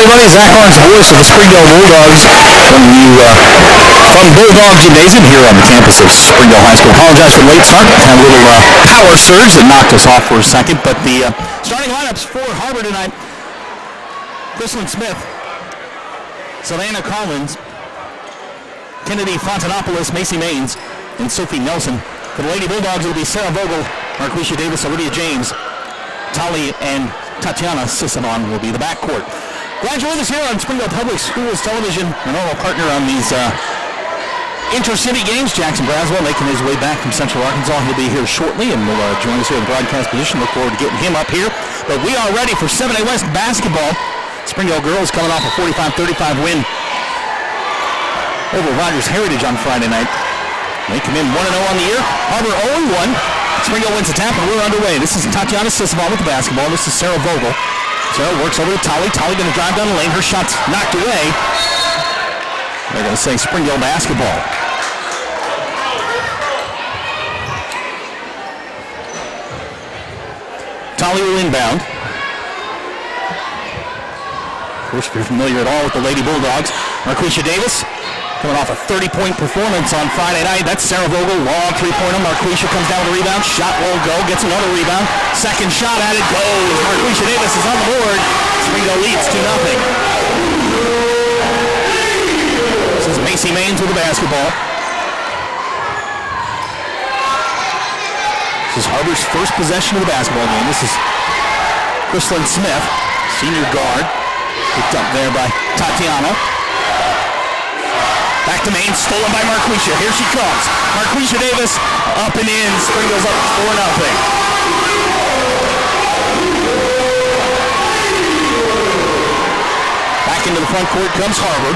everybody. Zach Harn's the voice of the Springdale Bulldogs coming to you from Bulldog Gymnasium here on the campus of Springdale High School. Apologize for the late start. Had a little power surge that knocked us off for a second, but the starting lineups for Har-Ber tonight: Chrislyn Smith, Savannah Collins, Kennedy Fontanopoulos, Macy Maines, and Sophie Nelson. For the Lady Bulldogs, it'll be Sarah Vogel, Marquisha Davis, Olivia James, Tali, and Tatiana Sissamon will be the backcourt. Glad you're with us here on Springdale Public Schools Television, an oral partner on these intercity games. Jackson Braswell making his way back from Central Arkansas. He'll be here shortly and will join us here in the broadcast position. Look forward to getting him up here. But we are ready for 7A West basketball. Springdale girls coming off a 45-35 win over Rogers Heritage on Friday night. They come in 1-0 on the year. Har-Ber 0-1. Springdale wins the tap, and we're underway. This is Tatiana Sissamon with the basketball. This is Sarah Vogel. Sarah works over to Tali. Tali going to drive down the lane. Her shot's knocked away. They're going to say Springdale basketball. Tali will inbound. Of course, if you're familiar at all with the Lady Bulldogs, Marquisha Davis coming off a 30-point performance on Friday night. That's Sarah Vogel, long three-pointer. Marquisha comes down with a rebound. Shot won't go. Gets another rebound. Second shot at it goes. Marquisha Davis is on the board. Springdale leads 2-0. This is Macy Maines with the basketball. This is Har-Ber's first possession of the basketball game. This is Chrislyn Smith, senior guard. Picked up there by Tatiana. Back to Maines, stolen by Marquisha. Here she comes. Marquisha Davis up and in. Springdale's up 4-0. Back into the front court comes Har-Ber.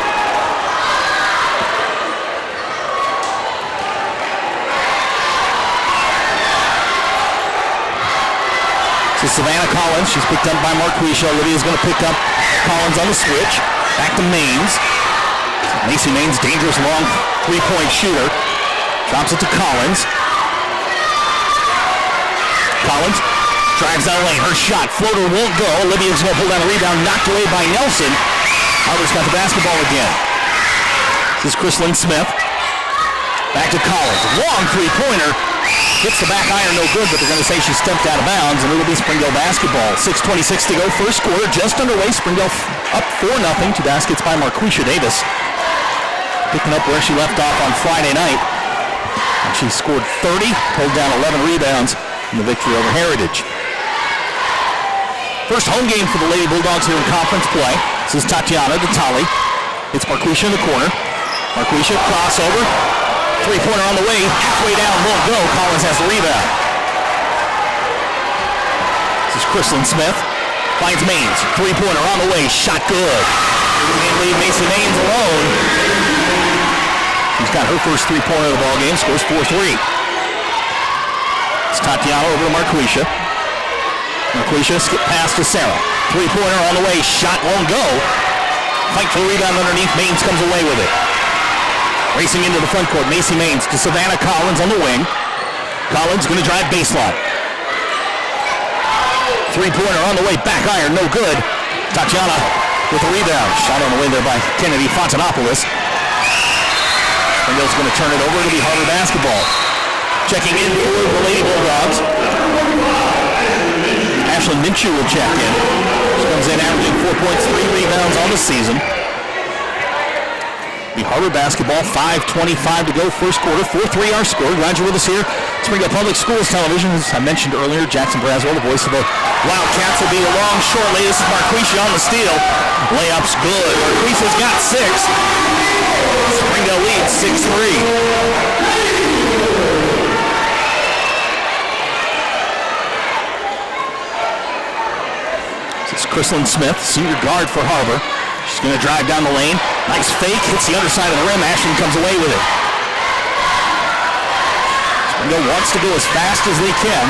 This is Savannah Collins. She's picked up by Marquisha. Olivia's going to pick up Collins on the switch. Back to Maines. Macy Maines, dangerous long three-point shooter. Drops it to Collins. Collins drives down lane. Her shot, floater won't go. Olivia's going to pull down a rebound, knocked away by Nelson. Har-Ber's got the basketball again. This is Chrislyn Smith. Back to Collins. Long three-pointer. Hits the back iron, no good, but they're going to say she stepped out of bounds, and it'll be Springdale basketball. 6:26 to go, first quarter, just underway. Springdale up 4-0. Two baskets by Marquisha Davis. Picking up where she left off on Friday night. And she scored 30, pulled down 11 rebounds in the victory over Heritage. First home game for the Lady Bulldogs here in conference play. This is Tatiana to Tali. It's Marquisha in the corner. Marquisha crossover. Three-pointer on the way. Halfway down, won't go. Collins has the rebound. This is Chrislyn Smith. Finds Maines. Three-pointer on the way. Shot good. Can't leave Macy Maines alone. She's got her first three-pointer of the ball game. Scores 4-3. It's Tatiana over to Marquisha. Marquisha skip pass to Sarah. Three-pointer on the way. Shot won't go. Fight for the rebound underneath. Maines comes away with it. Racing into the front court. Macy Maines to Savannah Collins on the wing. Collins going to drive baseline. Three-pointer on the way. Back iron. No good. Tatiana with the rebound. Shot on the way there by Kennedy Fontanopoulos. Springdale's going to turn it over. It'll be Har-Ber basketball. Checking in for the Lady Bulldogs. Ashlyn Minshew will check in. She comes in averaging 4 points, 3 rebounds on the season. The Har-Ber basketball, 5:25 to go, first quarter, 4-3 our score. Glad you're with us here. Springdale Public Schools Television, as I mentioned earlier, Jackson Braswell, the voice of the Wildcats, will be along shortly. This is Marquisha on the steal. Layup's good. Marquisha's got 6. Springdale leads 6-3. This is Chrislyn Smith, senior guard for Har-Ber. She's going to drive down the lane. Nice fake, hits the underside of the rim. Ashlyn comes away with it. Springdale wants to go as fast as they can.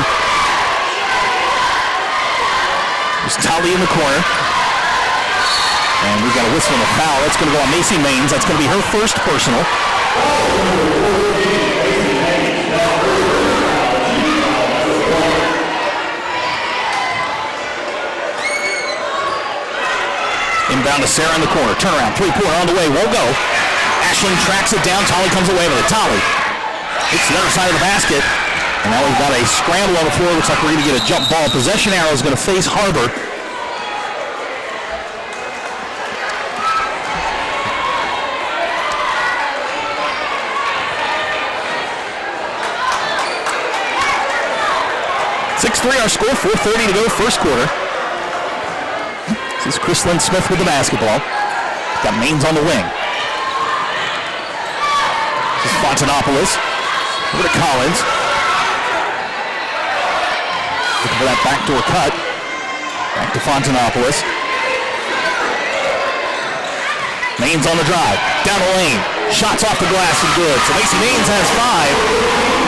There's Tali in the corner. And we've got a whistle and a foul. That's going to go on Macy Maines. That's going to be her first personal. Inbound to Sarah in the corner. Turnaround, three-pointer on the way, won't go. Ashland tracks it down. Tolley comes away with it. Tolley hits the other side of the basket. And now we've got a scramble on the floor. Looks like we're going to get a jump ball. Possession arrow is going to face Har-Ber. Our score, 4:30 to go, first quarter. This is Chrislyn Smith with the basketball. Got Maines on the wing. This is Fontanopoulos. Over to Collins. Looking for that backdoor cut. Back to Fontanopoulos. Maines on the drive. Down the lane. Shots off the glass and good. So Macy Maines has 5.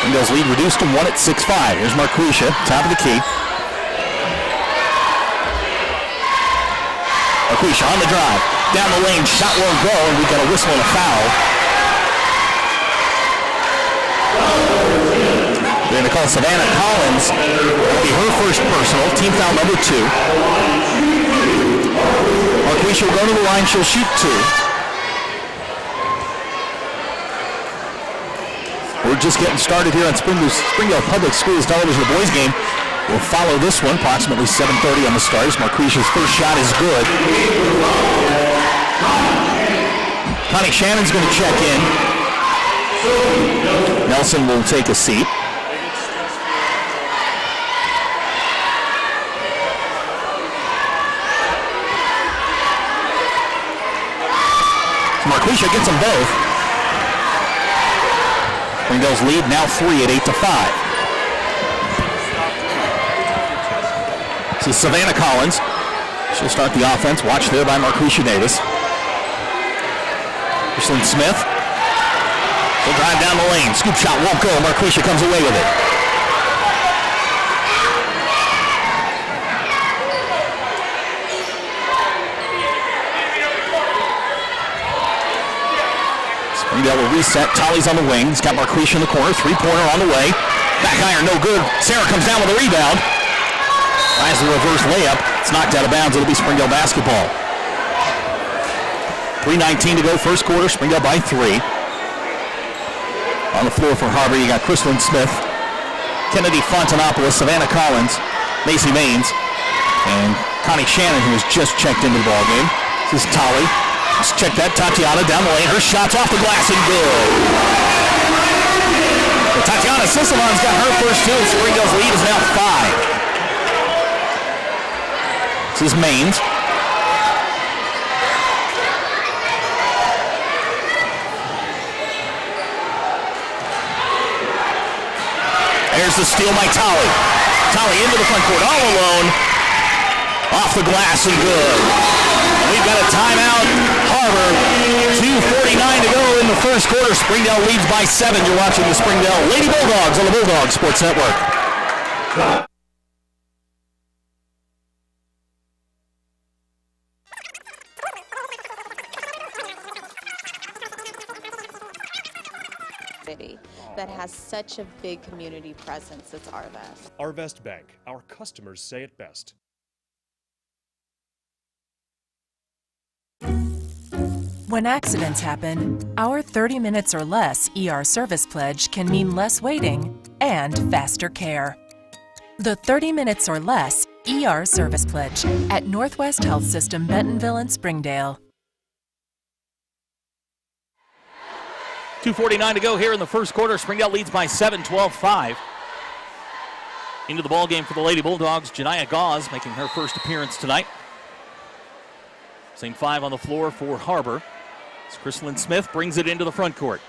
Springdale's lead reduced to 1 at 6-5. Here's Marquisha, top of the key. Marquisha on the drive. Down the lane, shot won't go, and we've got a whistle and a foul. They're going to call Savannah Collins. That'll be her first personal, team foul number 2. Marquisha will go to the line, she'll shoot 2. We're just getting started here on Springdale Public Schools television. The boys game will follow this one, approximately 7:30 on the stars. Marquisha's first shot is good. Connie Shannon's going to check in. Nelson will take a seat. So Marquisha gets them both. Springdale's lead now 3 at 8-5. This is Savannah Collins. She'll start the offense. Watched there by Marquisha Davis. Chrislyn Smith. She'll drive down the lane. Scoop shot won't go. Marquisha comes away with it. Springdale will reset. Tolley's on the wing. He's got Marquisha in the corner. Three-pointer on the way. Back iron, no good. Sarah comes down with a rebound. Tries the reverse layup. It's knocked out of bounds. It'll be Springdale basketball. 3:19 to go, first quarter. Springdale by 3. On the floor for Har-Ber, you got Chrislyn Smith, Kennedy Fontanopoulos, Savannah Collins, Macy Maines, and Connie Shannon, who has just checked into the ballgame. This is Tolley. Let's check that. Tatiana down the lane. Her shot's off the glass and good. But Tatiana Sisselon's got her first 2, and Springdale's lead is now 5. This is Maines. There's the steal by Tolley. Tolley into the front court all alone. Off the glass and good. We've got a timeout. Har-Ber, 2:49 to go in the first quarter. Springdale leads by 7. You're watching the Springdale Lady Bulldogs on the Bulldog Sports Network. That has such a big community presence. It's Arvest. Arvest Bank. Our customers say it best. When accidents happen, our 30 minutes or less ER service pledge can mean less waiting and faster care. The 30 minutes or less ER service pledge at Northwest Health System Bentonville and Springdale. 2:49 to go here in the first quarter. Springdale leads by 7, 12-5. Into the ball game for the Lady Bulldogs, Janiah Gauze making her first appearance tonight. Same 5 on the floor for Har-Ber. As Chrislyn Smith brings it into the front court.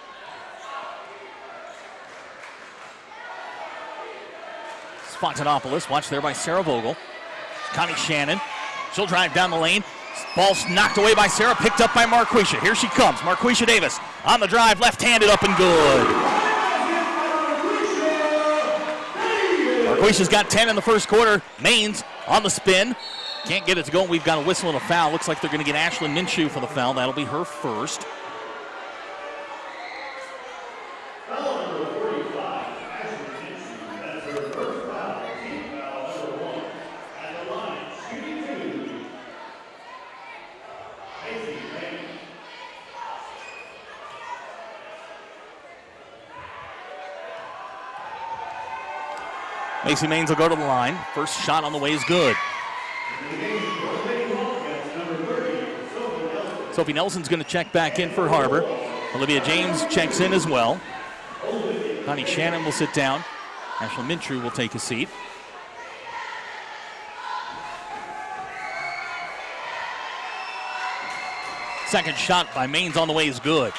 Fontanopoulos, watched there by Sarah Vogel. Connie Shannon. She'll drive down the lane. Ball's knocked away by Sarah, picked up by Marquisha. Here she comes, Marquisha Davis on the drive, left-handed up and good. Marquisha's got 10 in the first quarter. Maines on the spin. Can't get it to go. We've got a whistle and a foul. Looks like they're going to get Ashlyn Minshew for the foul. That'll be her first. Macy Maines will go to the line. First shot on the way is good. Sophie Nelson's going to check back in for Har-Ber. Olivia James checks in as well. Connie Shannon will sit down. Ashley Mintru will take a seat. Second shot by Maines on the way is good.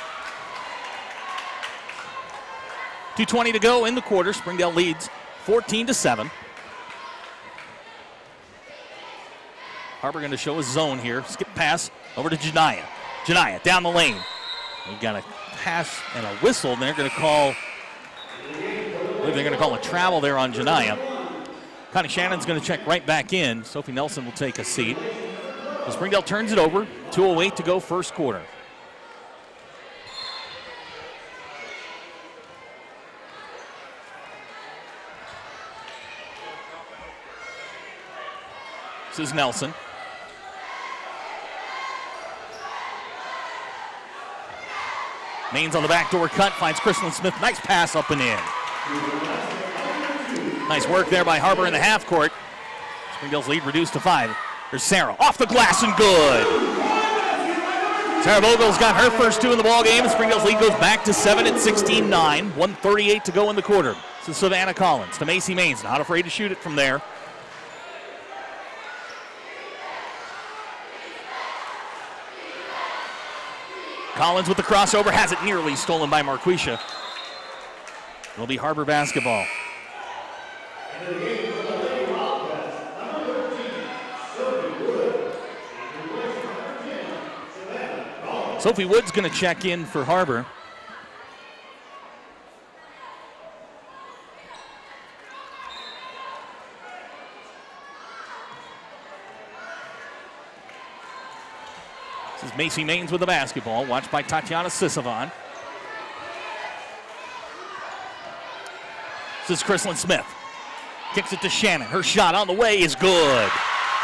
2:20 to go in the quarter. Springdale leads 14-7. Har-Ber going to show his zone here. Skip pass over to Janiyah. Janiyah down the lane. We've got a pass and a whistle. They're going to call. I believe they're going to call a travel there on Janiyah. Connie Shannon's going to check right back in. Sophie Nelson will take a seat. So Springdale turns it over. 2:08 to go first quarter. This is Nelson. Maines on the backdoor cut, finds Chrislyn Smith. Nice pass up and in. Nice work there by Har-Ber in the half court. Springdale's lead reduced to 5. There's Sarah off the glass and good. Sarah Vogel's got her first 2 in the ball game, and Springdale's lead goes back to 7 at 16-9. 1:38 to go in the quarter. This is Savannah Collins to Macy Maines. Not afraid to shoot it from there. Collins with the crossover, has it nearly stolen by Marquisha. It'll be Har-Ber basketball. Sophie Wood's going to check in for Har-Ber. This is Macy Maines with the basketball, watched by Tatiana Sisavan. This is Chrislyn Smith. Kicks it to Shannon. Her shot on the way is good.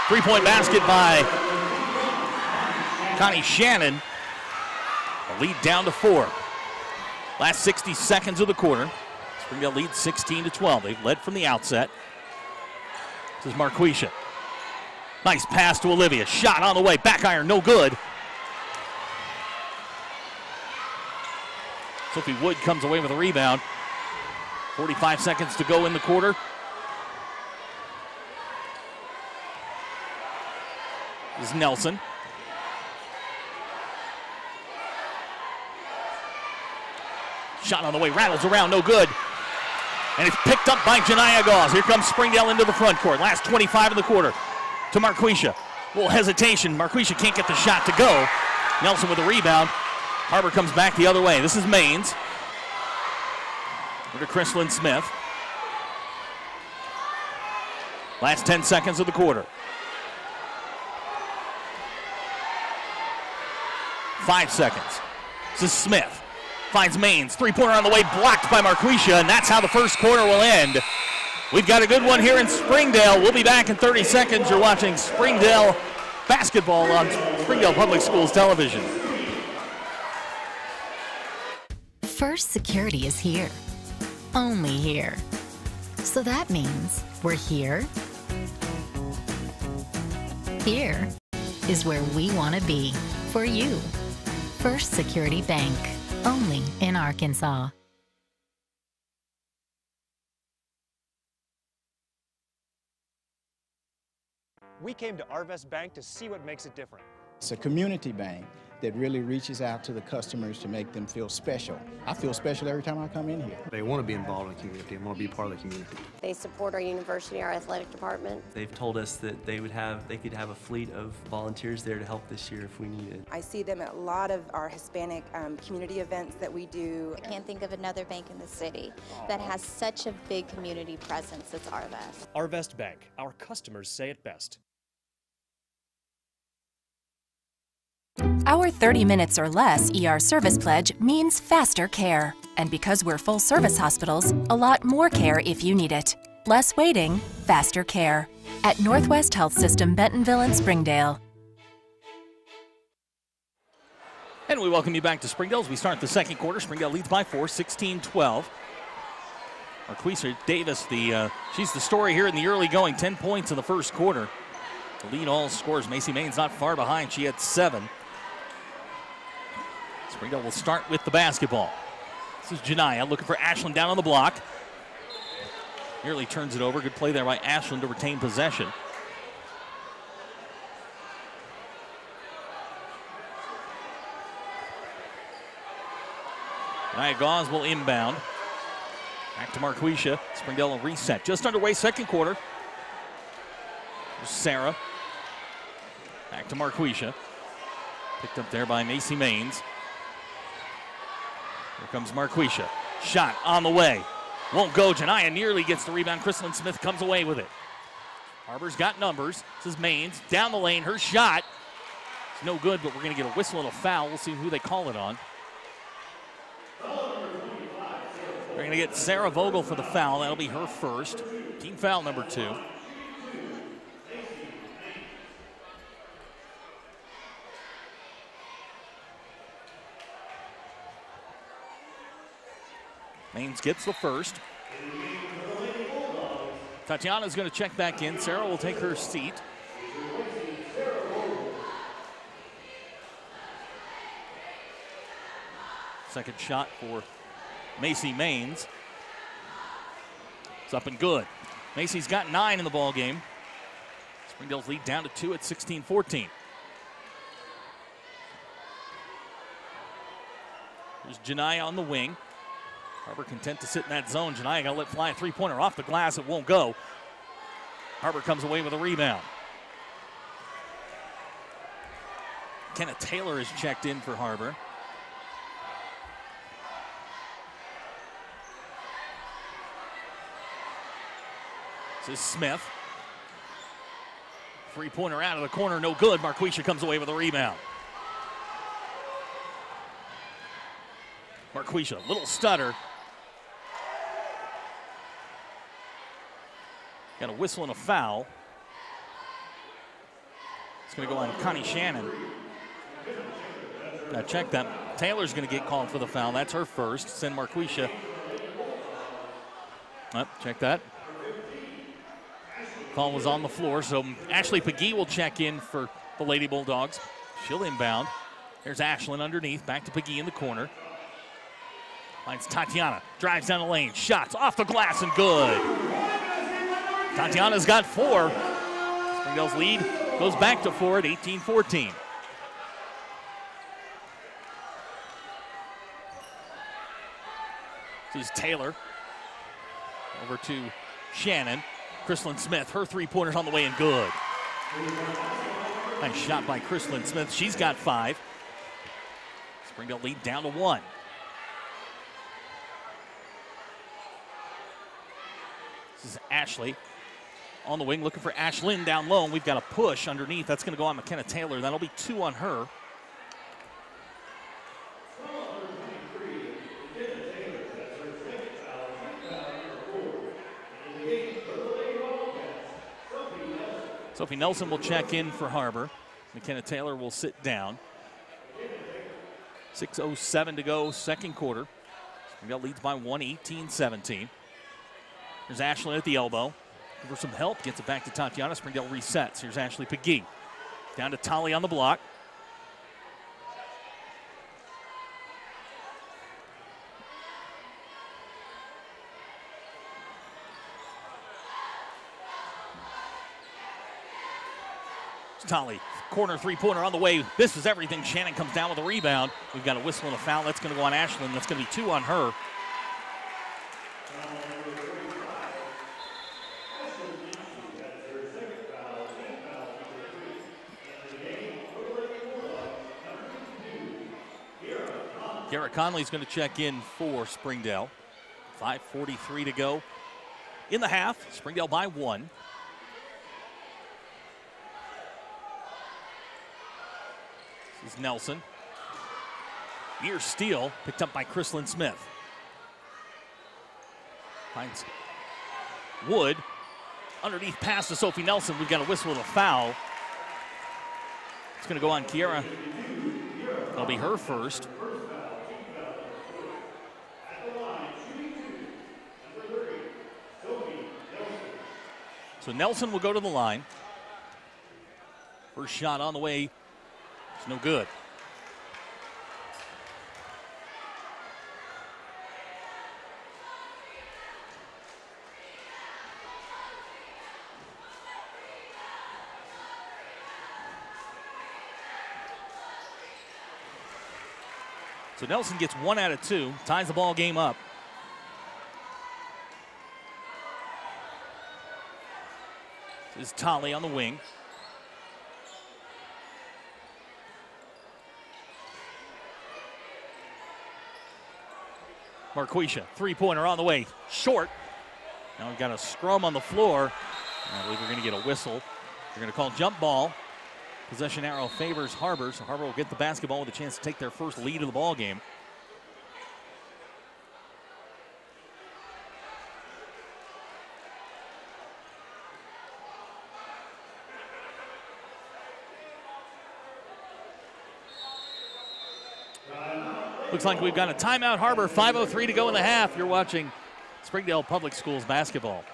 3-point basket by Connie Shannon. The lead down to 4. Last 60 seconds of the quarter. Springdale leads 16-12. They've led from the outset. This is Marquisha. Nice pass to Olivia. Shot on the way. Back iron, no good. Sophie Wood comes away with a rebound. 45 seconds to go in the quarter. This is Nelson. Shot on the way, rattles around, no good. And it's picked up by Janiyah Gauze. Here comes Springdale into the front court. Last 25 of the quarter to Marquisha. A little hesitation. Marquisha can't get the shot to go. Nelson with a rebound. Har-Ber comes back the other way. This is Maines. Over to Chrislyn Smith. Last 10 seconds of the quarter. 5 seconds. This is Smith. Finds Maines. 3-pointer on the way, blocked by Marquisha, and that's how the first quarter will end. We've got a good one here in Springdale. We'll be back in 30 seconds. You're watching Springdale basketball on Springdale Public Schools television. First Security is here. Only here. So that means we're here. Here is where we want to be for you. First Security Bank. Only in Arkansas. We came to Arvest Bank to see what makes it different. It's a community bank that really reaches out to the customers to make them feel special. I feel special every time I come in here. They want to be involved in the community and want to be part of the community. They support our university, our athletic department. They've told us that they could have a fleet of volunteers there to help this year if we needed. I see them at a lot of our Hispanic community events that we do. I can't think of another bank in the city that has such a big community presence as Arvest. Arvest Bank, our customers say it best. Our 30 minutes or less ER service pledge means faster care. And because we're full service hospitals, a lot more care if you need it. less waiting, faster care. At Northwest Health System, Bentonville and Springdale. And we welcome you back to Springdale as we start the second quarter. Springdale leads by 4, 16-12. Marquisa Davis, she's the story here in the early going. 10 points in the first quarter. The lead all scores. Macy Main's not far behind. She had 7. Springdale will start with the basketball. This is Janiyah looking for Ashland down on the block. Nearly turns it over. Good play there by Ashland to retain possession. Janiyah Gauze will inbound. Back to Marquisha. Springdale will reset. Just underway, second quarter. There's Sarah. Back to Marquisha. Picked up there by Macy Maines. Here comes Marquisha. Shot on the way. Won't go. Janiyah nearly gets the rebound. Chrislyn Smith comes away with it. Har-Ber's got numbers. This is Maines. Down the lane. Her shot. It's no good, but we're going to get a whistle and a foul. We'll see who they call it on. We're going to get Sarah Vogel for the foul. That'll be her first. Team foul number 2. Maines gets the first. Tatiana's going to check back in. Sarah will take her seat. Second shot for Macy Maines. It's up and good. Macy's got 9 in the ball game. Springdale's lead down to 2 at 16-14. There's Janiyah on the wing. Har-Ber content to sit in that zone. Janiyah got to let fly a three-pointer off the glass. It won't go. Har-Ber comes away with a rebound. Kenneth Taylor is checked in for Har-Ber. This is Smith. Three-pointer out of the corner, no good. Marquisha comes away with a rebound. Marquisha, little stutter. Got a whistle and a foul. It's going to go on Connie Shannon. Now check that. Taylor's going to get called for the foul. That's her first. Send Marquisha. Check that. Call was on the floor, so Ashley Pegee will check in for the Lady Bulldogs. She'll inbound. There's Ashland underneath. Back to Pegee in the corner. Finds Tatiana. Drives down the lane. Shots off the glass and good. Tatiana's got 4. Springdale's lead goes back to 4 at 18-14. This is Taylor. Over to Shannon. Chrislyn Smith, her three-pointer's on the way and good. Nice shot by Chrislyn Smith. She's got 5. Springdale lead down to 1. This is Ashley on the wing looking for Ashlyn down low. And we've got a push underneath. That's going to go on McKenna Taylor. That'll be 2 on her. Sophie Nelson will check in for Har-Ber. McKenna Taylor will sit down. 6:07 to go, second quarter. Springdale leads by 1, 18-17. There's Ashlyn at the elbow. For some help, gets it back to Tatiana. Springdale resets. Here's Ashley Pegee. Down to Tolly on the block. Tolly, corner three-pointer on the way. This is everything. Shannon comes down with a rebound. We've got a whistle and a foul. That's going to go on Ashland. That's going to be 2 on her. Garrett Conley's going to check in for Springdale. 5:43 to go in the half. Springdale by 1. This is Nelson. Near steal, picked up by Chrislyn Smith. Finds Wood, underneath pass to Sophie Nelson. We've got a whistle with a foul. It's going to go on Kiera. That'll be her first. So Nelson will go to the line. First shot on the way. It's no good. So Nelson gets 1 out of 2, ties the ball game up. This is Tolly on the wing. Marquisha, three-pointer on the way, short. Now we've got a scrum on the floor. I believe we're going to get a whistle. They're going to call jump ball. Possession arrow favors Har-Ber, so Har-Ber will get the basketball with a chance to take their first lead of the ball game. Looks like we've got a timeout. Har-Ber, 5:03 to go in the half. You're watching Springdale Public Schools basketball.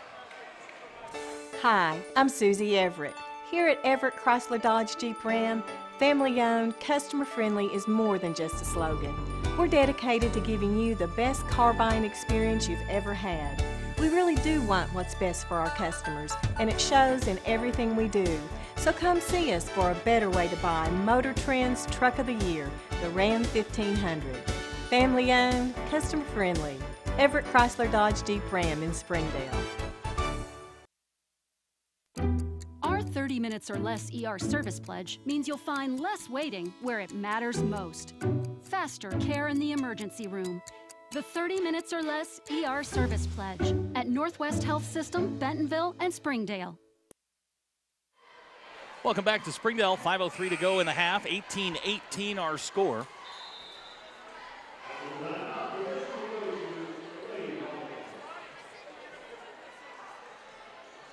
Hi, I'm Susie Everett. Here at Everett Chrysler Dodge Jeep Ram, family-owned, customer-friendly is more than just a slogan. We're dedicated to giving you the best car buying experience you've ever had. We really do want what's best for our customers, and it shows in everything we do. So come see us for a better way to buy Motor Trend's Truck of the Year, the Ram 1500. Family-owned, customer-friendly, Everett Chrysler Dodge Jeep Ram in Springdale. Our 30 minutes or less ER service pledge means you'll find less waiting where it matters most. Faster care in the emergency room. The 30 minutes or less ER service pledge at Northwest Health System, Bentonville, and Springdale. Welcome back to Springdale. 5:03 to go in the half. 18-18 our score.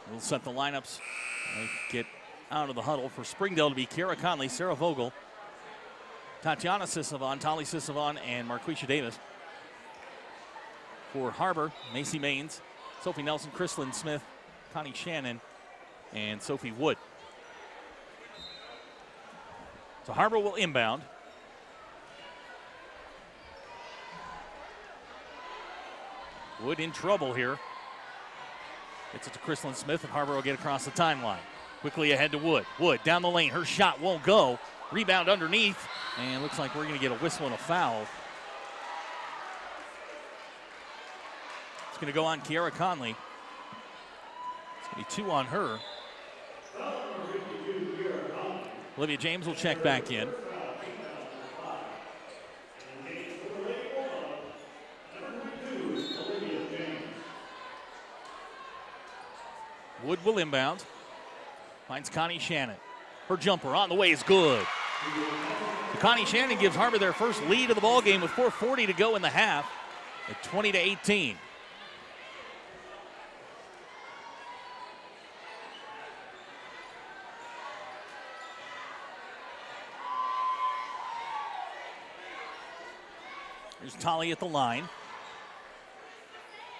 We'll set the lineups. Get out of the huddle for Springdale to be Kiera Conley, Sarah Vogel, Tatiana Sisavon, Tali Sisavon, and Marquisha Davis. For Har-Ber, Macy Maines, Sophie Nelson, Chrislyn Smith, Connie Shannon, and Sophie Wood. So Har-Ber will inbound. Wood in trouble here. Gets it to Chrislyn Smith, and Har-Ber will get across the timeline. Quickly ahead to Wood. Wood down the lane. Her shot won't go. Rebound underneath, and looks like we're going to get a whistle and a foul. It's going to go on Kiera Conley. It's going to be 2 on her. Olivia James will check back in. Wood will inbound. Finds Connie Shannon. Her jumper on the way is good. So Connie Shannon gives Har-Ber their first lead of the ball game with 4:40 to go in the half at 20-18. Here's Tolly at the line.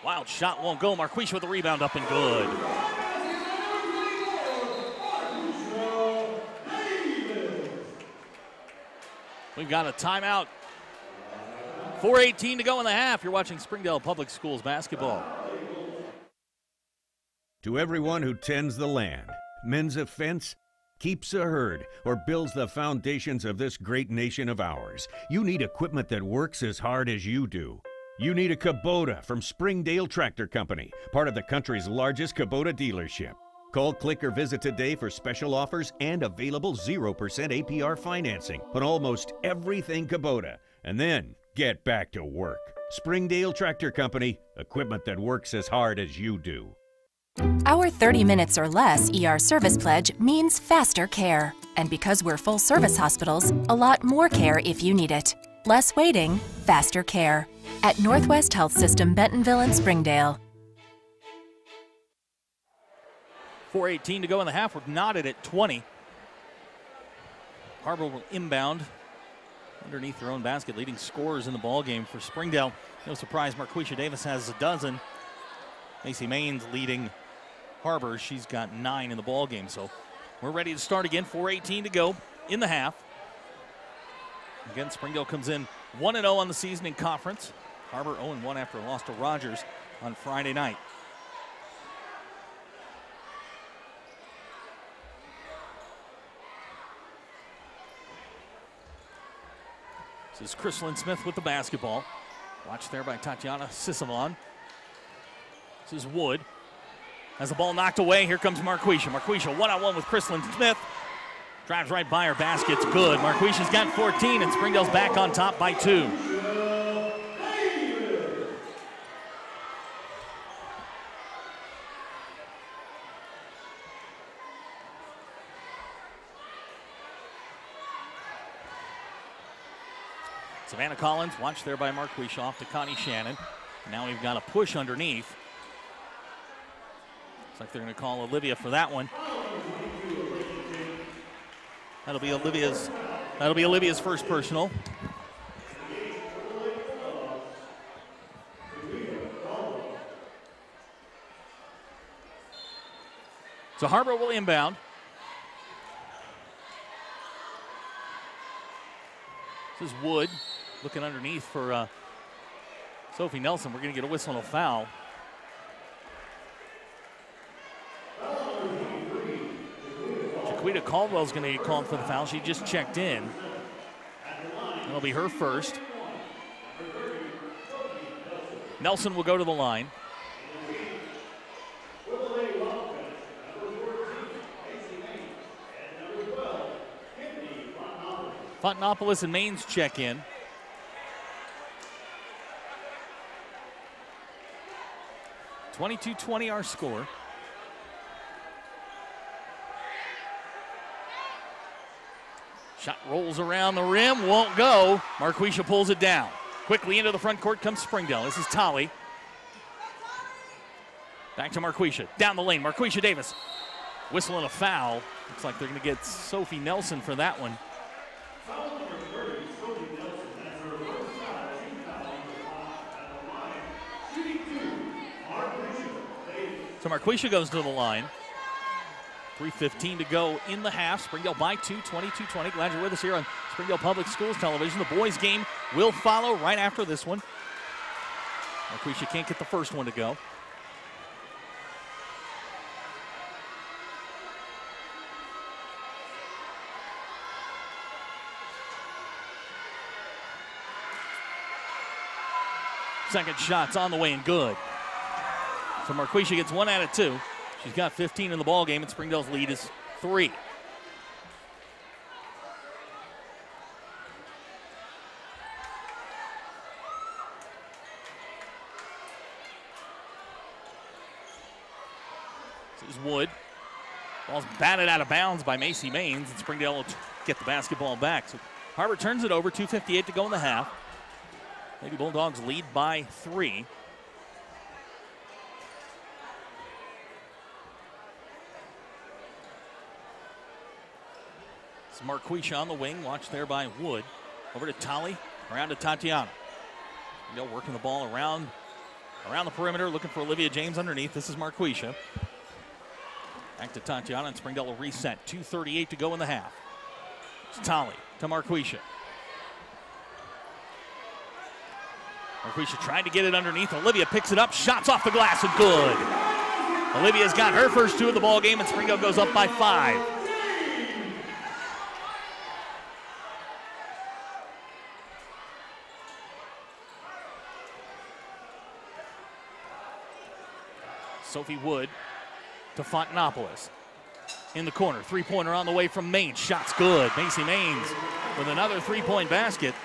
Wild shot won't go. Marquisha with the rebound up and good. We've got a timeout. 4:18 to go in the half. You're watching Springdale Public Schools basketball. To everyone who tends the land, mends a fence, keeps a herd, or builds the foundations of this great nation of ours, you need equipment that works as hard as you do. You need a Kubota from Springdale Tractor Company, part of the country's largest Kubota dealership. Call, click, or visit today for special offers and available 0% APR financing on almost everything Kubota. And then get back to work. Springdale Tractor Company, equipment that works as hard as you do. Our 30 minutes or less ER service pledge means faster care. And because we're full service hospitals, a lot more care if you need it. Less waiting, faster care. At Northwest Health System, Bentonville, and Springdale. 4:18 to go in the half. We're knotted at 20. Har-Ber will inbound underneath their own basket, leading scorers in the ball game for Springdale. No surprise, Marquisha Davis has a dozen. Macy Maines leading Har-Ber. She's got 9 in the ball game. So we're ready to start again. 4:18 to go in the half. Again, Springdale comes in 1-0 on the season in conference. Har-Ber 0-1 after a loss to Rogers on Friday night. This is Chrislyn Smith with the basketball. Watched there by Tatiana Sisavon. This is Wood. Has the ball knocked away. Here comes Marquisha. Marquisha one-on-one with Chrislyn Smith. Drives right by her. Basket's good. Marquisha's got 14, and Springdale's back on top by 2. Savannah Collins, watched there by Marquisha, off to Connie Shannon. Now we've got a push underneath. Looks like they're going to call Olivia for that one. That'll be Olivia's first personal. So Har-Ber will inbound. This is Wood looking underneath for Sophie Nelson. We're going to get a whistle and a foul. Jaquita Caldwell's going to get called for the foul. She just checked in. That'll be her first. Nelson will go to the line. Fontanopolis and Maines check in. (22-20) our score. Shot rolls around the rim, won't go. Marquisha pulls it down. Quickly into the front court comes Springdale. This is Tolly. Back to Marquisha. Down the lane, Marquisha Davis. Whistle and a foul. Looks like they're going to get Sophie Nelson for that one. So Marquisha goes to the line. 3:15 to go in the half. Springdale by 2, 22-20. Glad you're with us here on Springdale Public Schools Television. The boys' game will follow right after this one. Marquisha can't get the first one to go. Second shot's on the way and good. So Marquisha gets 1 out of 2. She's got 15 in the ball game, and Springdale's lead is 3. This is Wood. Ball's batted out of bounds by Macy Maines, and Springdale will get the basketball back. So Har-Ber turns it over, 2:58 to go in the half. Lady Bulldogs lead by 3. It's Marquisha on the wing, watched there by Wood. Over to Tolly, around to Tatiana. Springdale working the ball around the perimeter, looking for Olivia James underneath. This is Marquisha. Back to Tatiana, and Springdale will reset. 2:38 to go in the half. It's Tolly to Marquisha. Marquisha tried to get it underneath. Olivia picks it up, shots off the glass, and good. Olivia's got her first 2 of the ball game, and Springdale goes up by 5. Sophie Wood to Fontanopolis. In the corner, 3-pointer on the way from Maines. Shot's good. Macy Maines with another 3-point basket.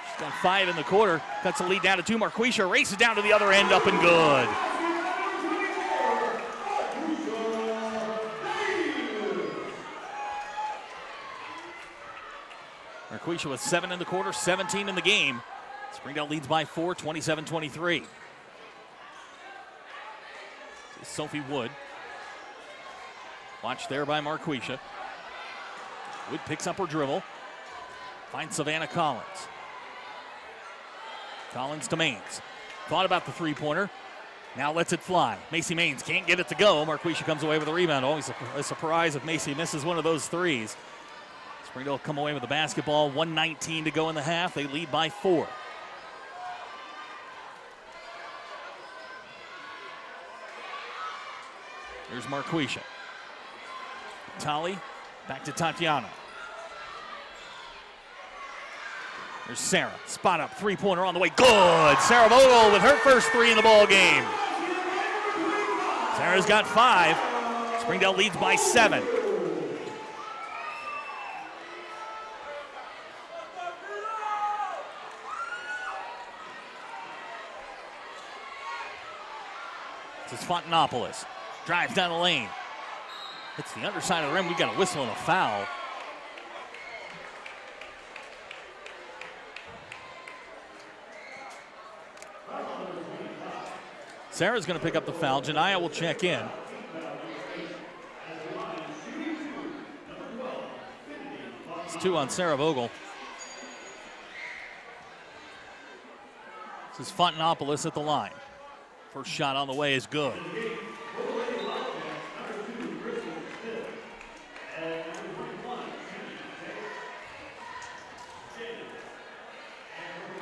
She's got 5 in the quarter. Cuts the lead down to 2. Marquisha races down to the other end, up and good. Marquisha with 7 in the quarter, 17 in the game. Springdale leads by 4, 27-23. Sophie Wood. Watch there by Marquisha. Wood picks up her dribble. Finds Savannah Collins. Collins to Maines. Thought about the three-pointer. Now lets it fly. Macy Maines can't get it to go. Marquisha comes away with a rebound. Always a surprise if Macy misses one of those threes. Springdale come away with the basketball. 1:19 to go in the half. They lead by 4. Here's Marquisha. Tolly back to Tatiana. There's Sarah. Spot up. Three-pointer on the way. Good. Sarah Vogel with her first three in the ball game. Sarah's got 5. Springdale leads by 7. This is Fontanopoulos. Drives down the lane. Hits the underside of the rim. We got a whistle and a foul. Sarah's going to pick up the foul. Janiyah will check in. It's 2 on Sarah Vogel. This is Fontanopoulos at the line. First shot on the way is good.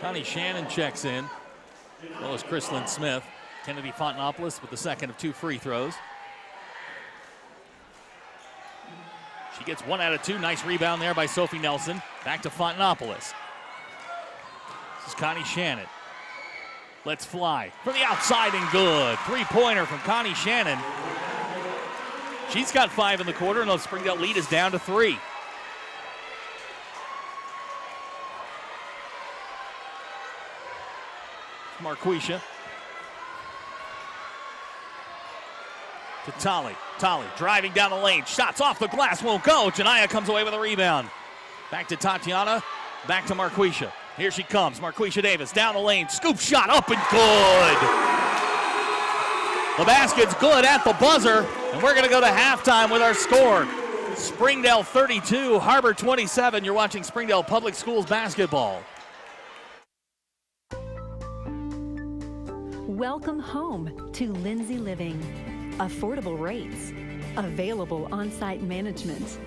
Connie Shannon checks in, as well as Chrislyn Smith. Kennedy Fontanopoulos with the second of 2 free throws. She gets 1 out of 2. Nice rebound there by Sophie Nelson. Back to Fontanopoulos. This is Connie Shannon. Let's fly from the outside and good. Three-pointer from Connie Shannon. She's got 5 in the quarter, and the Springdale lead is down to 3. Marquisha. To Tolly. Tolly driving down the lane. Shots off the glass won't go. Janiyah comes away with a rebound. Back to Tatiana. Back to Marquisha. Here she comes. Marquisha Davis down the lane. Scoop shot up and good. The basket's good at the buzzer. And we're going to go to halftime with our score. Springdale 32, Har-Ber 27. You're watching Springdale Public Schools basketball. Welcome home to Lindsay Living. Affordable rates, available on-site management,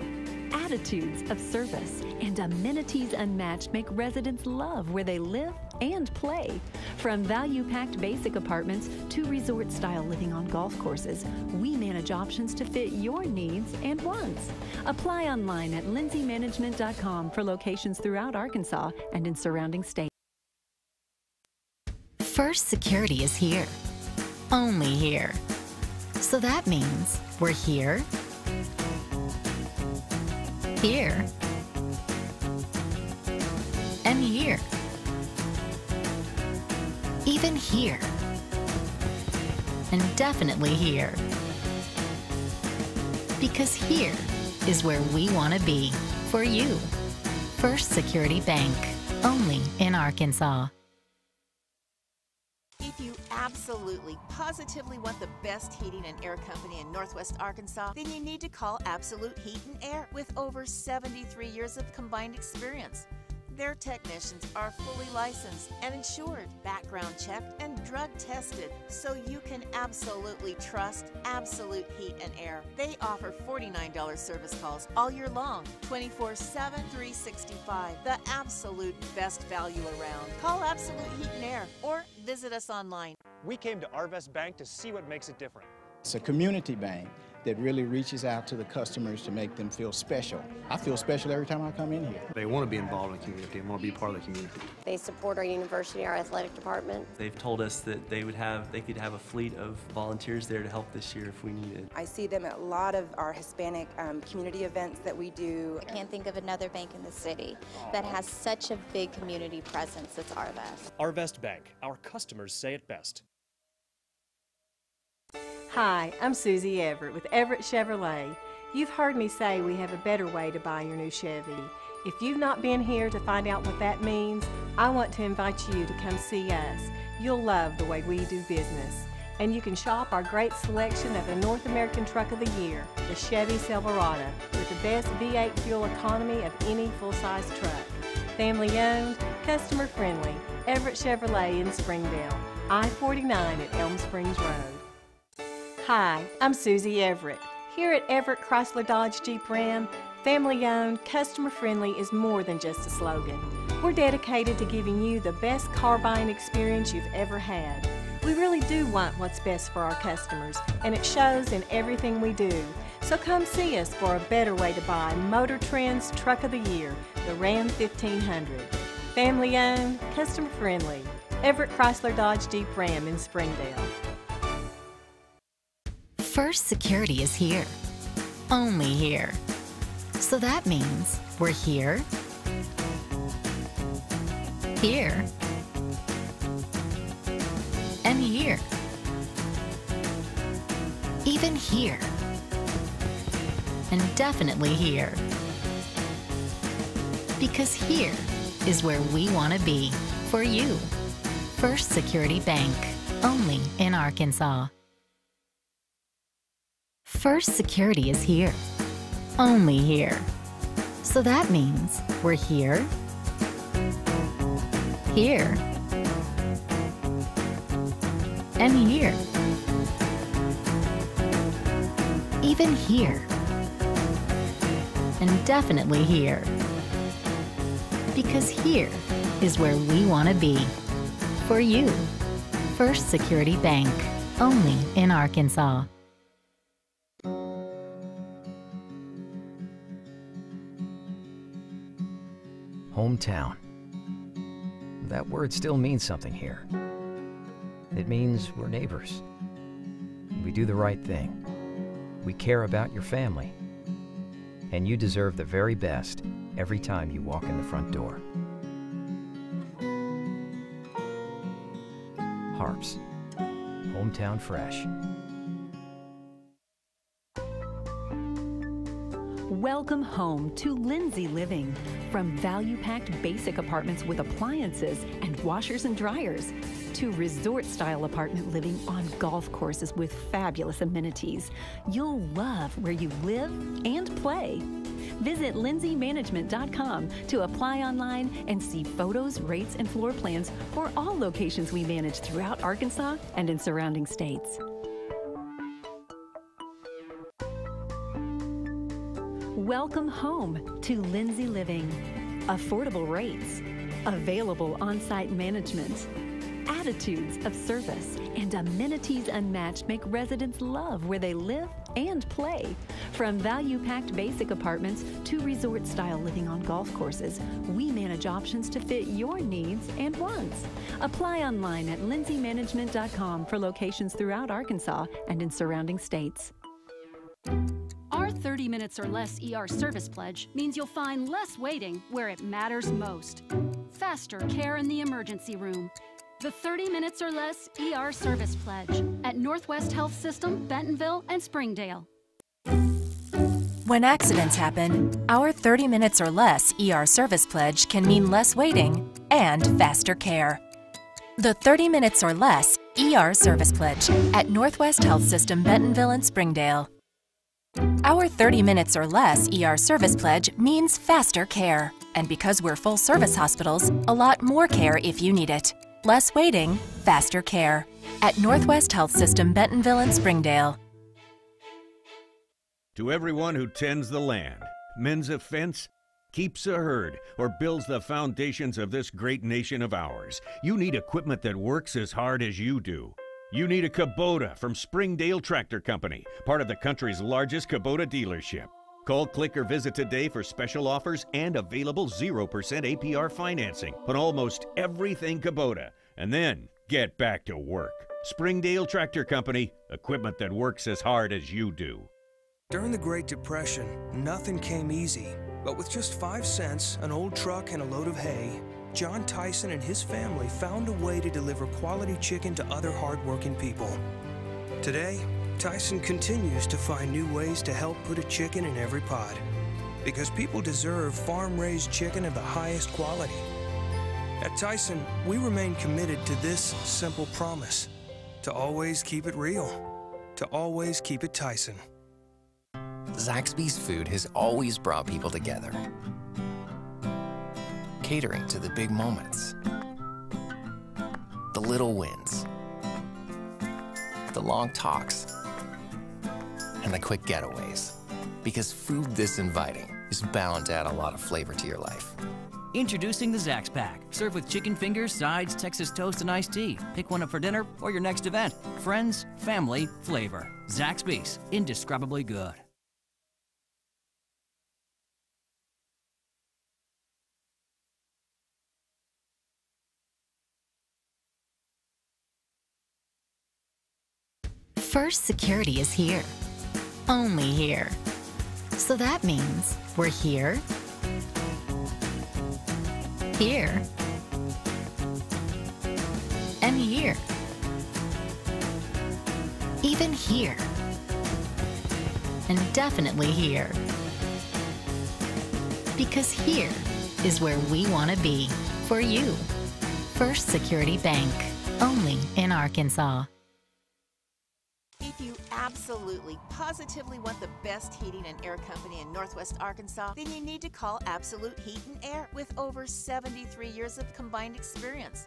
attitudes of service, and amenities unmatched make residents love where they live and play. From value-packed basic apartments to resort-style living on golf courses, we manage options to fit your needs and wants. Apply online at lindsaymanagement.com for locations throughout Arkansas and in surrounding states. First Security is here. Only here. So that means we're here, here, and here. Even here. And definitely here. Because here is where we want to be for you. First Security Bank. Only in Arkansas. If you absolutely, positively want the best heating and air company in Northwest Arkansas, then you need to call Absolute Heat and Air with over 73 years of combined experience. Their technicians are fully licensed and insured, background checked, and drug tested, so you can absolutely trust Absolute Heat and Air. They offer $49 service calls all year long, 24/7, 365. The absolute best value around. Call Absolute Heat and Air or visit us online. We came to Arvest Bank to see what makes it different. It's a community bank that really reaches out to the customers to make them feel special. I feel special every time I come in here. They want to be involved in the community and want to be part of the community. They support our university, our athletic department. They've told us that they could have a fleet of volunteers there to help this year if we needed. I see them at a lot of our Hispanic community events that we do. I can't think of another bank in the city that has such a big community presence as Arvest. Arvest Bank. Our customers say it best. Hi, I'm Susie Everett with Everett Chevrolet. You've heard me say we have a better way to buy your new Chevy. If you've not been here to find out what that means, I want to invite you to come see us. You'll love the way we do business. And you can shop our great selection of the North American Truck of the Year, the Chevy Silverado, with the best V8 fuel economy of any full-size truck. Family owned, customer friendly, Everett Chevrolet in Springdale, I-49 at Elm Springs Road. Hi, I'm Susie Everett. Here at Everett Chrysler Dodge Jeep Ram, family owned, customer friendly is more than just a slogan. We're dedicated to giving you the best car buying experience you've ever had. We really do want what's best for our customers, and it shows in everything we do. So come see us for a better way to buy Motor Trend's Truck of the Year, the Ram 1500. Family owned, customer friendly, Everett Chrysler Dodge Jeep Ram in Springdale. First Security is here. Only here. So that means we're here, here, and here. Even here. And definitely here. Because here is where we want to be for you. First Security Bank, only in Arkansas. First Security is here. Only here. So that means we're here, here, and here. Even here. And definitely here. Because here is where we want to be. For you. First Security Bank. Only in Arkansas. Hometown. That word still means something here. It means we're neighbors. We do the right thing. We care about your family. And you deserve the very best every time you walk in the front door. Har-Ber's. Hometown Fresh. Welcome home to Lindsay Living. From value-packed basic apartments with appliances and washers and dryers to resort-style apartment living on golf courses with fabulous amenities, you'll love where you live and play. Visit lindsaymanagement.com to apply online and see photos, rates, and floor plans for all locations we manage throughout Arkansas and in surrounding states. Welcome home to Lindsay Living. Affordable rates, available on-site management, attitudes of service, and amenities unmatched make residents love where they live and play. From value-packed basic apartments to resort-style living on golf courses, we manage options to fit your needs and wants. Apply online at lindsaymanagement.com for locations throughout Arkansas and in surrounding states. Our 30 minutes or less ER service pledge means you'll find less waiting where it matters most. Faster care in the emergency room. The 30 minutes or less ER service pledge at Northwest Health System, Bentonville, and Springdale. When accidents happen, our 30 minutes or less ER service pledge can mean less waiting and faster care. The 30 minutes or less ER service pledge at Northwest Health System, Bentonville, and Springdale. Our 30 minutes or less ER service pledge means faster care. And because we're full-service hospitals, a lot more care if you need it. Less waiting, faster care. At Northwest Health System, Bentonville, and Springdale. To everyone who tends the land, mends a fence, keeps a herd, or builds the foundations of this great nation of ours, you need equipment that works as hard as you do. You need a Kubota from Springdale Tractor Company, part of the country's largest Kubota dealership. Call, click, or visit today for special offers and available 0% APR financing on almost everything Kubota. And then get back to work. Springdale Tractor Company, equipment that works as hard as you do. During the Great Depression, nothing came easy. But with just 5 cents, an old truck, and a load of hay, John Tyson and his family found a way to deliver quality chicken to other hard-working people. Today, Tyson continues to find new ways to help put a chicken in every pot. Because people deserve farm-raised chicken of the highest quality. At Tyson, we remain committed to this simple promise. to always keep it real, to always keep it Tyson. Zaxby's food has always brought people together, catering to the big moments, the little wins, the long talks, and the quick getaways. Because food this inviting is bound to add a lot of flavor to your life. Introducing the Zax Pack. Served with chicken fingers, sides, Texas toast, and iced tea. Pick one up for dinner or your next event. Friends, family, flavor. Zaxby's. Indescribably good. First Security is here. Only here. So that means we're here, here, and here. Even here. And definitely here. Because here is where we want to be for you. First Security Bank. Only in Arkansas. If you absolutely, positively want the best heating and air company in Northwest Arkansas, then you need to call Absolute Heat and Air with over 73 years of combined experience.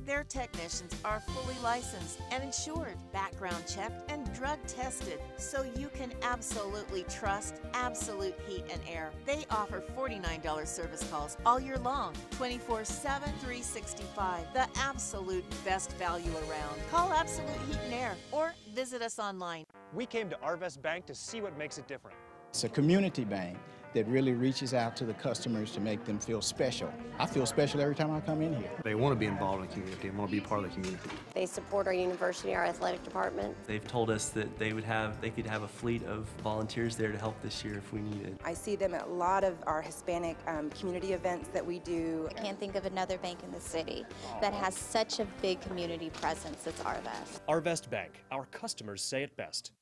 Their technicians are fully licensed and insured, background checked, and drug tested, so you can absolutely trust Absolute Heat and Air. They offer $49 service calls all year long, 24/7, 365. The absolute best value around. Call Absolute Heat and Air or visit us online. We came to Arvest Bank to see what makes it different. It's a community bank that really reaches out to the customers to make them feel special. I feel special every time I come in here. They want to be involved in the community and want to be part of the community. They support our university, our athletic department. They've told us that they could have a fleet of volunteers there to help this year if we needed. I see them at a lot of our Hispanic community events that we do. I can't think of another bank in the city that has such a big community presence as Arvest. Arvest Bank. Our customers say it best.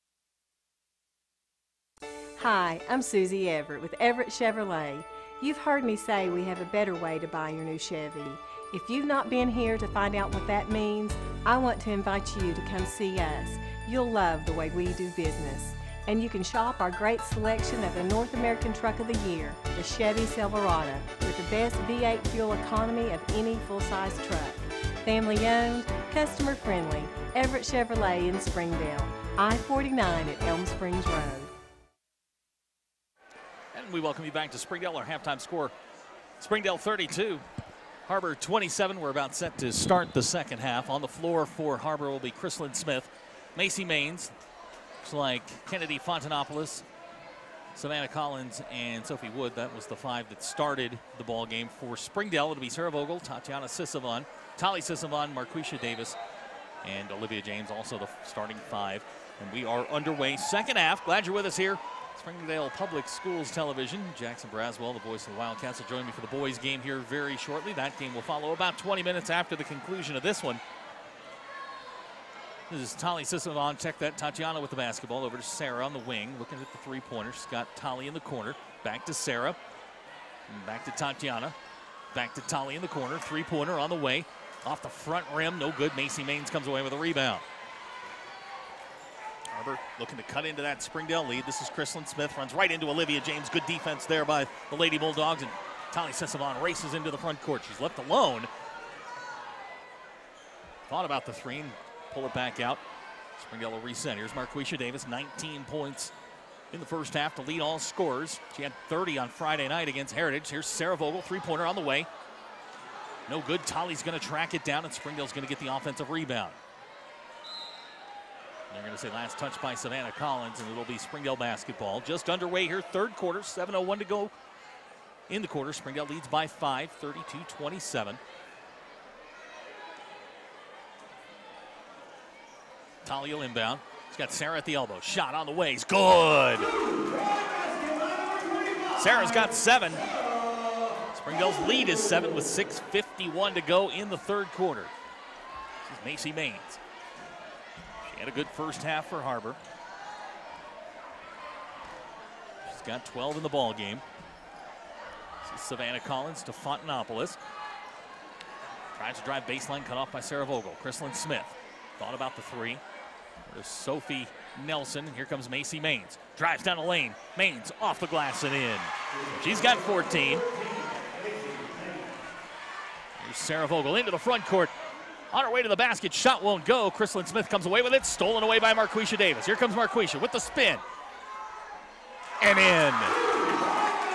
Hi, I'm Susie Everett with Everett Chevrolet. You've heard me say we have a better way to buy your new Chevy. If you've not been here to find out what that means, I want to invite you to come see us. You'll love the way we do business. And you can shop our great selection of the North American Truck of the Year, the Chevy Silverado, with the best V8 fuel economy of any full-size truck. Family owned, customer friendly, Everett Chevrolet in Springdale, I-49 at Elm Springs Road. And we welcome you back to Springdale. Our halftime score, Springdale 32, Har-Ber 27. We're about set to start the second half. On the floor for Har-Ber will be Chrislyn Smith, Macy Maines, looks like Kennedy Fontanopoulos, Savannah Collins, and Sophie Wood. That was the five that started the ball game for Springdale. It'll be Sarah Vogel, Tatiana Sisavon, Tali Sisavon, Marquisha Davis, and Olivia James, also the starting five. And we are underway. Second half. Glad you're with us here. Springdale Public Schools Television. Jackson Braswell, the voice of the Wildcats, will join me for the boys' game here very shortly. That game will follow about 20 minutes after the conclusion of this one. This is Tali Sisavon. Check that. Tatiana with the basketball. Over to Sarah on the wing, looking at the three-pointer. She's got Tali in the corner. Back to Sarah. And back to Tatiana. Back to Tali in the corner. Three-pointer on the way. Off the front rim. No good. Macy Maines comes away with a rebound. Har-Ber looking to cut into that Springdale lead. This is Chrislyn Smith, runs right into Olivia James. Good defense there by the Lady Bulldogs, and Tali Sisavon races into the front court. She's left alone. Thought about the three and pull it back out. Springdale will reset. Here's Marquisha Davis, 19 points in the first half to lead all scorers. She had 30 on Friday night against Heritage. Here's Sarah Vogel, three-pointer on the way. No good. Tali's going to track it down, and Springdale's going to get the offensive rebound. They're going to say last touch by Savannah Collins, and it'll be Springdale basketball. Just underway here, third quarter, 7:01 to go in the quarter. Springdale leads by 5, 32-27. Tali will inbound. He's got Sarah at the elbow. Shot on the way. He's good. Sarah's got 7. Springdale's lead is 7 with 6:51 to go in the third quarter. This is Macy Maines. She had a good first half for Har-Ber. She's got 12 in the ball game. This is Savannah Collins to Fontanopoulos. Tries to drive baseline, cut off by Sarah Vogel. Chrislyn Smith. Thought about the three. There's Sophie Nelson. Here comes Macy Maines. Drives down the lane. Maines off the glass and in. She's got 14. Here's Sarah Vogel into the front court. On her way to the basket. Shot won't go. Chrislyn Smith comes away with it. Stolen away by Marquisha Davis. Here comes Marquisha with the spin. And in.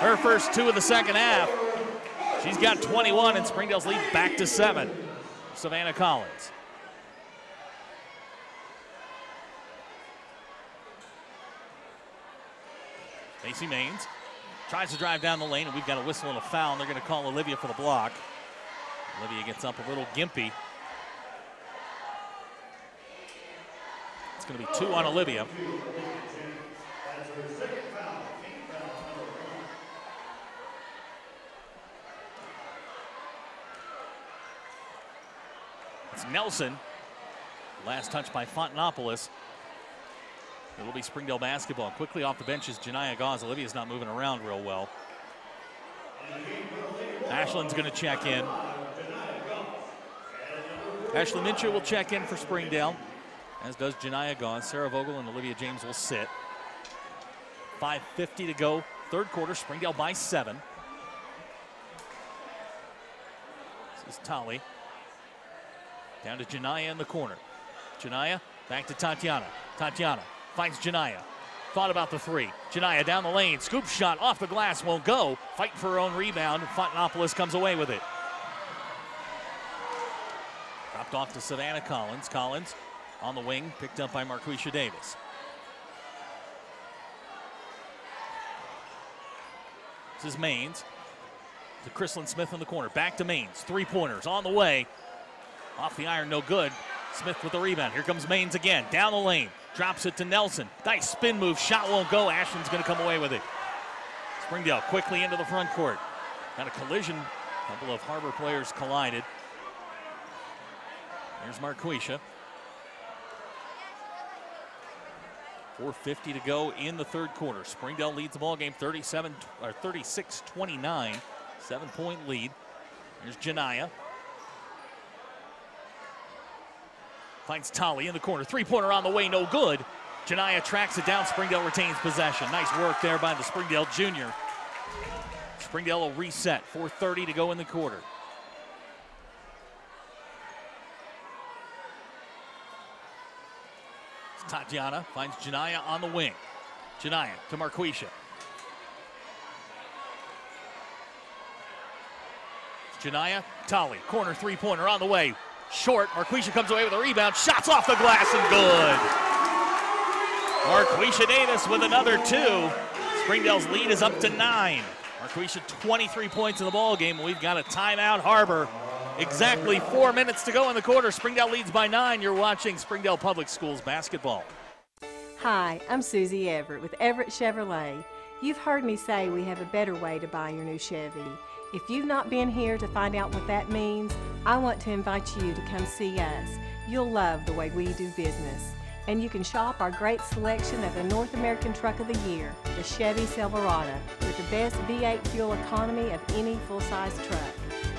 Her first two of the second half. She's got 21, and Springdale's lead back to 7. Savannah Collins. Macy Maines tries to drive down the lane, and we've got a whistle and a foul, and they're going to call Olivia for the block. Olivia gets up a little gimpy. It's going to be 2 on Olivia. It's Nelson. Last touch by Fontanopolis. It'll be Springdale basketball. Quickly off the bench is Janiyah Gauze. Olivia's not moving around real well. Ashland's going to check in. Ashley Mincher will check in for Springdale, as does Janiyah Gauze. Sarah Vogel and Olivia James will sit. 5:50 to go. Third quarter, Springdale by 7. This is Tolly. Down to Janiyah in the corner. Janiyah back to Tatiana. Tatiana finds Janiyah. Thought about the three. Janiyah down the lane. Scoop shot off the glass. Won't go. Fighting for her own rebound. Fontanopolis comes away with it. Dropped off to Savannah Collins. Collins on the wing. Picked up by Marquisha Davis. This is Maines. To Chrislyn Smith in the corner. Back to Maines. 3-pointers on the way. Off the iron, no good. Smith with the rebound. Here comes Maines again. Down the lane. Drops it to Nelson. Nice spin move. Shot won't go. Ashland's going to come away with it. Springdale quickly into the front court. Got a collision. A couple of Har-Ber players collided. There's Marquisha. 4:50 to go in the third quarter. Springdale leads the ball game 36-29. 7-point lead. Here's Janiyah. Finds Tolly in the corner. 3-pointer on the way, no good. Janiyah tracks it down. Springdale retains possession. Nice work there by the Springdale junior. Springdale will reset. 4:30 to go in the quarter. Tatiana finds Janiyah on the wing. Janiyah to Marquisha. Janiyah, Tolly, corner 3-pointer on the way. Short, Marquisha comes away with a rebound. Shots off the glass and good. Marquisha Davis with another 2. Springdale's lead is up to 9. Marquisha 23 points in the ball game. We've got a timeout. Har-Ber. Exactly 4 minutes to go in the quarter. Springdale leads by 9. You're watching Springdale Public Schools basketball. Hi, I'm Susie Everett with Everett Chevrolet. You've heard me say we have a better way to buy your new Chevy. If you've not been here to find out what that means, I want to invite you to come see us. You'll love the way we do business. And you can shop our great selection of the North American Truck of the Year, the Chevy Silverado, with the best V8 fuel economy of any full-size truck.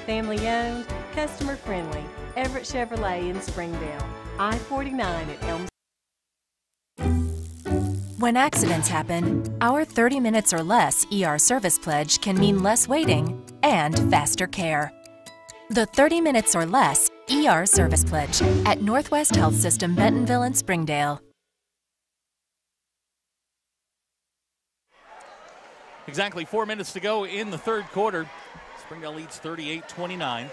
Family owned, customer friendly, Everett Chevrolet in Springdale. I-49 at Elm. When accidents happen, our 30 minutes or less ER service pledge can mean less waiting and faster care. The 30 minutes or less ER service pledge at Northwest Health System Bentonville and Springdale. Exactly 4 minutes to go in the third quarter. Springdale leads 38-29.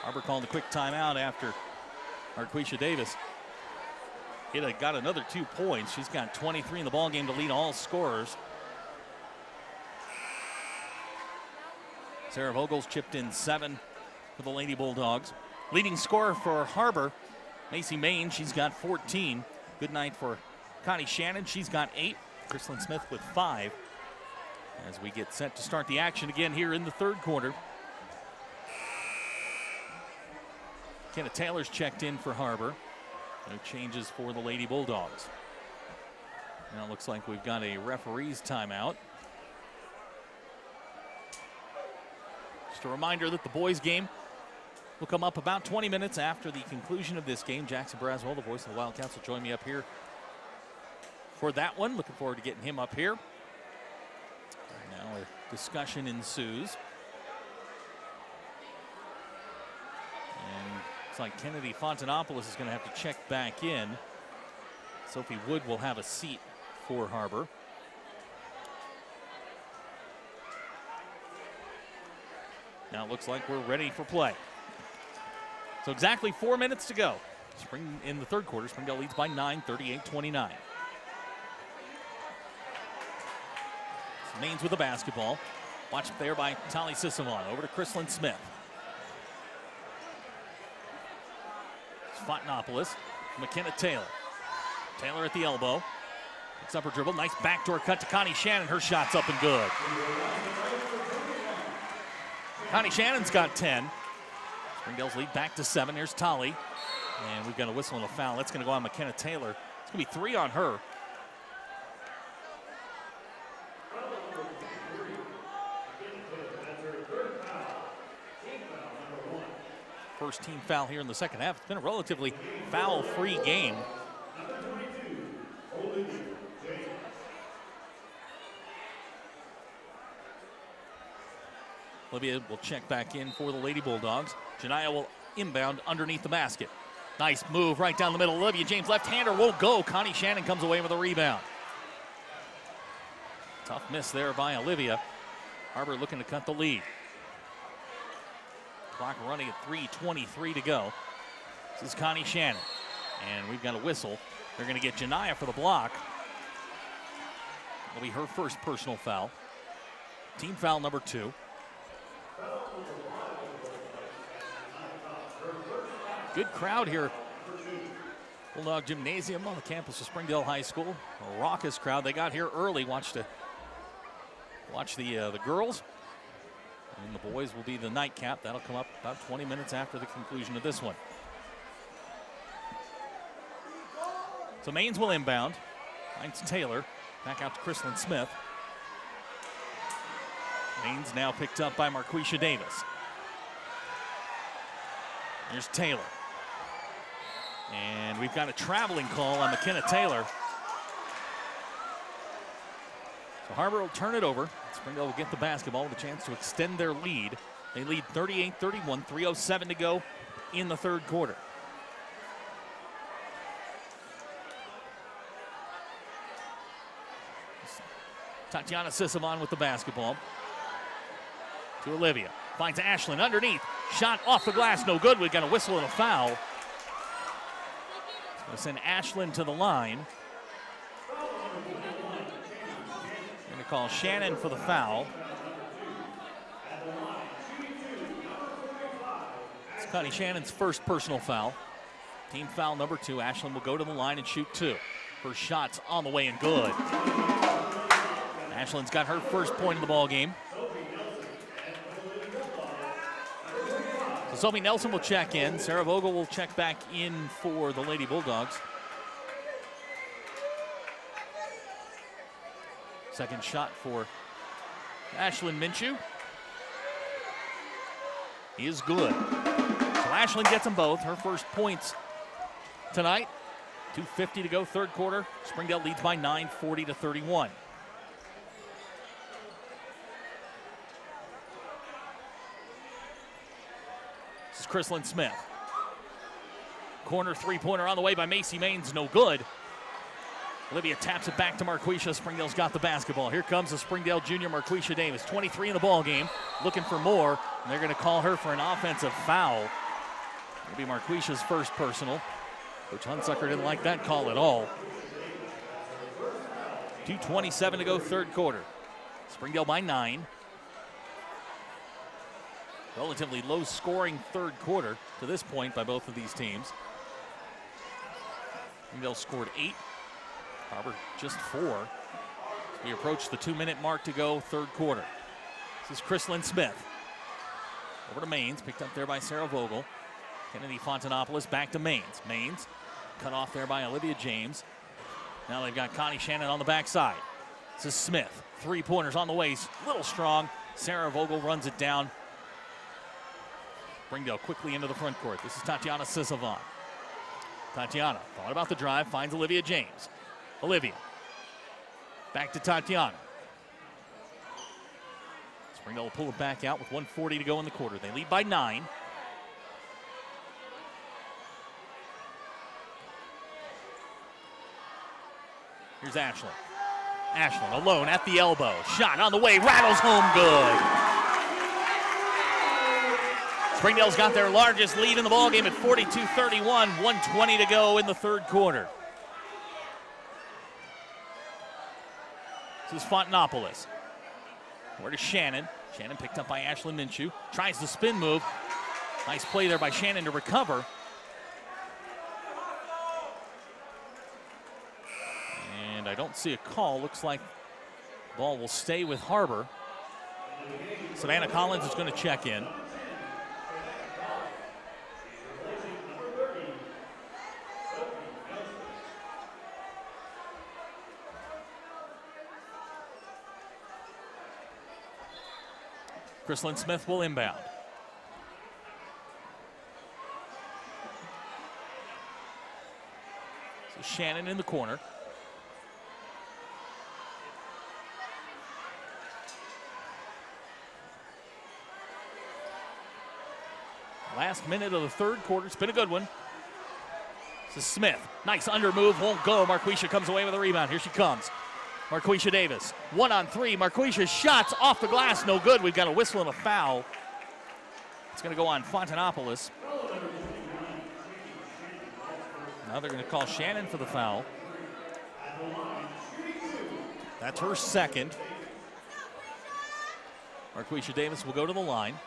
Har-Ber called a quick timeout after Marquisha Davis got another 2 points. She's got 23 in the ball game to lead all scorers. Sarah Vogel's chipped in 7 for the Lady Bulldogs. Leading scorer for Har-Ber, Macy Maines, she's got 14. Good night for Connie Shannon, she's got 8. Chrislyn Smith with 5. As we get set to start the action again here in the third quarter. Kenna Taylor's checked in for Har-Ber. No changes for the Lady Bulldogs. Now it looks like we've got a referee's timeout. Just a reminder that the boys game will come up about 20 minutes after the conclusion of this game. Jackson Braswell, the voice of the Wildcats, will join me up here for that one. Looking forward to getting him up here. Now a discussion ensues. And it's like Kennedy Fontanopoulos is going to have to check back in. Sophie Wood will have a seat for Har-Ber. Now it looks like we're ready for play. So exactly 4 minutes to go. In the third quarter, Springdale leads by 9, 38-29. Mains with the basketball. Watched there by Tali Sisavon. Over to Chrislyn Smith. Fontanopoulos. McKenna Taylor. Taylor at the elbow. Picks up her dribble. Nice backdoor cut to Connie Shannon. Her shot's up and good. Connie Shannon's got 10. Springdale's lead back to 7. Here's Tali. And we've got a whistle and a foul. That's going to go on McKenna Taylor. It's going to be 3 on her. First team foul here in the second half. It's been a relatively foul-free game. Olivia will check back in for the Lady Bulldogs. Janiyah will inbound underneath the basket. Nice move right down the middle. Olivia James left-hander won't go. Connie Shannon comes away with a rebound. Tough miss there by Olivia. Har-Ber looking to cut the lead. Clock running at 3:23 to go. This is Connie Shannon. And we've got a whistle. They're going to get Janiyah for the block. It'll be her first personal foul. Team foul number 2. Good crowd here. Bulldog Gymnasium on the campus of Springdale High School. A raucous crowd. They got here early. Watch the girls. And the boys will be the nightcap. That'll come up about 20 minutes after the conclusion of this one. So Mains will inbound. Finds Taylor. Back out to Chrislyn Smith. Mains now picked up by Marquisha Davis. Here's Taylor. And we've got a traveling call on McKenna Taylor. So Har-Ber will turn it over. Springdale will get the basketball with a chance to extend their lead. They lead 38-31, 3:07 to go in the third quarter. Tatiana Sisavon with the basketball. To Olivia. Finds Ashlyn underneath. Shot off the glass, no good. We've got a whistle and a foul. Going to send Ashlyn to the line. Going to call Shannon for the foul. It's Connie Shannon's first personal foul. Team foul number 2. Ashlyn will go to the line and shoot 2. Her shot's on the way and good. Ashlyn's got her first point of the ball game. So Sophie Nelson will check in. Sarah Vogel will check back in for the Lady Bulldogs. Second shot for Ashlyn Minshew. He is good. So Ashlyn gets them both. Her first points tonight. 2:50 to go, third quarter. Springdale leads by 9, 40-31. This is Chrislyn Smith. Corner three-pointer on the way by Macy Mains, no good. Olivia taps it back to Marquisha. Springdale's got the basketball. Here comes the Springdale junior Marquisha Davis, 23 in the ball game, looking for more, and they're going to call her for an offensive foul. It'll be Marquisha's first personal. Coach Hunsucker didn't like that call at all. 2:27 to go, third quarter. Springdale by 9. Relatively low-scoring third quarter to this point by both of these teams. Springdale scored 8. Har-Ber just 4. We approach the 2-minute mark to go, third quarter. This is Chrislyn Smith. Over to Mains, picked up there by Sarah Vogel. Kennedy Fontanopoulos back to Mains. Mains cut off there by Olivia James. Now they've got Connie Shannon on the backside. This is Smith. Three-pointers on the way. A little strong. Sarah Vogel runs it down. Springdale quickly into the front court. This is Tatiana Sisavon. Tatiana thought about the drive, finds Olivia James. Olivia. Back to Tatiana. Springdale will pull it back out with 1:40 to go in the quarter. They lead by 9. Here's Ashlyn. Ashlyn alone at the elbow. Shot on the way, rattles home good. Springdale's got their largest lead in the ballgame at 42-31, 1:20 to go in the third quarter. This is Fontanopolis. Where to Shannon. Shannon picked up by Ashlyn Minshew. Tries the spin move. Nice play there by Shannon to recover. And I don't see a call. Looks like the ball will stay with Har-Ber. Savannah Collins is going to check in. Chrislyn Smith will inbound. So Shannon in the corner. Last minute of the third quarter. It's been a good one. This is Smith. Nice under move. Won't go. Marquisha comes away with a rebound. Here she comes. Marquisha Davis. 1-on-3. Marquisha's shots off the glass. No good. We've got a whistle and a foul. It's going to go on Fontanopolis. Now they're going to call Shannon for the foul. That's her second. Marquisha Davis will go to the line.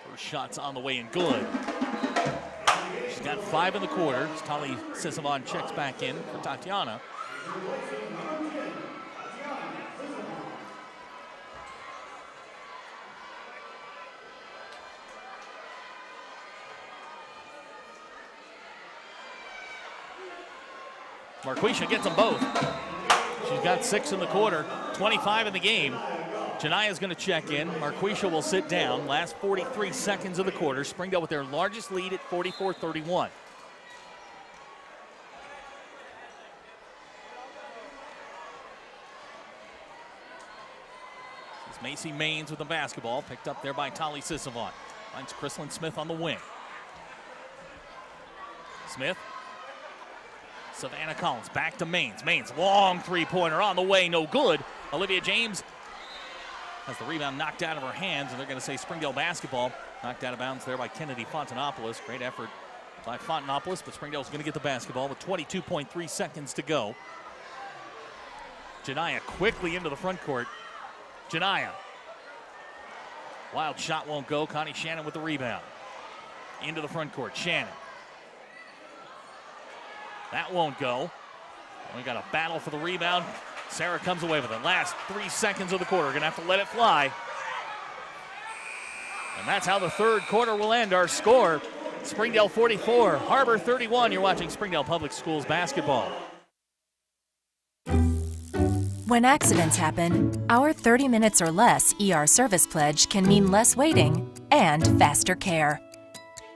First shot's on the way and good. She's got 5 in the quarter. Tali Sisavon checks back in for Tatiana. Marquisha gets them both. She's got 6 in the quarter, 25 in the game. Jania's going to check in. Marquisha will sit down. Last 43 seconds of the quarter. Springdale with their largest lead at 44-31. This is Macy Maines with the basketball. Picked up there by Tali Sisavon. Finds Chrislyn Smith on the wing. Smith. Savannah Collins back to Maines. Maines, long three-pointer on the way, no good. Olivia James has the rebound knocked out of her hands, and they're going to say Springdale basketball. Knocked out of bounds there by Kennedy Fontanopolis. Great effort by Fontanopolis, but Springdale's going to get the basketball with 22.3 seconds to go. Jania quickly into the front court. Jania. Wild shot won't go. Connie Shannon with the rebound. Into the front court. Shannon. That won't go. We got a battle for the rebound. Sarah comes away with it. Last 3 seconds of the quarter. Gonna have to let it fly. And that's how the third quarter will end. Our score, Springdale 44, Har-Ber 31. You're watching Springdale Public Schools basketball. When accidents happen, our 30 minutes or less ER service pledge can mean less waiting and faster care.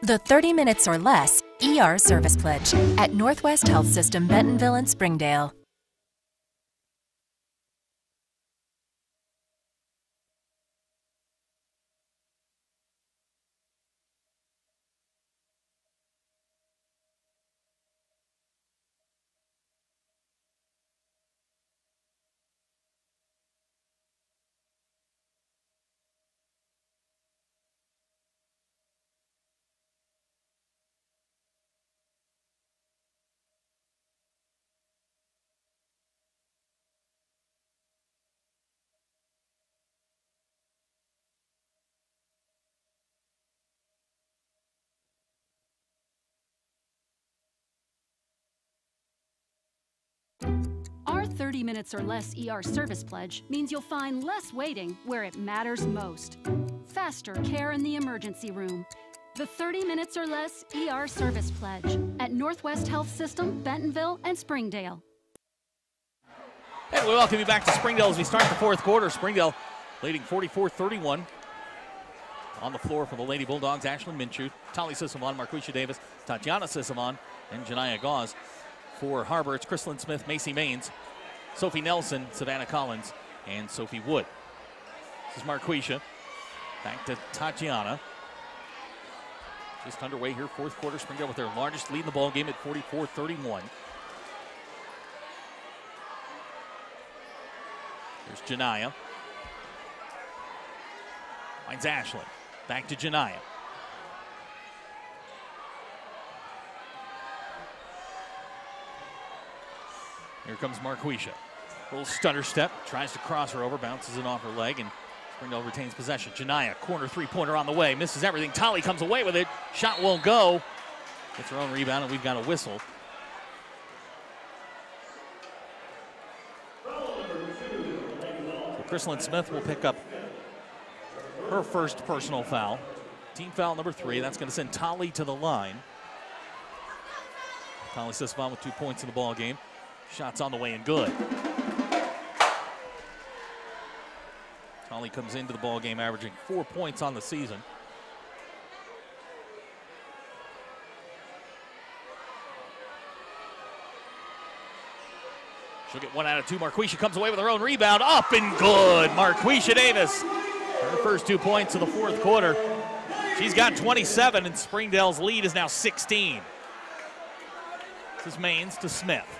The 30 minutes or less ER service pledge at Northwest Health System Bentonville and Springdale. Our 30 minutes or less ER service pledge means you'll find less waiting where it matters most. Faster care in the emergency room. The 30 minutes or less ER service pledge at Northwest Health System, Bentonville, and Springdale. And we welcome you back to Springdale as we start the fourth quarter. Springdale leading 44-31. On the floor for the Lady Bulldogs, Ashlyn Minshew, Tali Sissamon, Marquisha Davis, Tatiana Sissamon, and Janiyah Gauze. For Har-Ber, it's Chrislyn Smith, Macy Maines, Sophie Nelson, Savannah Collins, and Sophie Wood. This is Marquisha. Back to Tatiana. Just underway here, fourth quarter. Springdale with their largest lead in the ball game at 44-31. Here's Janiyah. Finds Ashlyn. Back to Janiyah. Here comes Marquisha. Little stutter step. Tries to cross her over. Bounces it off her leg. And Springdale retains possession. Janiyah, corner three-pointer on the way. Misses everything. Tali comes away with it. Shot won't go. Gets her own rebound, and we've got a whistle. So Chrislyn Smith will pick up her first personal foul. Team foul number 3. That's going to send Tali to the line. Tali Sissamon with 2 points in the ball game. Shots on the way and good. Tali comes into the ball game averaging 4 points on the season. She'll get 1 out of 2. Marquisha comes away with her own rebound. Up and good. Marquisha Davis. Her first 2 points of the fourth quarter. She's got 27, and Springdale's lead is now 16. This is Maines to Smith.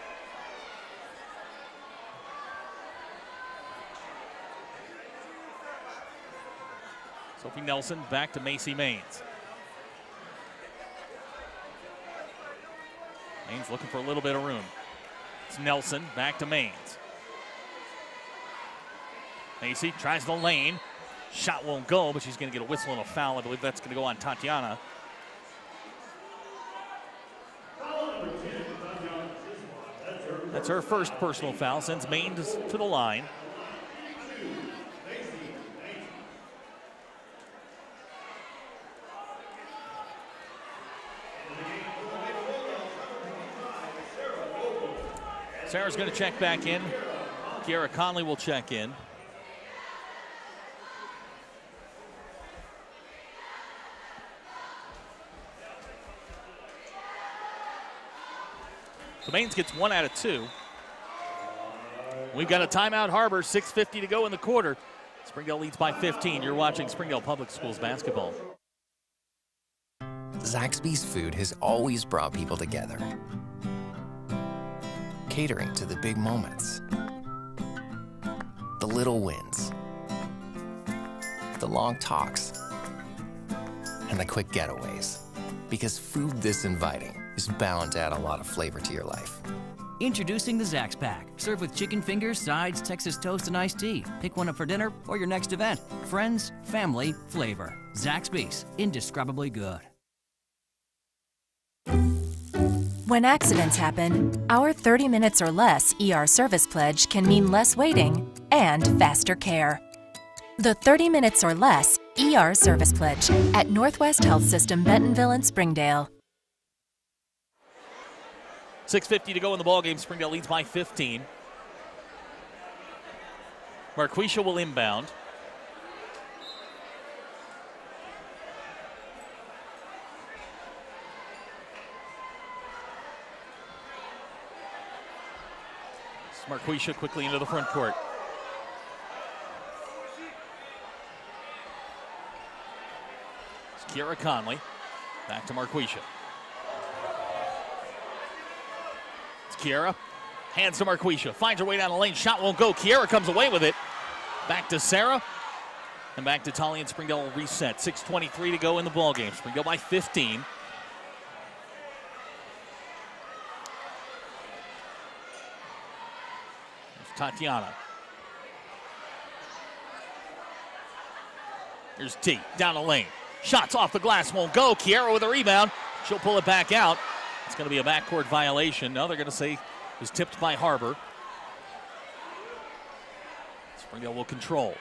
Sophie Nelson back to Macy Maines. Maines looking for a little bit of room. It's Nelson back to Maines. Macy tries the lane. Shot won't go, but she's going to get a whistle and a foul. I believe that's going to go on Tatiana. That's her first personal foul. Sends Maines to the line. Sarah's going to check back in. Garrett Conley will check in. So Maines gets 1 out of 2. We've got a timeout, Har-Ber, 6:50 to go in the quarter. Springdale leads by 15. You're watching Springdale Public Schools basketball. Zaxby's food has always brought people together. Catering to the big moments, the little wins, the long talks, and the quick getaways. Because food this inviting is bound to add a lot of flavor to your life. Introducing the Zax Pack. Served with chicken fingers, sides, Texas toast, and iced tea. Pick one up for dinner or your next event. Friends, family, flavor. Zaxby's, indescribably good. When accidents happen, our 30 minutes or less ER service pledge can mean less waiting and faster care. The 30 minutes or less ER service pledge at Northwest Health System, Bentonville and Springdale. 6:50 to go in the ballgame. Springdale leads by 15. Marquisha will inbound. Marquisha quickly into the front court. It's Kiara Conley. Back to Marquisha. It's Kiara. Hands to Marquisha. Finds her way down the lane. Shot won't go. Kiara comes away with it. Back to Sarah. And back to Tali, and Springdale will reset. 6:23 to go in the ballgame. Springdale by 15. Tatiana. Here's T, down the lane. Shots off the glass, won't go. Kiara with a rebound. She'll pull it back out. It's going to be a backcourt violation. No, they're going to say it was tipped by Har-Ber. Springdale will control.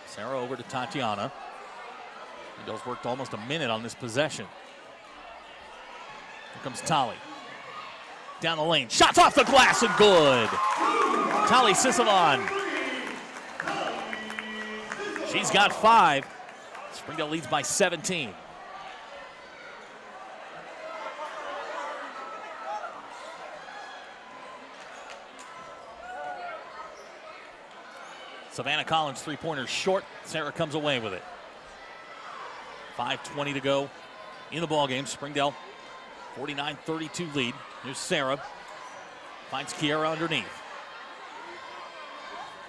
Sarah over to Tatiana. Springdale's worked almost a minute on this possession. Here comes Tali. Down the lane. Shots off the glass and good. Tali Sisavon. She's got 5. Springdale leads by 17. Savannah Collins, three-pointer short. Sarah comes away with it. 5:20 to go in the ballgame. Springdale 49-32 lead. Here's Sarah. Finds Kiera underneath.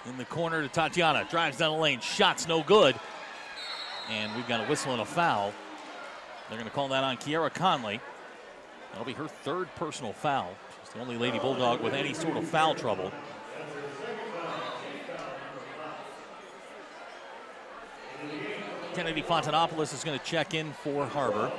In the corner to Tatiana. Drives down the lane. Shots no good. And we've got a whistle and a foul. They're going to call that on Kiera Conley. That'll be her 3rd personal foul. She's the only Lady Bulldog with any sort of foul trouble. Kennedy Fontanopoulos is going to check in for Har-Ber.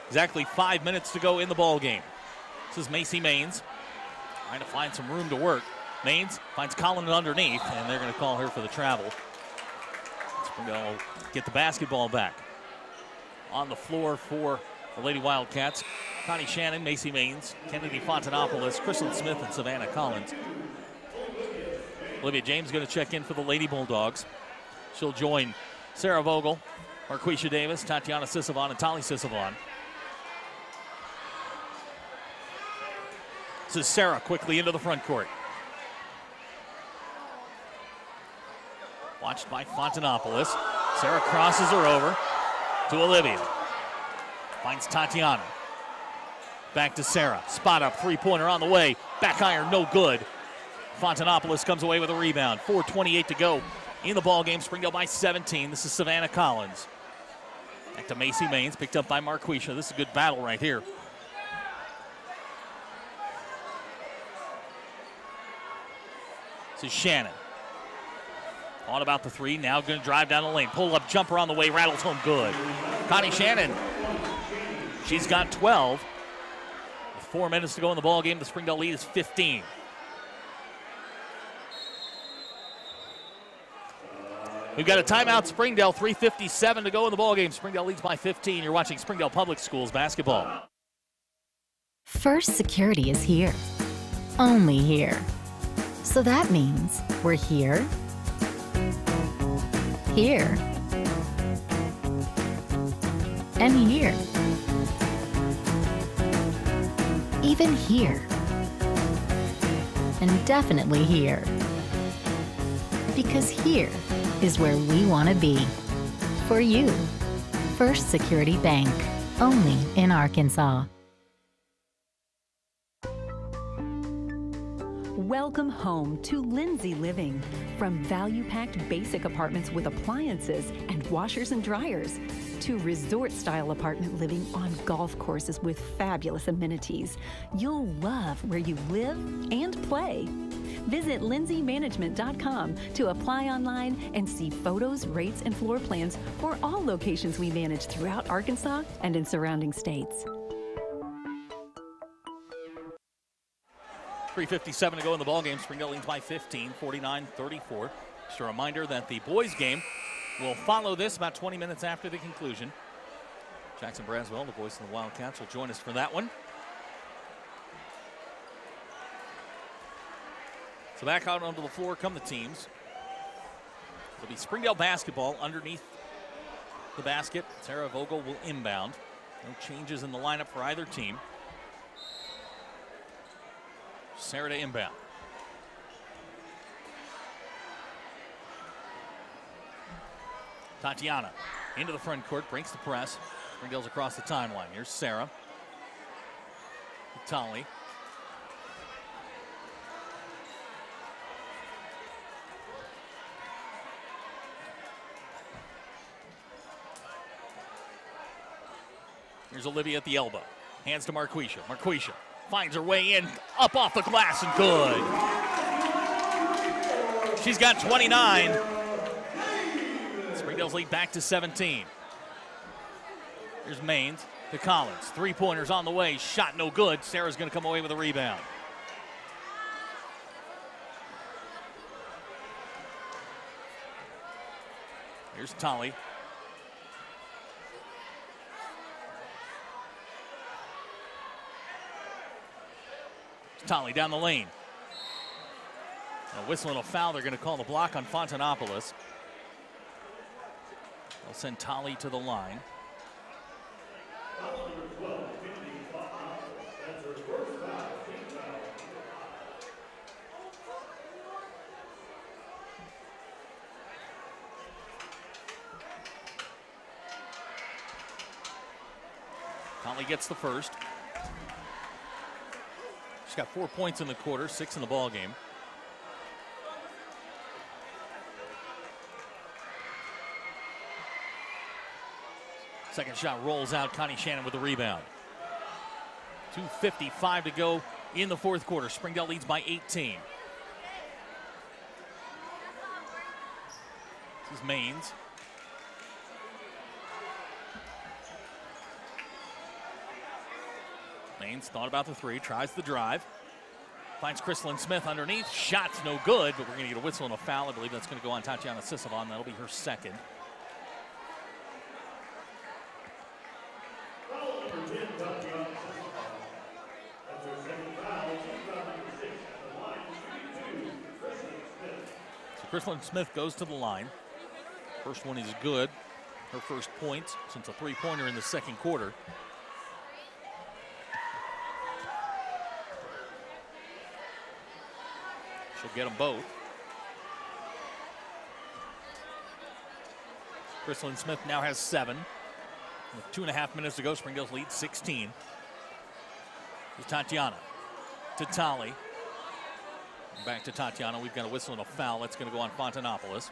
Exactly 5 minutes to go in the ball game. This is Macy Maines trying to find some room to work. Maines finds Collin underneath, and they're going to call her for the travel. Springdale will get the basketball back. On the floor for the Lady Wildcats, Connie Shannon, Macy Maines, Kennedy Fontanopoulos, Kristen Smith, and Savannah Collins. Olivia James going to check in for the Lady Bulldogs. She'll join Sarah Vogel, Marquisha Davis, Tatiana Sisavon, and Tali Sisavon. This is Sarah quickly into the front court. Watched by Fontanopoulos. Sarah crosses her over to Olivia. Finds Tatiana. Back to Sarah. Spot up, three-pointer on the way. Back iron, no good. Fontanopoulos comes away with a rebound. 4:28 to go in the ball game. Springdale by 17. This is Savannah Collins. Back to Macy Maines, picked up by Marquisha. This is a good battle right here. This is Shannon. On about the three, now going to drive down the lane. Pull-up jumper on the way, rattles home good. Connie Shannon, she's got 12. With 4 minutes to go in the ball game, the Springdale lead is 15. We've got a timeout, Springdale, 3:57 to go in the ball game. Springdale leads by 15. You're watching Springdale Public Schools basketball. First Security is here. Only here. So that means we're here, here, and here. Even here. And definitely here. Because here is where we want to be. For you. First Security Bank. Only in Arkansas. Welcome home to Lindsay Living. From value-packed basic apartments with appliances and washers and dryers to resort-style apartment living on golf courses with fabulous amenities. You'll love where you live and play. Visit lindsaymanagement.com to apply online and see photos, rates, and floor plans for all locations we manage throughout Arkansas and in surrounding states. 3:57 to go in the ballgame. Springdale leads by 15, 49-34. Just a reminder that the boys' game will follow this about 20 minutes after the conclusion. Jackson Braswell, the voice of the Wildcats, will join us for that one. So back out onto the floor come the teams. It'll be Springdale basketball underneath the basket. Sarah Vogel will inbound. No changes in the lineup for either team. Sarah to inbound. Tatiana into the front court, breaks the press. Springdale's across the timeline. Here's Sarah. Tali. Here's Olivia at the elbow. Hands to Marquisha. Marquisha finds her way in, up off the glass and good. She's got 29. Springdale's lead back to 17. Here's Maines to Collins. Three-pointers on the way, shot no good. Sarah's gonna come away with a rebound. Here's Tolley. Tolley down the lane. A whistle and a foul. They're going to call the block on Fontanopolis. They'll send Tolley to the line. Tolley gets the first. She's got 4 points in the quarter, 6 in the ball game. Second shot rolls out. Connie Shannon with the rebound. 2:55 to go in the fourth quarter. Springdale leads by 18. This is Maines. Maines thought about the three, tries the drive. Finds Chrislyn Smith underneath. Shot's no good, but we're going to get a whistle and a foul. I believe that's going to go on Tatiana Sisavon. That'll be her second. So Chrislyn Smith goes to the line. First one is good. Her first point since a three-pointer in the second quarter. She'll get them both. Chrislyn Smith now has 7. With 2.5 minutes to go, Springdale's lead 16. Here's Tatiana to Tolley. Back to Tatiana. We've got a whistle and a foul. That's going to go on Fontanopolis.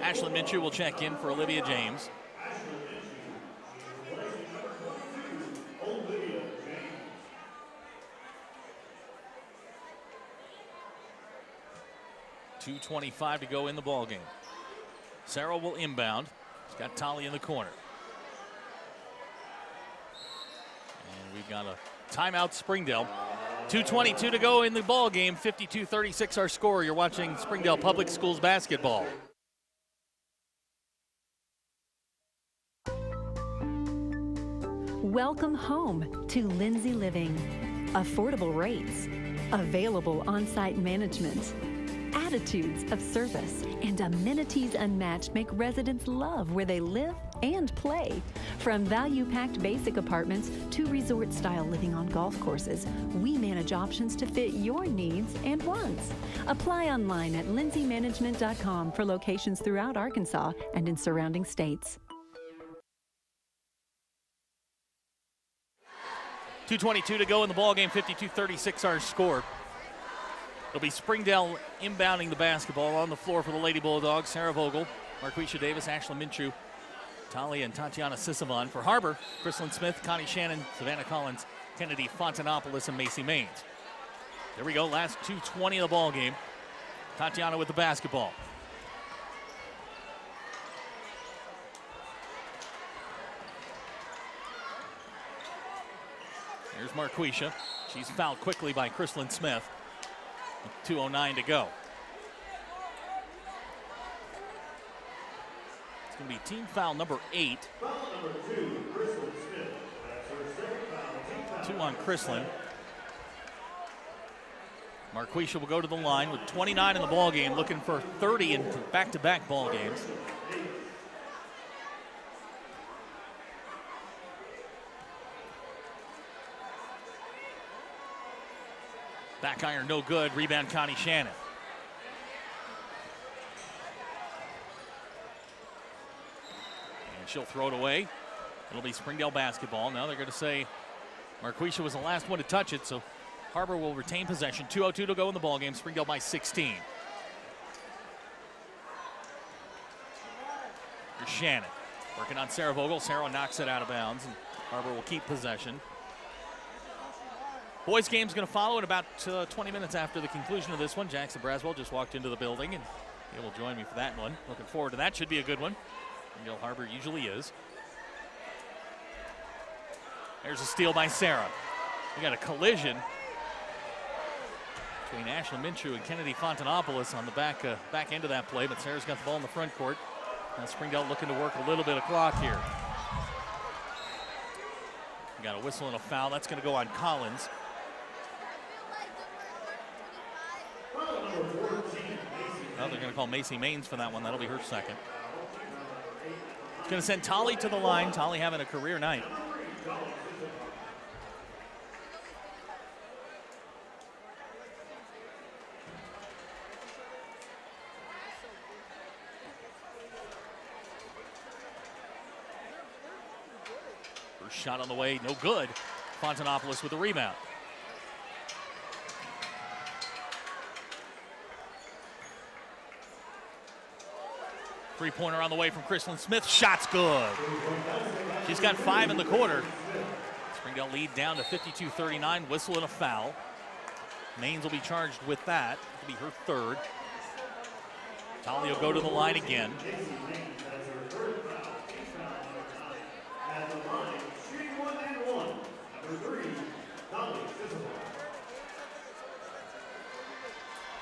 Ashlyn Minshew will check in for Olivia James. .225 to go in the ball game. Sarah will inbound. She's got Tolley in the corner. And we've got a timeout, Springdale. 2:22 to go in the ball game. 52-36 our score. You're watching Springdale Public Schools basketball. Welcome home to Lindsay Living. Affordable rates, available on-site management, attitudes of service, and amenities unmatched make residents love where they live and play. From value-packed basic apartments to resort-style living on golf courses, we manage options to fit your needs and wants. Apply online at lindsaymanagement.com for locations throughout Arkansas and in surrounding states. 2:22 to go in the ball game. 52-36 our score. It'll be Springdale inbounding the basketball on the floor for the Lady Bulldogs. Sarah Vogel, Marquisha Davis, Ashlyn Minshew, Tolley, and Tatiana Sisavon. For Har-Ber, Chrislyn Smith, Connie Shannon, Savannah Collins, Kennedy Fontanopolis, and Macy Maines. There we go, last 2:20 of the ball game. Tatiana with the basketball. Here's Marquisha. She's fouled quickly by Chrislyn Smith. 2:09 to go. It's going to be team foul number 8. 2 on Chrislyn. Marquisha will go to the line with 29 in the ball game, looking for 30 in back-to-back ball games. Back iron, no good. Rebound, Connie Shannon. And she'll throw it away. It'll be Springdale basketball. Now they're going to say Marquisha was the last one to touch it, so Har-Ber will retain possession. 2:02 to go in the ball game. Springdale by 16. Here's Shannon working on Sarah Vogel. Sarah knocks it out of bounds, and Har-Ber will keep possession. Boys game's going to follow in about 20 minutes after the conclusion of this one. Jackson Braswell just walked into the building, and he will join me for that one. Looking forward to that. Should be a good one. Har-Ber usually is. There's a steal by Sarah. We got a collision between Ashlyn Minshew and Kennedy Fontanopoulos on the back end of that play, but Sarah's got the ball in the front court. Now Springdale looking to work a little bit of clock here. We got a whistle and a foul. That's going to go on Collins. Oh, they're going to call Macy Maines for that one. That'll be her second. It's going to send Tolly to the line. Tolly having a career night. First shot on the way, no good. Fontanopoulos with the rebound. Three-pointer on the way from Chrislyn Smith. Shot's good. She's got 5 in the quarter. Springdale lead down to 52-39. Whistle and a foul. Maines will be charged with that. It'll be her third. Tolly will go to the line again.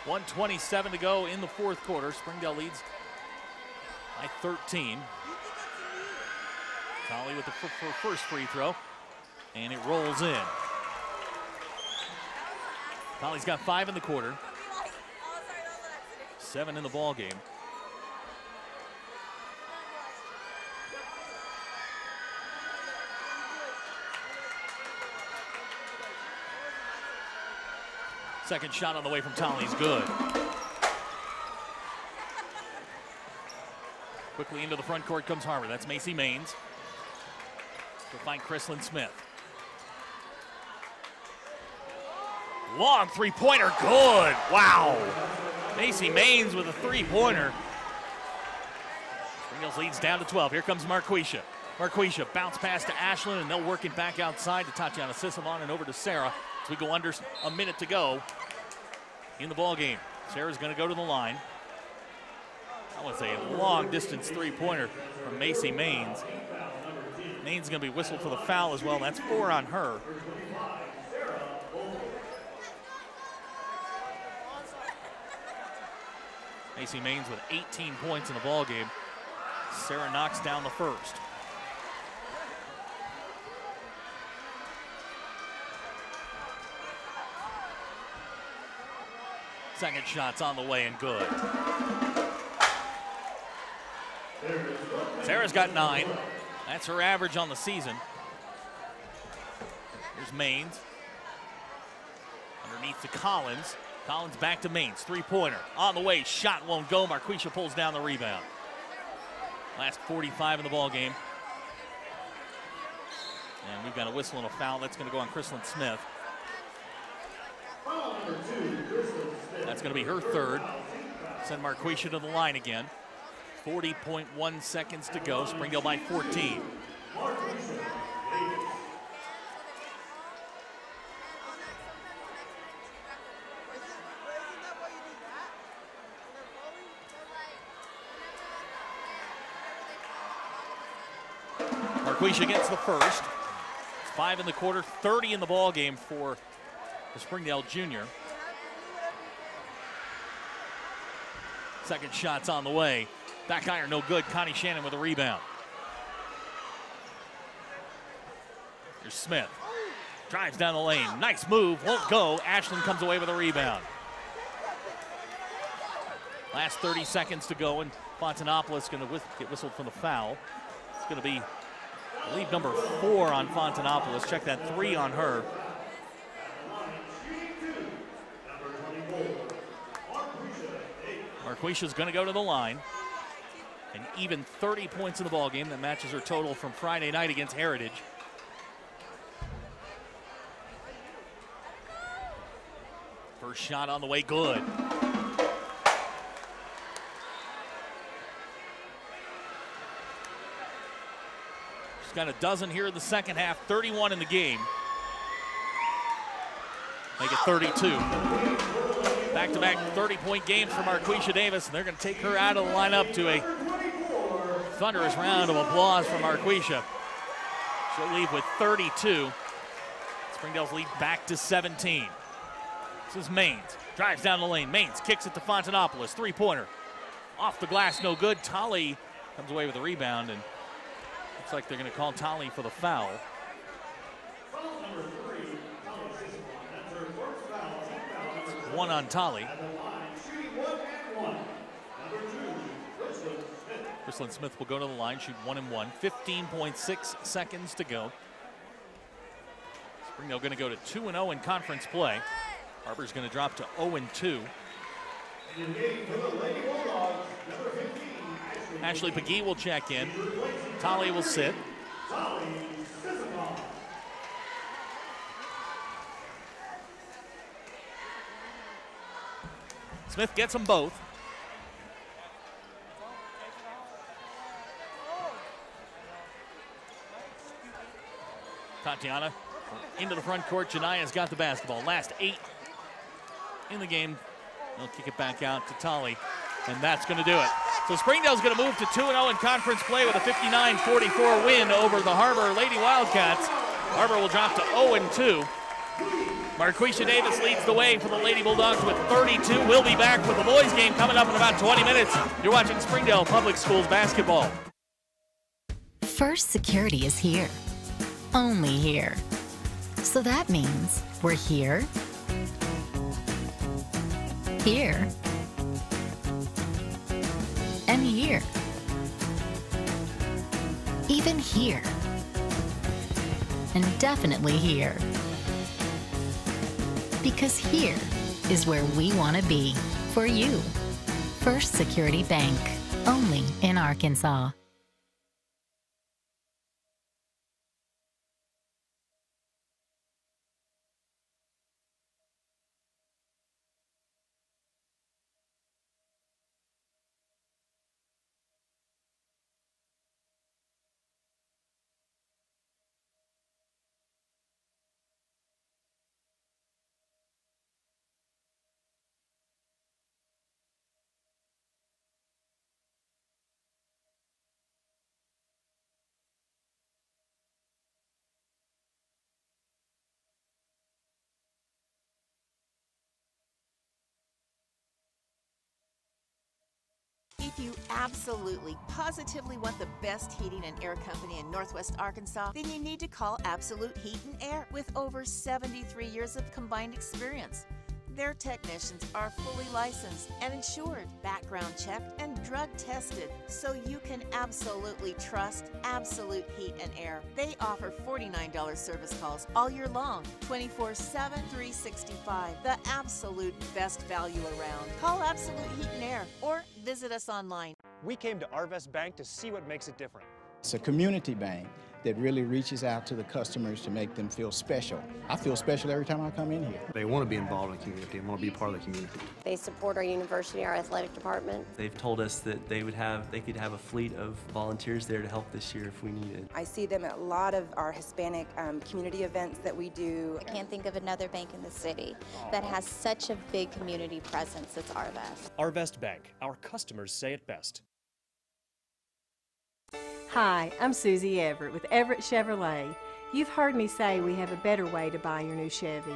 .127 to go in the fourth quarter. Springdale leads by 13. Tolly with the first free throw, and it rolls in. Tolly's got 5 in the quarter, 7 in the ball game. Second shot on the way from Tolly's good. Quickly into the front court comes Har-Ber. That's Macy Maines. To find Chrislyn Smith. Long three-pointer, good. Wow. Macy Maines with a three-pointer. Springdale's leads down to 12. Here comes Marquisha. Marquisha bounce pass to Ashlyn, and they'll work it back outside to Tatiana Sisavon and over to Sarah as we go under a minute to go in the ball game. Sarah's going to go to the line. That was a long-distance three-pointer from Macy Maines. Maines going to be whistled for the foul as well. That's 4 on her. Macy Maines with 18 points in the ball game. Sarah knocks down the first. Second shot's on the way and good. Sarah's got 9. That's her average on the season. Here's Maines. Underneath to Collins. Collins back to Maines. Three-pointer on the way. Shot won't go. Marquisha pulls down the rebound. Last 45 in the ball game. And we've got a whistle and a foul. That's going to go on Chrislyn Smith. That's going to be her third. Send Marquisha to the line again. 40.1 seconds to go. Springdale by 14. Marquisha gets the first. It's 5 in the quarter, 30 in the ball game for the Springdale junior. Second shot's on the way. Back iron, no good. Connie Shannon with a rebound. Here's Smith. Drives down the lane. Nice move. Won't go. Ashlyn comes away with a rebound. Last 30 seconds to go, and Fontanopoulos going to get whistled for the foul. It's going to be, I believe, number 4 on Fontanopoulos. Check that, 3 on her. Marquisha's going to go to the line. And even 30 points in the ball game. That matches her total from Friday night against Heritage. First shot on the way, good. She's got a dozen here in the second half, 31 in the game. Make it 32. Back-to-back 30-point games for Marquisha Davis, and they're going to take her out of the lineup to a thunderous round of applause from Marquisha. She'll leave with 32. Springdale's lead back to 17. This is Maines. Drives down the lane. Maines kicks it to Fontanopoulos. Three-pointer. Off the glass, no good. Tolley comes away with a rebound, and looks like they're going to call Tolley for the foul. One on Tolley. Chrislyn Smith will go to the line, shoot 1 and 1. 15.6 seconds to go. Springdale going to go to 2-0 in conference play. Har-Ber's going to drop to 0-2. Ashley Pagee will check in. Tolley will sit. Smith gets them both. Tatiana into the front court. Jania's got the basketball. Last 8 in the game. They'll kick it back out to Tolley, and that's going to do it. So Springdale's going to move to 2-0 in conference play with a 59-44 win over the Har-Ber Lady Wildcats. Har-Ber will drop to 0-2. Marquisha Davis leads the way for the Lady Bulldogs with 32. We'll be back with the boys game coming up in about 20 minutes. You're watching Springdale Public Schools basketball. First Security is here. Only here. So that means we're here, here, and here. Even here. And definitely here. Because here is where we want to be for you. First Security Bank, only in Arkansas. If you absolutely, positively want the best heating and air company in Northwest Arkansas, then you need to call Absolute Heat and Air with over 73 years of combined experience. Their technicians are fully licensed and insured, background checked, and drug tested, so you can absolutely trust Absolute Heat and Air. They offer $49 service calls all year long, 24/7, 365. The absolute best value around. Call Absolute Heat and Air or visit us online. We came to Arvest Bank to see what makes it different. It's a community bank that really reaches out to the customers to make them feel special. I feel special every time I come in here. They want to be involved in the community and want to be part of the community. They support our university, our athletic department. They've told us that they could have a fleet of volunteers there to help this year if we needed. I see them at a lot of our Hispanic community events that we do. I can't think of another bank in the city that has such a big community presence as Arvest. Arvest Bank, our customers say it best. Hi, I'm Susie Everett with Everett Chevrolet. You've heard me say we have a better way to buy your new Chevy.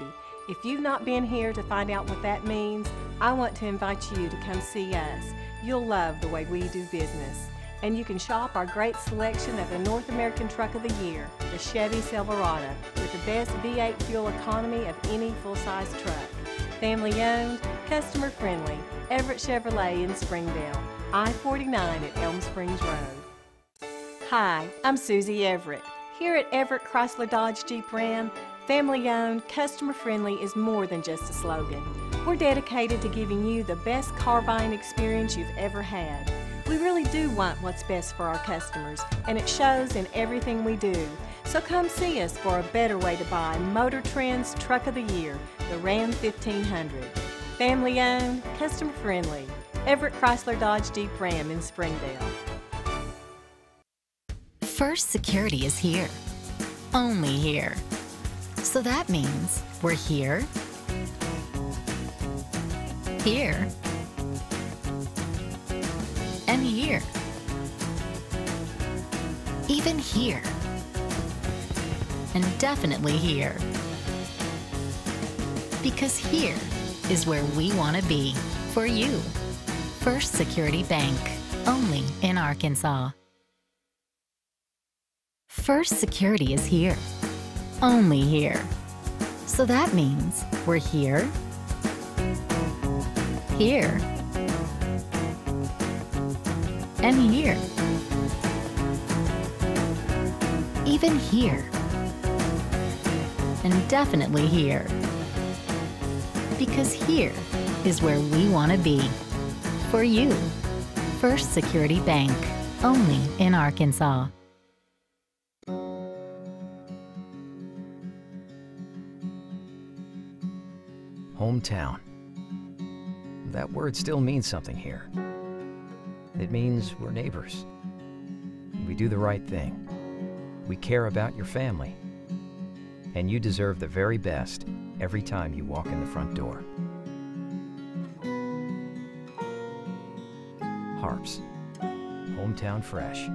If you've not been here to find out what that means, I want to invite you to come see us. You'll love the way we do business. And you can shop our great selection of the North American Truck of the Year, the Chevy Silverado, with the best V8 fuel economy of any full-size truck. Family owned, customer friendly, Everett Chevrolet in Springdale, I-49 at Elm Springs Road. Hi, I'm Susie Everett. Here at Everett Chrysler Dodge Jeep Ram, family owned, customer friendly is more than just a slogan. We're dedicated to giving you the best car buying experience you've ever had. We really do want what's best for our customers, and it shows in everything we do. So come see us for a better way to buy Motor Trend's Truck of the Year, the Ram 1500. Family owned, customer friendly, Everett Chrysler Dodge Jeep Ram in Springdale. First Security is here. Only here. So that means we're here, here, and here. Even here. And definitely here. Because here is where we want to be. For you. First Security Bank. Only in Arkansas. First Security is here. Only here. So that means we're here, here, and here. Even here. And definitely here. Because here is where we want to be. For you. First Security Bank. Only in Arkansas. Hometown. That word still means something here. It means we're neighbors. We do the right thing. We care about your family. And you deserve the very best every time you walk in the front door. Har-Ber's. Hometown Fresh.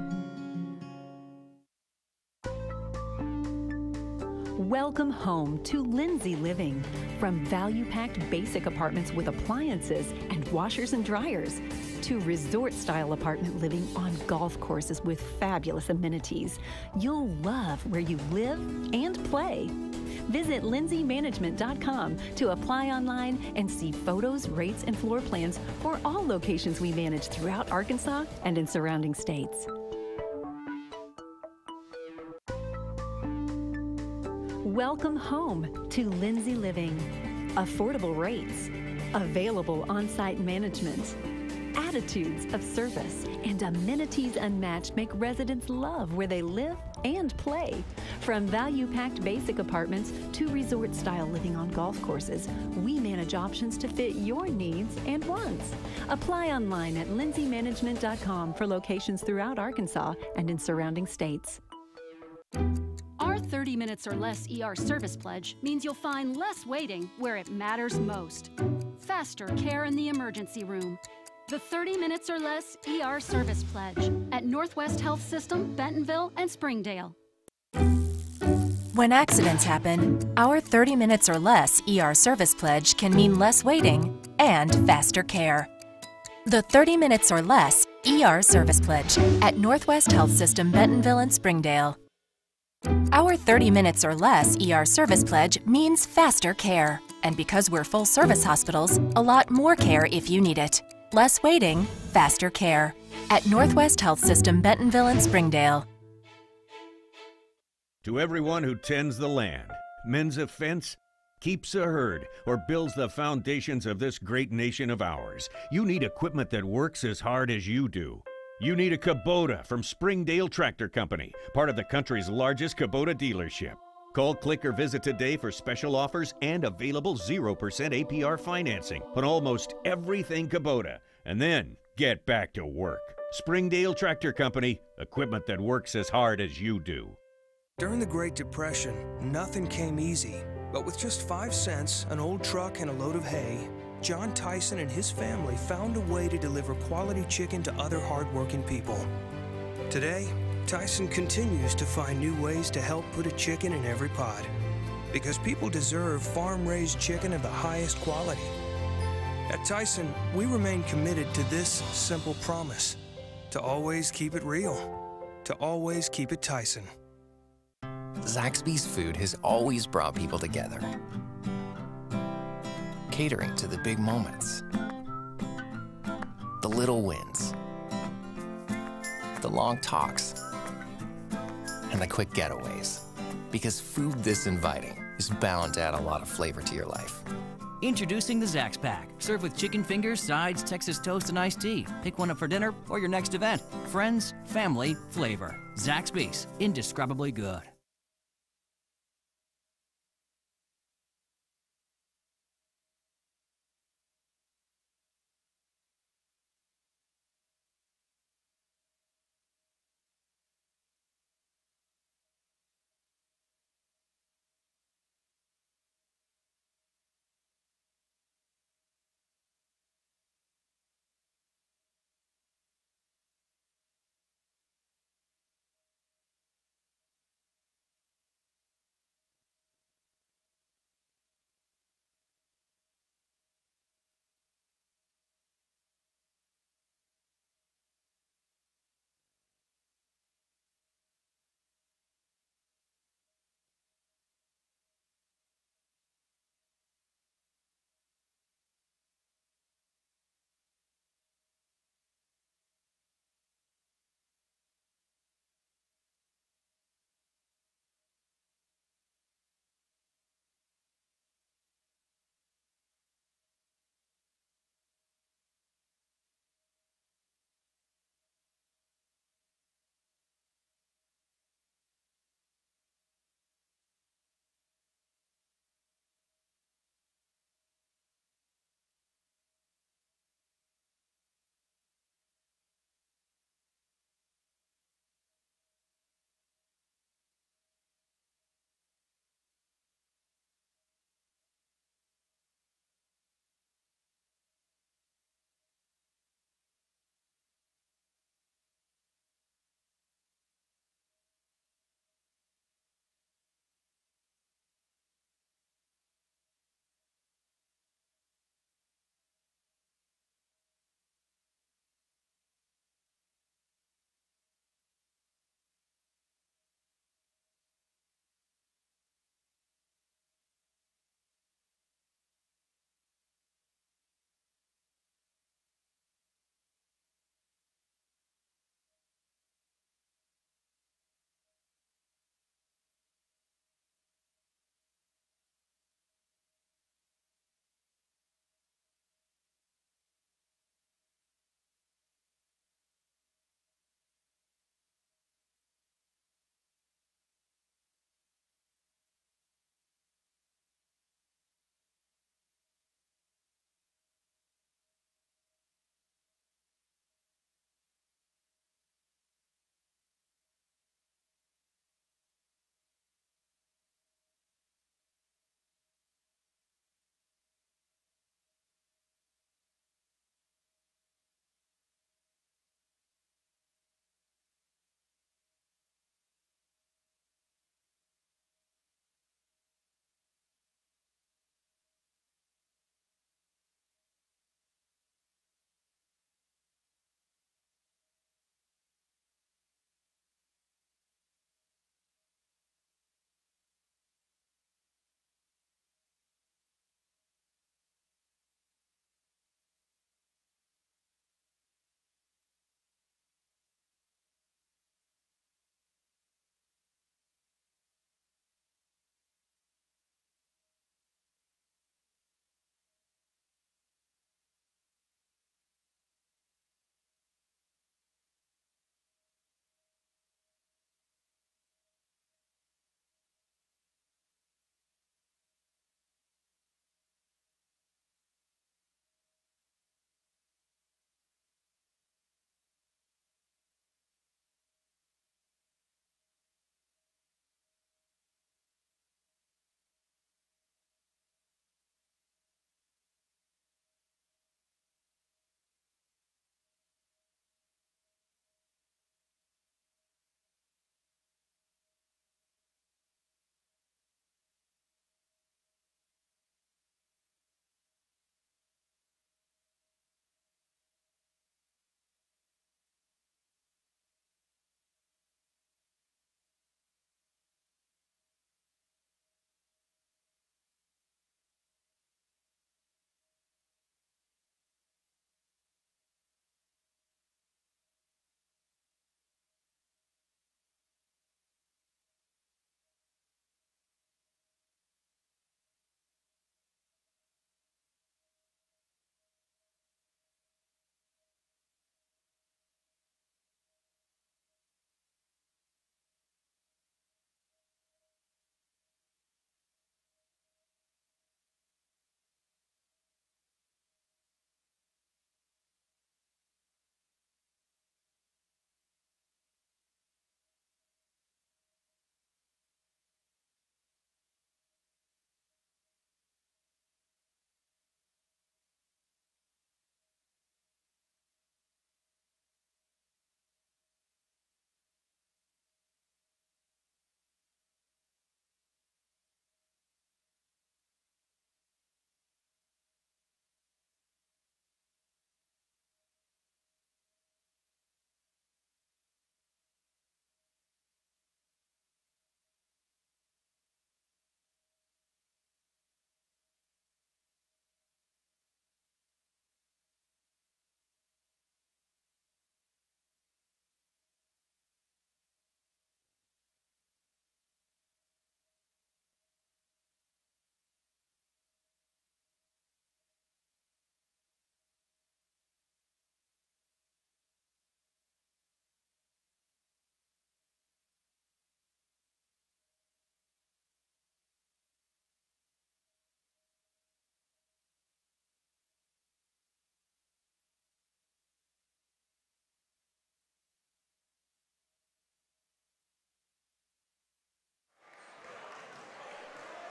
Welcome home to Lindsay Living. From value-packed basic apartments with appliances and washers and dryers to resort-style apartment living on golf courses with fabulous amenities, you'll love where you live and play. Visit lindsaymanagement.com to apply online and see photos, rates, and floor plans for all locations we manage throughout Arkansas and in surrounding states. Welcome home to Lindsay Living. Affordable rates, available on-site management, attitudes of service, and amenities unmatched make residents love where they live and play. From value-packed basic apartments to resort-style living on golf courses, we manage options to fit your needs and wants. Apply online at lindsaymanagement.com for locations throughout Arkansas and in surrounding states. Our 30 minutes or less ER service pledge means you'll find less waiting where it matters most. Faster care in the emergency room. The 30 minutes or less ER service pledge at Northwest Health System, Bentonville, and Springdale. When accidents happen, our 30 minutes or less ER service pledge can mean less waiting and faster care. The 30 minutes or less ER service pledge at Northwest Health System, Bentonville, and Springdale. Our 30 minutes or less ER service pledge means faster care. And because we're full-service hospitals, a lot more care if you need it. Less waiting, faster care. At Northwest Health System, Bentonville, and Springdale. To everyone who tends the land, mends a fence, keeps a herd, or builds the foundations of this great nation of ours, you need equipment that works as hard as you do. You need a Kubota from Springdale Tractor Company, part of the country's largest Kubota dealership. Call, click, or visit today for special offers and available 0% APR financing on almost everything Kubota. And then get back to work. Springdale Tractor Company, equipment that works as hard as you do. During the Great Depression, nothing came easy. But with just 5 cents, an old truck, and a load of hay, John Tyson and his family found a way to deliver quality chicken to other hardworking people. Today, Tyson continues to find new ways to help put a chicken in every pot. Because people deserve farm-raised chicken of the highest quality. At Tyson, we remain committed to this simple promise: to always keep it real, to always keep it Tyson. Zaxby's food has always brought people together. Catering to the big moments, the little wins, the long talks, and the quick getaways. Because food this inviting is bound to add a lot of flavor to your life. Introducing the Zax Pack. Serve with chicken fingers, sides, Texas toast, and iced tea. Pick one up for dinner or your next event. Friends, family, flavor. Zaxby's. Indescribably good.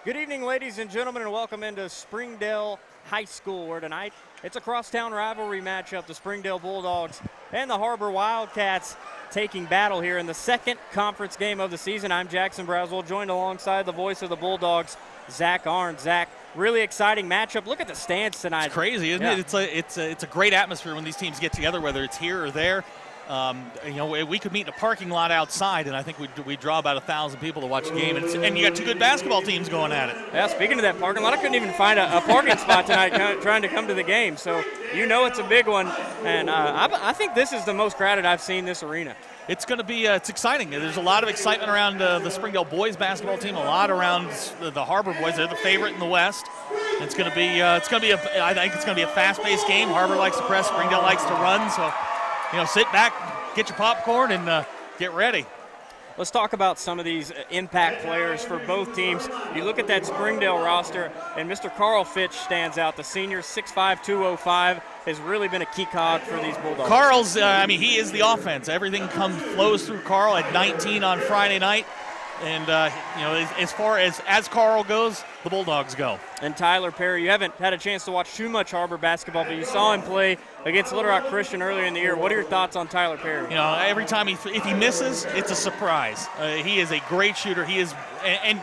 Good evening, ladies and gentlemen, and welcome into Springdale High School, where tonight it's a crosstown rivalry matchup. The Springdale Bulldogs and the Har-Ber Wildcats taking battle here in the second conference game of the season. I'm Jackson Braswell, joined alongside the voice of the Bulldogs, Zach Arndt. Zach, really exciting matchup. Look at the stands tonight. It's crazy, isn't it? It's a great atmosphere when these teams get together, whether it's here or there. You know, we could meet in a parking lot outside, and I think we'd draw about 1,000 people to watch the game. And you got two good basketball teams going at it. Yeah, speaking of that parking lot, I couldn't even find a parking spot tonight trying to come to the game. So you know it's a big one, and I think this is the most crowded I've seen this arena. It's going to be it's exciting. There's a lot of excitement around the Springdale boys basketball team, a lot around the Har-Ber boys. They're the favorite in the West. It's going to be I think it's going to be a fast-paced game. Har-Ber likes to press, Springdale likes to run. So, you know, sit back, get your popcorn, and get ready. Let's talk about some of these impact players for both teams. You look at that Springdale roster, and Mr. Carl Fitch stands out. The senior, 6'5", 205, has really been a key cog for these Bulldogs. Carl's, I mean, he is the offense. Everything flows through Carl at 19 on Friday night. And, you know, as far as Carl goes, the Bulldogs go. And Tyler Perry, you haven't had a chance to watch too much Har-Ber basketball, but you saw him play against Little Rock Christian earlier in the year. What are your thoughts on Tyler Perry? You know, every time if he misses, it's a surprise. He is a great shooter. He is, and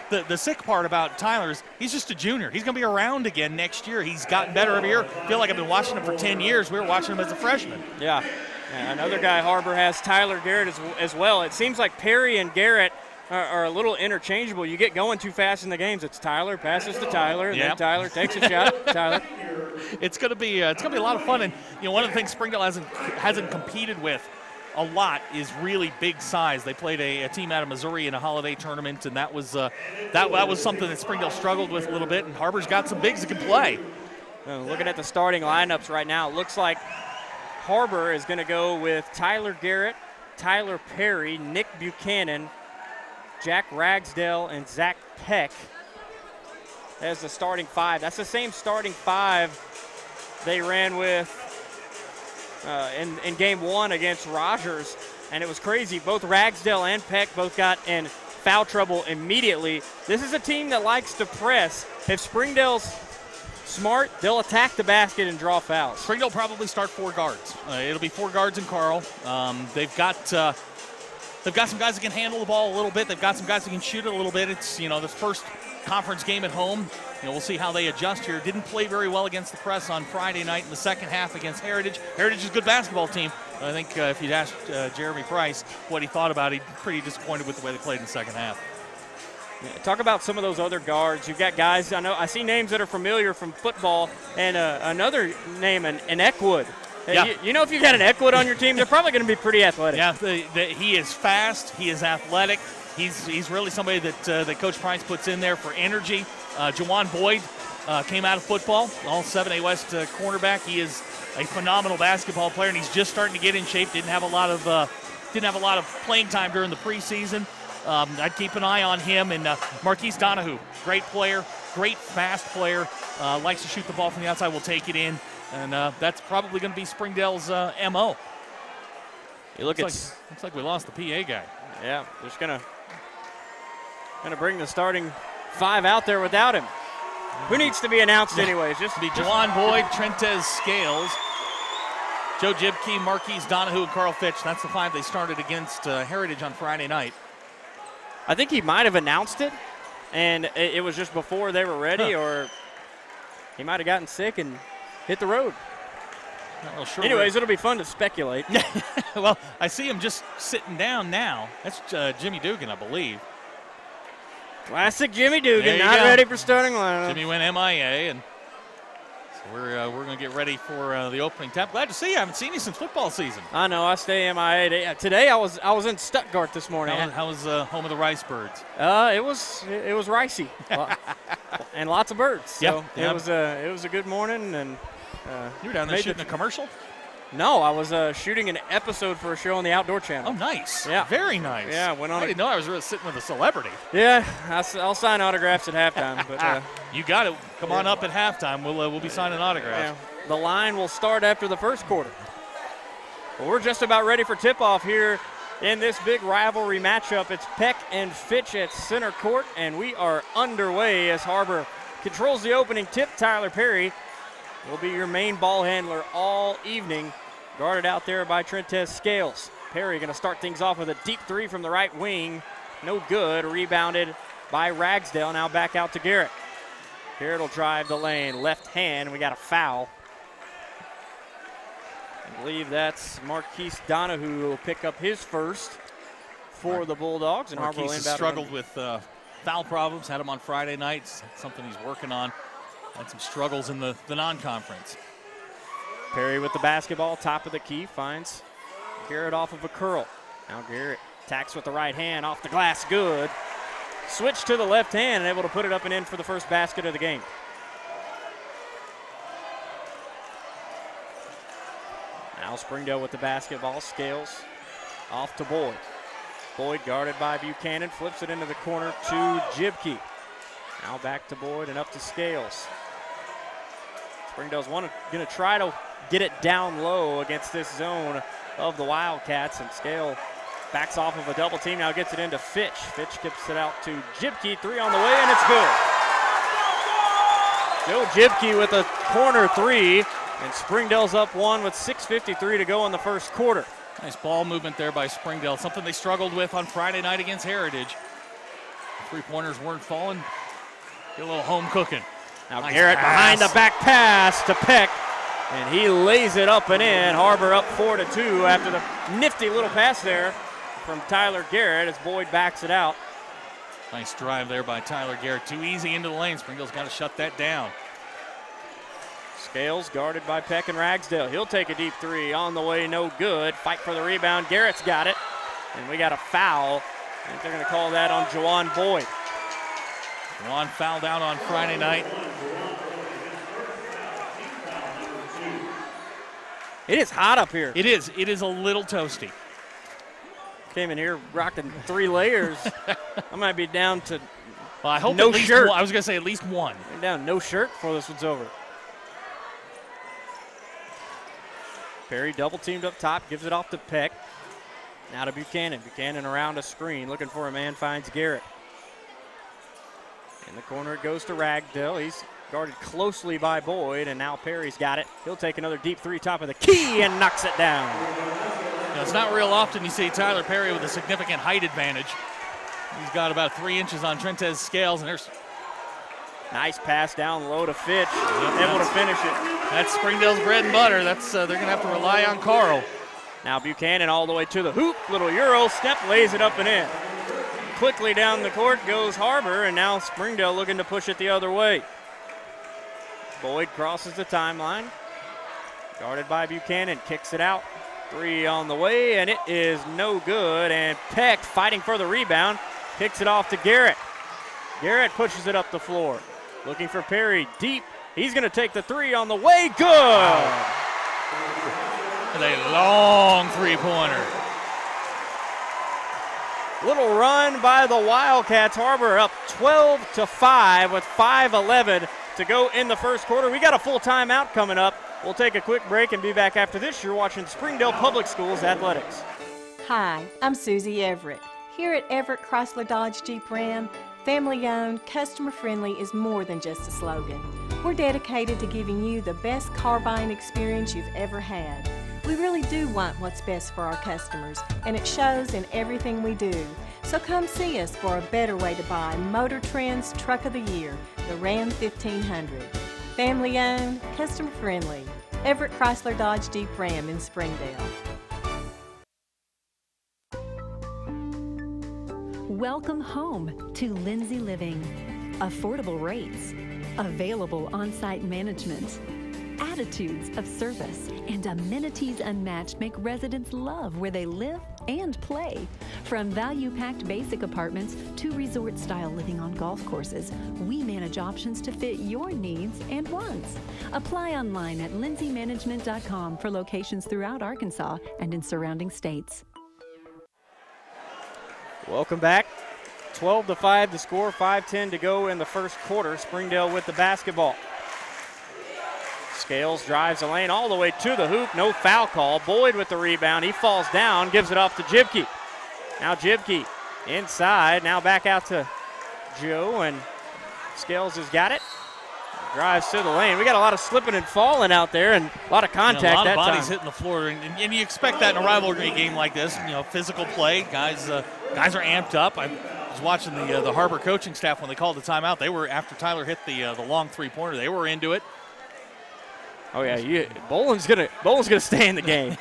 the sick part about Tyler is he's just a junior. He's going to be around again next year. He's gotten better every year. I feel like I've been watching him for 10 years. We were watching him as a freshman. Yeah. Another guy Har-Ber has, Tyler Garrett as well. It seems like Perry and Garrett are a little interchangeable. You get going too fast in the games. It's Tyler passes to Tyler, and then Tyler takes a shot. Tyler. It's going to be a lot of fun. And you know, one of the things Springdale hasn't competed with a lot is really big size. They played a team out of Missouri in a holiday tournament, and that was something that Springdale struggled with a little bit. And Har-Ber's got some bigs that can play. Looking at the starting lineups right now, it looks like Har-Ber is going to go with Tyler Garrett, Tyler Perry, Nick Buchanan, Jack Ragsdale, and Zach Peck as the starting five. That's the same starting five they ran with in game one against Rogers, and it was crazy. Both Ragsdale and Peck both got in foul trouble immediately. This is a team that likes to press. If Springdale's smart, they'll attack the basket and draw fouls. Springdale probably start 4 guards. It'll be 4 guards and Carl. They've got some guys that can handle the ball a little bit. They've got some guys that can shoot it a little bit. It's, you know, the first conference game at home. You know, we'll see how they adjust here. Didn't play very well against the press on Friday night in the second half against Heritage. Heritage is a good basketball team. I think if you'd asked Jeremy Price what he thought about it, he'd be pretty disappointed with the way they played in the second half. Yeah, talk about some of those other guards. You've got guys, I see names that are familiar from football, and another name, an Eckwood. Yeah. You know, if you've got an Eckwood on your team, they're probably going to be pretty athletic. Yeah, he is fast. He is athletic. He's really somebody that Coach Price puts in there for energy. Jawan Boyd came out of football, all 7A West cornerback. He is a phenomenal basketball player, and he's just starting to get in shape. Didn't have a lot of playing time during the preseason. I'd keep an eye on him. And Marquise Donahue, great player, great fast player. Likes to shoot the ball from the outside. Will take it in. And that's probably going to be Springdale's MO. Looks like we lost the PA guy. Yeah, they're just gonna bring the starting 5 out there without him. Who needs to be announced anyways? Just to be Jawan Boyd, Trentez Scales, Joe Jibke, Marquise Donahue, and Carl Fitch. That's the 5 they started against Heritage on Friday night. I think he might have announced it, and it was just before they were ready, or he might have gotten sick and hit the road. Well, sure. Anyways, it'll be fun to speculate. Well, I see him just sitting down now. That's Jimmy Dugan, I believe. Classic Jimmy Dugan, not ready for starting lineup. Jimmy went MIA, and so we're going to get ready for the opening tap. Glad to see you. I haven't seen you since football season. I know. I stay MIA. Today I was in Stuttgart this morning. How was home of the Rice Birds? It was ricey, and lots of birds. So yep. It was a good morning. And you were down there shooting a commercial? No, I was shooting an episode for a show on the Outdoor Channel. Oh, nice. Yeah. Very nice. Yeah, went on. I didn't know I was really sitting with a celebrity. Yeah, I'll sign autographs at halftime. But you got it. Come on up at halftime. We'll be signing autographs. Yeah. The line will start after the first quarter. Well, we're just about ready for tip-off here In this big rivalry matchup, it's Peck and Fitch at center court, and we are underway as Har-Ber controls the opening tip. Tyler Perry will be your main ball handler all evening, guarded out there by Trentez Scales. Perry going to start things off with a deep three from the right wing. No good. Rebounded by Ragsdale. Now back out to Garrett. Garrett will drive the lane. Left hand. We got a foul. I believe that's Marquise Donahue who will pick up his first for the Bulldogs. And Marquise has struggled with foul problems. Had him on Friday nights. Something he's working on. Had some struggles in the non-conference. Perry with the basketball, top of the key, finds Garrett off of a curl. Now Garrett attacks with the right hand, off the glass, good. Switch to the left hand and able to put it up and in for the first basket of the game. Now Springdale with the basketball, Scales off to Boyd. Boyd guarded by Buchanan, flips it into the corner to Jibke. Now back to Boyd and up to Scales. Springdale's going to try to get it down low against this zone of the Wildcats, and Scale backs off of a double team, now gets it into Fitch. Fitch gets it out to Jibke, three on the way, and it's good. Joe Jibke with a corner three, and Springdale's up one with 6:53 to go in the first quarter. Nice ball movement there by Springdale, something they struggled with on Friday night against Heritage. The three-pointers weren't falling. Get a little home cooking. Now nice Garrett pass. behind the back pass to Peck, and he lays it up and in. Har-Ber up 4-2 after the nifty little pass there from Tyler Garrett as Boyd backs it out. Nice drive there by Tyler Garrett. Too easy into the lane. Springdale's got to shut that down. Scales guarded by Peck and Ragsdale. He'll take a deep three on the way, no good. Fight for the rebound. Garrett's got it, and we got a foul. I think they're going to call that on Juwan Boyd. Juwan fouled out on Friday night. It is hot up here. It is. It is a little toasty. Came in here rocking 3 layers. I might be down to well, I hope no at least shirt. I was going to say at least one. I'm down no shirt before this one's over. Perry double teamed up top, gives it off to Peck. Now to Buchanan. Buchanan around a screen, looking for a man, finds Garrett. In the corner it goes to Ragsdale. He's guarded closely by Boyd, and now Perry's got it. He'll take another deep three, top of the key, and knocks it down. You know, it's not real often you see Tyler Perry with a significant height advantage. He's got about 3 inches on Trentez Scales, and there's nice pass down low to Fitch, able to finish it. That's Springdale's bread and butter. That's they're going to have to rely on Carl. Now Buchanan all the way to the hoop. Little Euro step, lays it up and in. Quickly down the court goes Har-Ber, and now Springdale looking to push it the other way. Boyd crosses the timeline. Guarded by Buchanan, kicks it out. 3 on the way, and it is no good. And Peck fighting for the rebound, kicks it off to Garrett. Garrett pushes it up the floor. Looking for Perry, deep. He's going to take the 3 on the way, good! With a long three-pointer. Little run by the Wildcats. Har-Ber up 12-5 with 5:11 to go in the first quarter. We got a full timeout coming up. We'll take a quick break and be back after this. You're watching Springdale Public Schools Athletics. Hi, I'm Susie Everett. Here at Everett Chrysler Dodge Jeep Ram, family-owned, customer-friendly is more than just a slogan. We're dedicated to giving you the best car buying experience you've ever had. We really do want what's best for our customers, and it shows in everything we do. So come see us for a better way to buy Motor Trend's Truck of the Year, the Ram 1500. Family-owned, customer-friendly. Everett Chrysler Dodge Jeep Ram in Springdale. Welcome home to Lindsay Living. Affordable rates, available on-site management, attitudes of service, and amenities unmatched make residents love where they live and play. From value-packed basic apartments to resort-style living on golf courses, we manage options to fit your needs and wants. Apply online at lindsaymanagement.com for locations throughout Arkansas and in surrounding states. Welcome back. 12-5 the score, 5:10 to go in the first quarter. Springdale with the basketball. Scales drives the lane all the way to the hoop. No foul call. Boyd with the rebound. He falls down, gives it off to Jibke. Now Jibke inside, now back out to Joe, and Scales has got it. Drives to the lane. We got a lot of slipping and falling out there, and a lot of contact that time. A lot of bodies hitting the floor, and you expect that in a rivalry game like this. You know, physical play. Guys are amped up. I was watching the Har-Ber coaching staff when they called the timeout. They were, after Tyler hit the long three-pointer, they were into it. Oh yeah, Boland's gonna stay in the game.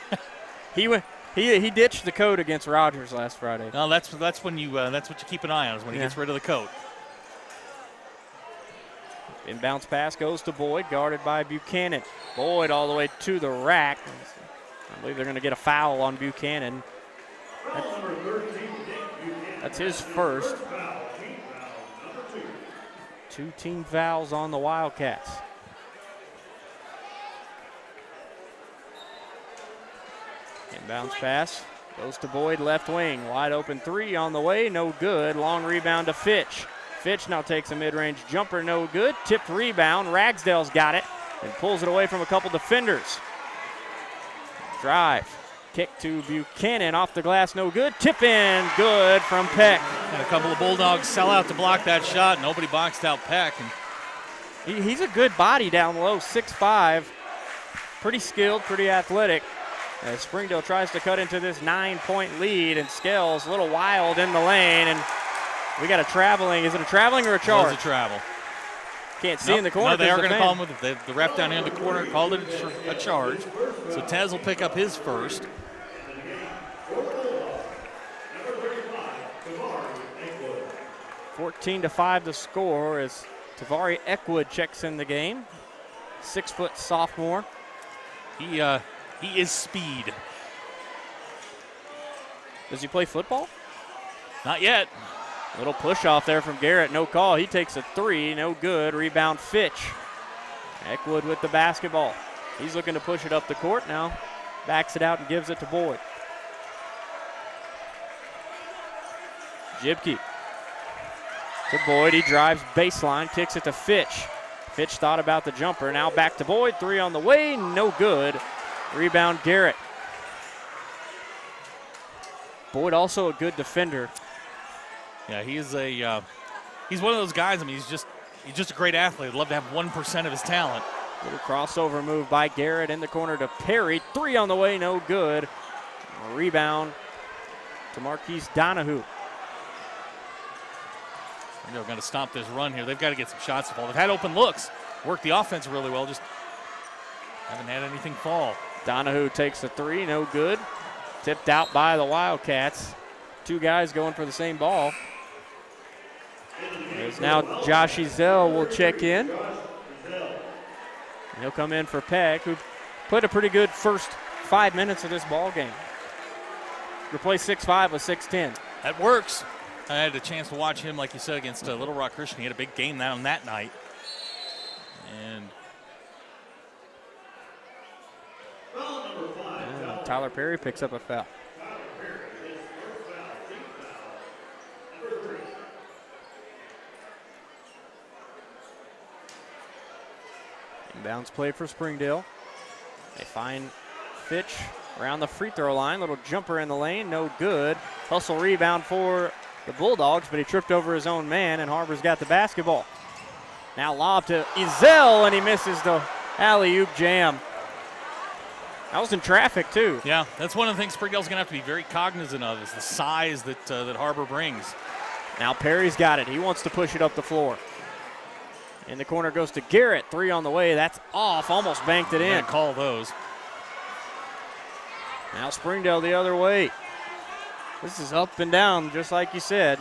He ditched the coat against Rogers last Friday. No, that's when you that's what you keep an eye on, is when he gets rid of the coat. Inbounds pass goes to Boyd, guarded by Buchanan. Boyd all the way to the rack. I believe they're going to get a foul on Buchanan. That's his first. 2 team fouls on the Wildcats. Inbounds pass goes to Boyd, left wing. Wide open three on the way, no good. Long rebound to Fitch. Fitch now takes a mid-range jumper, no good. Tipped rebound, Ragsdale's got it and pulls it away from a couple defenders. Drive, kick to Buchanan, off the glass, no good. Tip in, good from Peck. And a couple of Bulldogs sell out to block that shot. Nobody boxed out Peck. And he's a good body down low, 6'5", pretty skilled, pretty athletic. As Springdale tries to cut into this 9-point lead, and Scales a little wild in the lane, and we got a traveling. Is it a traveling or a charge? It was a travel. Can't see in the corner. No, they are going to call him with it. The ref down in the corner called it a charge. So Tez will pick up his first. (14-5) the score as Tavari Eckwood checks in the game. 6-foot sophomore. He is speed. Does he play football? Not yet. Little push off there from Garrett, no call. He takes a three, no good. Rebound Fitch. Eckwood with the basketball. He's looking to push it up the court now. Backs it out and gives it to Boyd. Jibke to Boyd. He drives baseline, kicks it to Fitch. Fitch thought about the jumper. Now back to Boyd. Three on the way, no good. Rebound Garrett. Boyd also a good defender. Yeah, he's one of those guys. I mean, he's just a great athlete. I'd love to have 1% of his talent. Little crossover move by Garrett in the corner to Perry. Three on the way, no good. A rebound to Marquise Donahue. They're going to stop this run here. They've got to get some shots to fall. They've had open looks. Worked the offense really well. Just haven't had anything fall. Donahue takes a three, no good. Tipped out by the Wildcats. 2 guys going for the same ball. There's now Josh Ezell will check in. He'll come in for Peck, who put a pretty good first 5 minutes of this ball game. Replace 6'5" with 6'10". That works. I had a chance to watch him, like you said, against Little Rock Christian. He had a big game on that night. And Tyler Perry picks up a foul. Inbounds play for Springdale. They find Fitch around the free throw line. Little jumper in the lane, no good. Hustle rebound for the Bulldogs, but he tripped over his own man, and Har-Ber's got the basketball. Now lob to Ezell, and he misses the alley-oop jam. That was in traffic, too. Yeah, that's one of the things Springdale's going to have to be very cognizant of, is the size that Har-Ber brings. Now Perry's got it. He wants to push it up the floor. In the corner goes to Garrett. Three on the way. That's off. Almost banked it in. Call those. Now Springdale the other way. This is up and down, just like you said.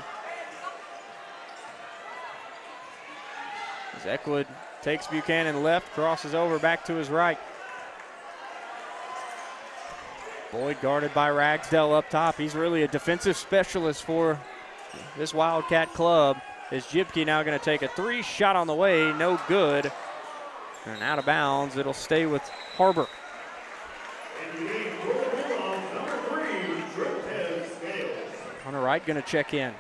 As Eckwood takes Buchanan left, crosses over back to his right. Boyd guarded by Ragsdale up top. He's really a defensive specialist for this Wildcat club. Is Jibke now going to take a three? Shot on the way, no good. And out of bounds, it'll stay with Har-Ber. Hunter Wright going to check in.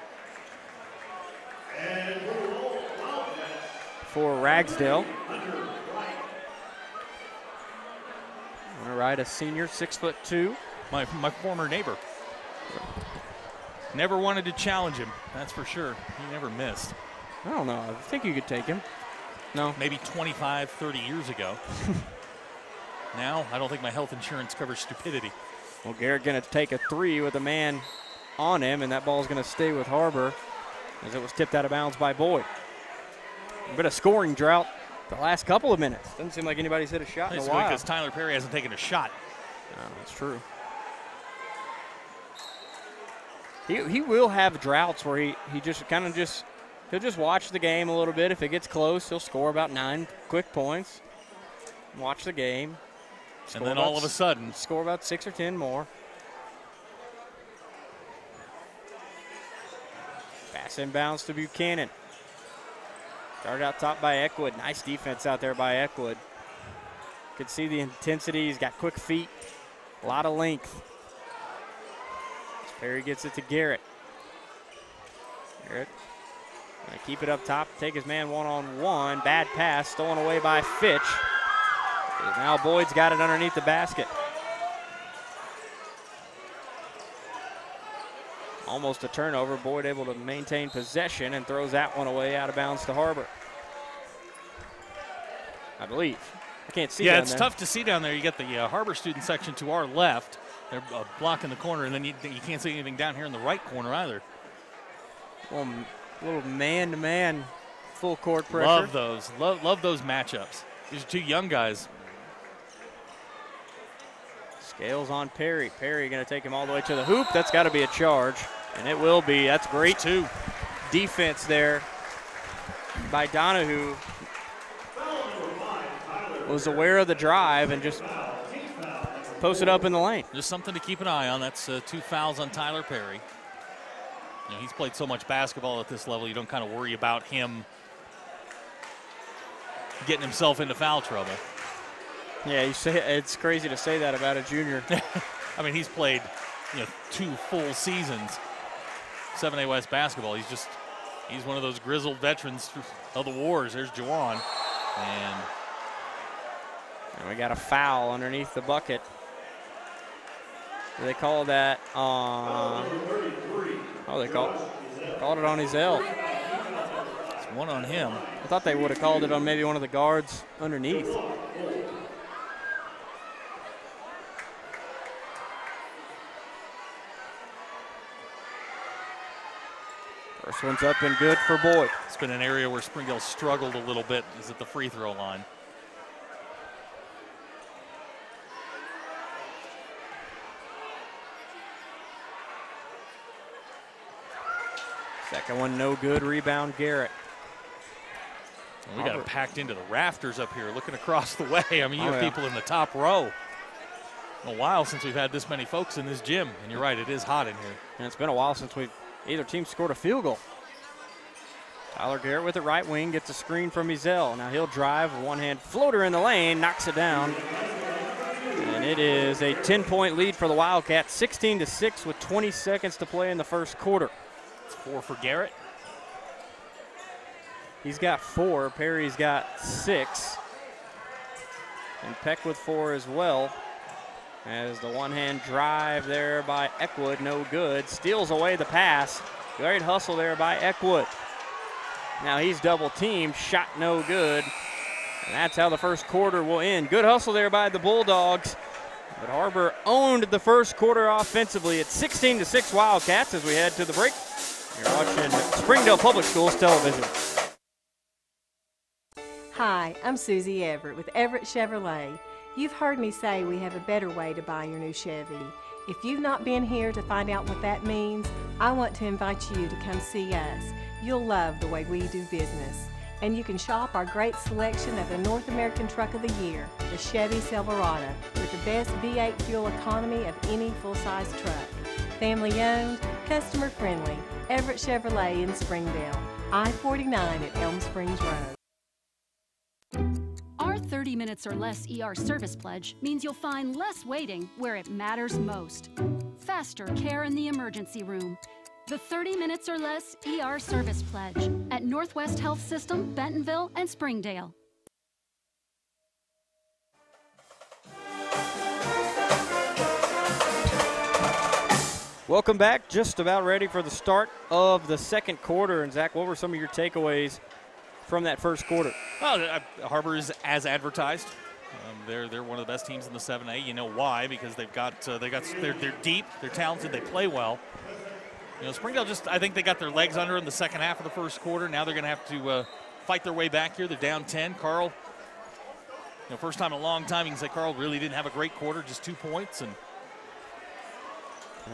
For Ragsdale. Hunter Wright, a senior, 6'2". My former neighbor. Never wanted to challenge him, that's for sure. He never missed. I don't know. I think you could take him. No. Maybe 25, 30 years ago. Now, I don't think my health insurance covers stupidity. Well, Garrett going to take a 3 with a man on him, and that ball is going to stay with Har-Ber as it was tipped out of bounds by Boyd. A bit of scoring drought the last couple of minutes. Doesn't seem like anybody's hit a shot in a while. Because Tyler Perry hasn't taken a shot. No, that's true. He will have droughts where he just he'll just watch the game a little bit. If it gets close, he'll score about 9 quick points. Watch the game. And then all of a sudden, score about 6 or 10 more. Pass inbounds to Buchanan. Started out top by Eckwood. Nice defense out there by Eckwood. Could see the intensity. He's got quick feet, a lot of length. Perry gets it to Garrett. Garrett gonna keep it up top, take his man one-on-one. Bad pass, stolen away by Fitch. Now Boyd's got it underneath the basket. Almost a turnover. Boyd able to maintain possession and throws that one away out of bounds to Har-Ber. I believe. I can't see. Yeah, it's tough to see down there. You get the Har-Ber student section to our left. They're blocking the corner, and then you can't see anything down here in the right corner either. Well, little man-to-man full court pressure. Love those. Love those matchups. These are two young guys. Scales on Perry. Perry going to take him all the way to the hoop. That's got to be a charge, and it will be. That's great, too. Defense there by Donahue. Was aware of the drive and just posted up in the lane. Just something to keep an eye on. That's 2 fouls on Tyler Perry. You know, he's played so much basketball at this level, you don't kind of worry about him getting himself into foul trouble. Yeah, you say it's crazy to say that about a junior. I mean, he's played 2 full seasons, 7A West basketball. He's one of those grizzled veterans of the wars. There's Juwan. And we got a foul underneath the bucket. They call that they called it on his L. It's one on him. I thought they would have called it on maybe one of the guards underneath. First one's up and good for Boyd. It's been an area where Springdale struggled a little bit, is at the free throw line. Second one, no good. Rebound, Garrett. Well, we got it packed into the rafters up here, looking across the way. I mean, you have people in the top row. A while since we've had this many folks in this gym, and you're right, it is hot in here. And it's been a while since either team scored a field goal. Tyler Garrett with it right wing, gets a screen from Ezel. Now he'll drive, one-hand floater in the lane, knocks it down. And it is a 10-point lead for the Wildcats, 16-6 with 20 seconds to play in the first quarter. It's 4 for Garrett. He's got 4. Perry's got 6. And Peck with 4 as well. As the one-hand drive there by Eckwood, no good. Steals away the pass. Great hustle there by Eckwood. Now he's double-teamed, shot no good. And that's how the first quarter will end. Good hustle there by the Bulldogs. But Har-Ber owned the first quarter offensively. It's 16-6 Wildcats as we head to the break. You're watching Springdale Public Schools Television. Hi, I'm Susie Everett with Everett Chevrolet. You've heard me say we have a better way to buy your new Chevy. If you've not been here to find out what that means, I want to invite you to come see us. You'll love the way we do business. And you can shop our great selection of the North American Truck of the Year, the Chevy Silverado, with the best V8 fuel economy of any full-size truck. Family owned, customer friendly, Everett Chevrolet in Springdale, I-49 at Elm Springs Road. Our 30 minutes or less ER service pledge means you'll find less waiting where it matters most. Faster care in the emergency room. The 30 minutes or less ER service pledge at Northwest Health System, Bentonville, and Springdale. Welcome back. Just about ready for the start of the second quarter. And, Zach, what were some of your takeaways from that first quarter? Well, Har-Ber is as advertised. They're one of the best teams in the 7A. You know why? Because they're deep, they're talented, they play well. You know, Springdale I think they got their legs under in the second half of the first quarter. Now they're going to have to fight their way back here. They're down 10. Carl, first time in a long time you can say Carl really didn't have a great quarter, just 2 points. And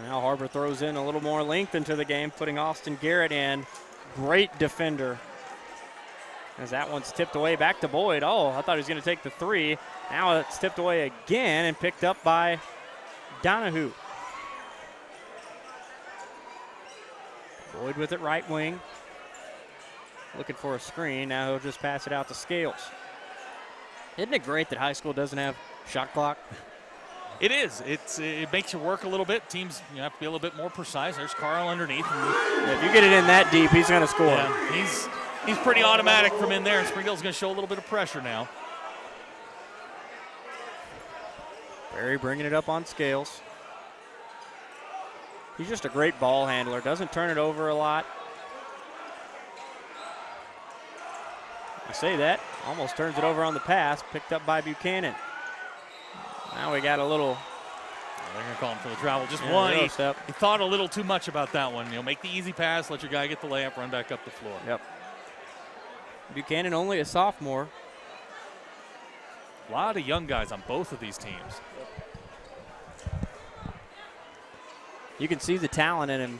now Har-Ber throws in a little more length into the game, putting Austin Garrett in. Great defender. As that one's tipped away back to Boyd. Oh, I thought he was going to take the three. Now it's tipped away again and picked up by Donahue. Boyd with it right wing. Looking for a screen. Now he'll just pass it out to Scales. Isn't it great that high school doesn't have shot clock? It is. It makes you work a little bit. Teams have to be a little bit more precise. There's Carl underneath. If you get it in that deep, he's going to score. Yeah, he's pretty automatic from in there, and Springdale's going to show a little bit of pressure now. Barry bringing it up on Scales. He's just a great ball handler. Doesn't turn it over a lot. I say that. Almost turns it over on the pass. Picked up by Buchanan. Now we got a little. They're going to call him for the travel. Just one. He thought a little too much about that one. Make the easy pass, let your guy get the layup, run back up the floor. Yep. Buchanan only a sophomore. A lot of young guys on both of these teams. You can see the talent in him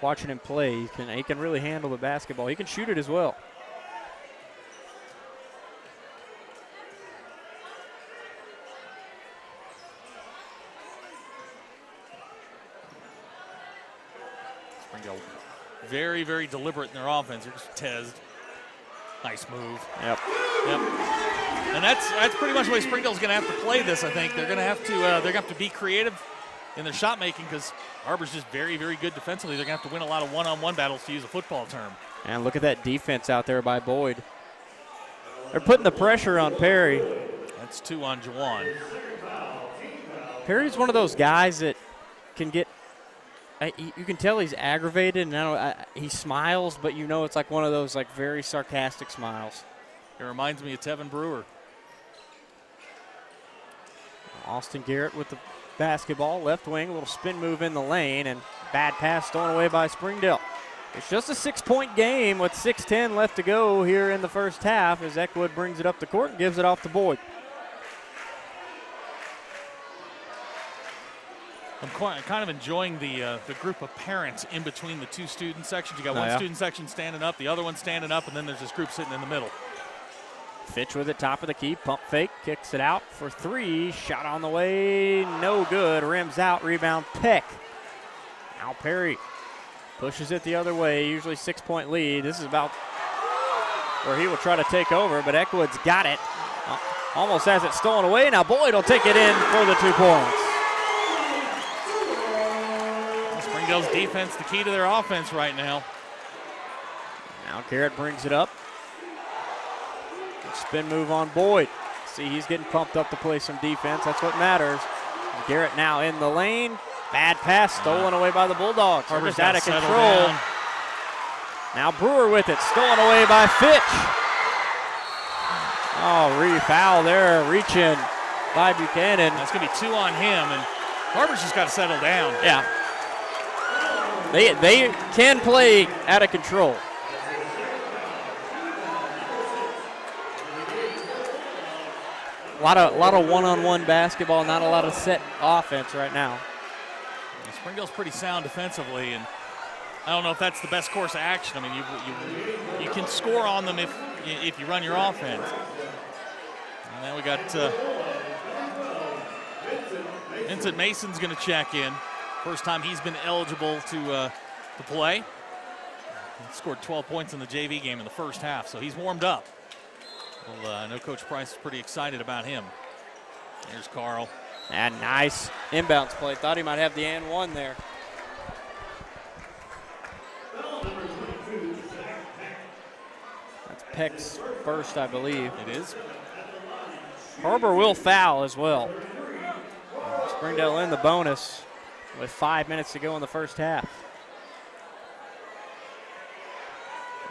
watching him play. He can really handle the basketball. He can shoot it as well. Springdale very, very deliberate in their offense. They're just Tez. Nice move. Yep. And that's pretty much the way Springdale's going to have to play this. I think they're going to have to be creative in their shot making because Har-Ber's just very, very good defensively. They're going to have to win a lot of one-on-one battles, to use a football term. And look at that defense out there by Boyd. They're putting the pressure on Perry. That's 2 on Juwan. Perry's one of those guys that can get. You can tell he's aggravated, and he smiles, but it's like one of those very sarcastic smiles. It reminds me of Tevin Brewer. Austin Garrett with the basketball, left wing, a little spin move in the lane, and bad pass stolen away by Springdale. It's just a 6-point game with 6:10 left to go here in the first half as Eckwood brings it up the court and gives it off to Boyd. I'm kind of enjoying the group of parents in between the two student sections. You got one student section standing up, the other one standing up, and then there's this group sitting in the middle. Fitch with it, top of the key, pump fake, kicks it out for three. Shot on the way, no good. Rims out, rebound Peck. Now Perry pushes it the other way, usually 6-point lead. This is about where he will try to take over, but Eckwood's got it. Almost has it stolen away. Now Boyd will take it in for the 2 points. Springdale's defense, the key to their offense right now. Now Garrett brings it up. Spin move on Boyd. See, he's getting pumped up to play some defense. That's what matters. And Garrett now in the lane. Bad pass stolen away by the Bulldogs. They're just out of control. Now Brewer with it. Stolen away by Fitch. Oh, foul there. Reaching by Buchanan. That's going to be 2 on him. And Har-Ber's just got to settle down. Yeah. They can play out of control. A lot of one-on-one basketball, not a lot of set offense right now. Springdale's pretty sound defensively, and I don't know if that's the best course of action. I mean, you can score on them if you run your offense. And then we got Vincent Mason's going to check in. First time he's been eligible to play. He scored 12 points in the JV game in the first half, so he's warmed up. Well, I know Coach Price is pretty excited about him. Here's Carl. And nice inbounds play. Thought he might have the and one there. That's Peck's first, I believe. It is. Har-Ber will foul as well. Springdale in the bonus. with 5 minutes to go in the first half.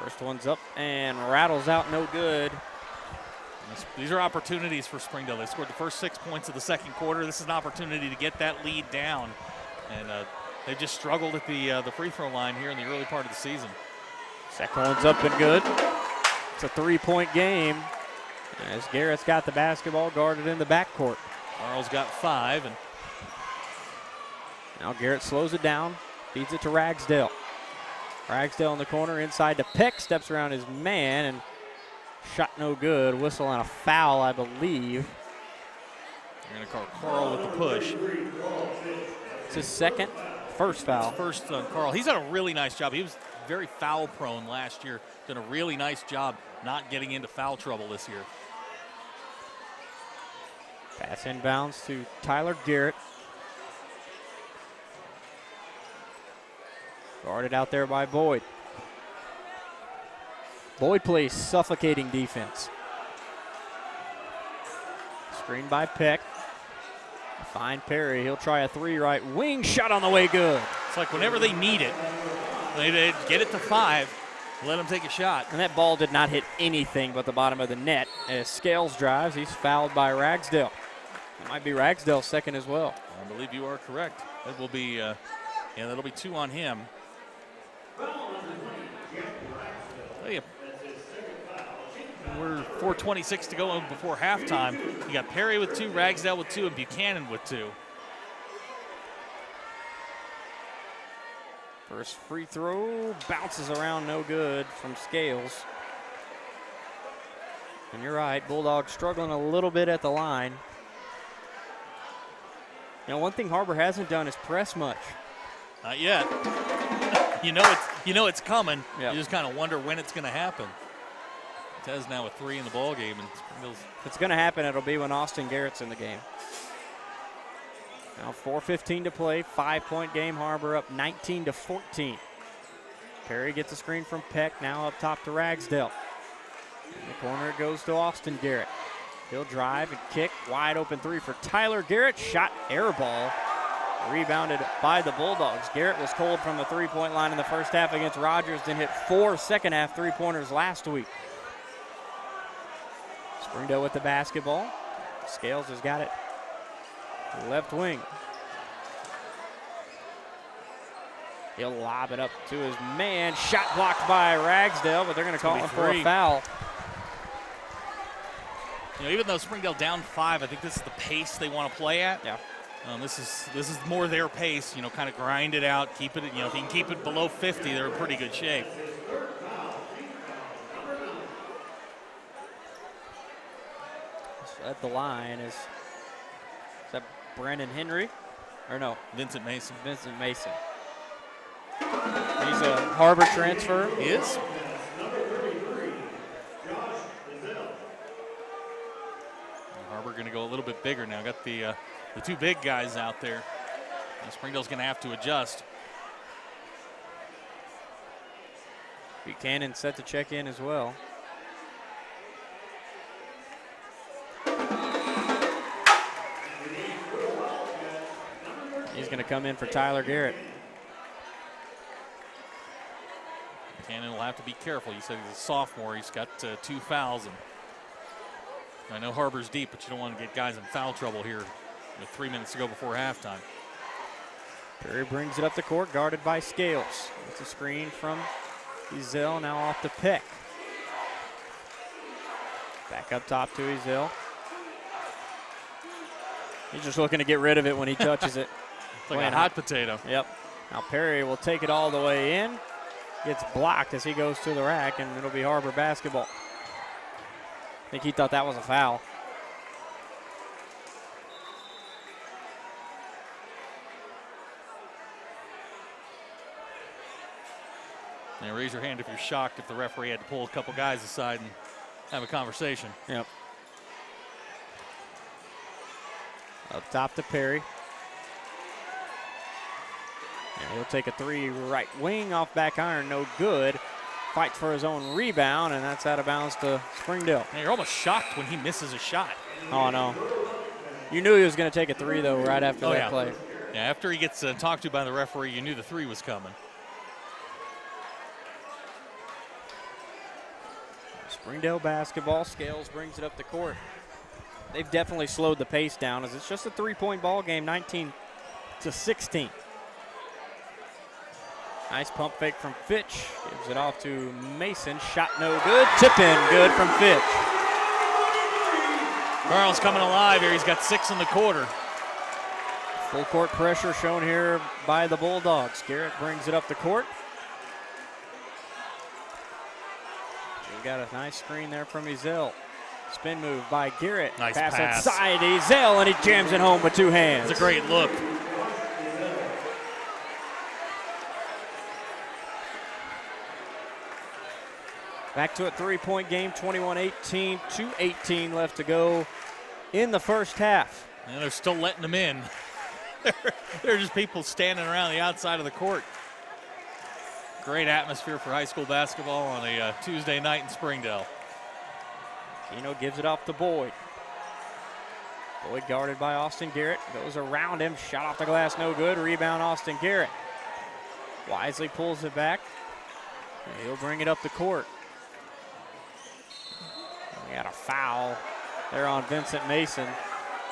First one's up and rattles out, no good. These are opportunities for Springdale. They scored the first 6 points of the second quarter. This is an opportunity to get that lead down. And they just struggled at the free throw line here in the early part of the season. Second one's up and good. It's a 3-point game as Garrett's got the basketball guarded in the backcourt. Carl's got 5. And now Garrett slows it down, feeds it to Ragsdale. Ragsdale in the corner, inside to Peck, steps around his man, and shot no good. Whistle on a foul, I believe. They're going to call Carl with the push. It's his first foul. First on Carl. He's done a really nice job. He was very foul prone last year. Done a really nice job not getting into foul trouble this year. Pass inbounds to Tyler Garrett. Guarded out there by Boyd. Boyd plays suffocating defense. Screen by Peck. Find Perry. He'll try a 3 right wing shot on the way good. It's like whenever they need it, they get it to 5, let them take a shot. And that ball did not hit anything but the bottom of the net. As Scales drives, he's fouled by Ragsdale. It might be Ragsdale's second as well. I believe you are correct. That will be, that'll be 2 on him. We're 4:26 to go before halftime. You got Perry with 2, Ragsdale with 2, and Buchanan with 2. First free throw bounces around, no good from Scales. And you're right, Bulldogs struggling a little bit at the line. You know, one thing Har-Ber hasn't done is press much. Not yet. You know it's coming. Yep. You just kind of wonder when it's going to happen. Tez now with 3 in the ball game, and if it's going to happen, it'll be when Austin Garrett's in the game. Now 4:15 to play, 5-point game. Har-Ber up 19-14. Perry gets a screen from Peck, now up top to Ragsdale. In the corner it goes to Austin Garrett. He'll drive and kick, wide open 3 for Tyler Garrett. Shot, air ball. Rebounded by the Bulldogs. Garrett was cold from the 3-point line in the first half against Rogers, then hit 4 second-half 3-pointers last week. Springdale with the basketball. Scales has got it. Left wing. He'll lob it up to his man. Shot blocked by Ragsdale, but they're going to call him for a foul. You know, even though Springdale down 5, I think this is the pace they want to play at. Yeah. This is more their pace. You know, kind of grind it out, keep it. You know, if you can keep it below 50, they're in pretty good shape. At the line is that Brandon Henry? Or no? Vincent Mason. Vincent Mason. He's a Har-Ber transfer. He is. Har-Ber going to go a little bit bigger now. Got the 2 big guys out there. And Springdale's going to have to adjust. Buchanan set to check in as well. He's going to come in for Tyler Garrett. Buchanan will have to be careful. You said he's a sophomore. He's got 2 fouls. And I know Har-Ber's deep, but you don't want to get guys in foul trouble here with 3 minutes to go before halftime. Perry brings it up the court, guarded by Scales. It's a screen from Ezel, now off to Peck. Back up top to Ezel. He's just looking to get rid of it when he touches it. It's like a hot potato. Yep. Now Perry will take it all the way in. Gets blocked as he goes to the rack, and it'll be Har-Ber basketball. I think he thought that was a foul. Now raise your hand if you're shocked if the referee had to pull a couple guys aside and have a conversation. Yep. Up top to Perry. And he'll take a 3 right wing off back iron, no good. Fights for his own rebound, and that's out of bounds to Springdale. Now you're almost shocked when he misses a shot. Oh, no. You knew he was going to take a 3, though, right after that play. Yeah, after he gets talked to by the referee, you knew the three was coming. Springdale basketball. Scales brings it up the court. They've definitely slowed the pace down as it's just a three-point ball game, 19-16. Nice pump fake from Fitch. Gives it off to Mason. Shot no good. Tip in good from Fitch. Carl's coming alive here. He's got 6 in the quarter. Full court pressure shown here by the Bulldogs. Garrett brings it up the court. We got a nice screen there from Ezell. Spin move by Garrett. Nice pass. Pass. Outside Ezell, and he jams it home with 2 hands. It's a great look. Back to a three-point game, 21-18, 2:18 left to go in the first half. And they're still letting them in. They're just people standing around the outside of the court. Great atmosphere for high school basketball on a Tuesday night in Springdale. Keno gives it off to Boyd. Boyd guarded by Austin Garrett. Goes around him. Shot off the glass, no good. Rebound, Austin Garrett. Wisely pulls it back. And he'll bring it up the court. We got a foul there on Vincent Mason.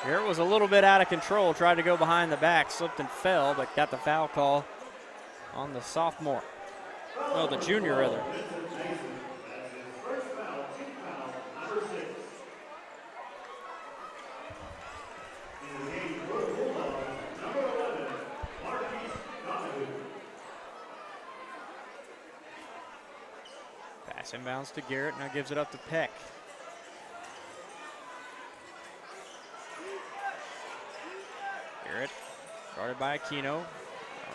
Garrett was a little bit out of control. Tried to go behind the back. Slipped and fell, but got the foul call on the sophomore. No, the junior, rather. Pass inbounds to Garrett, now gives it up to Peck. Garrett, guarded by Aquino.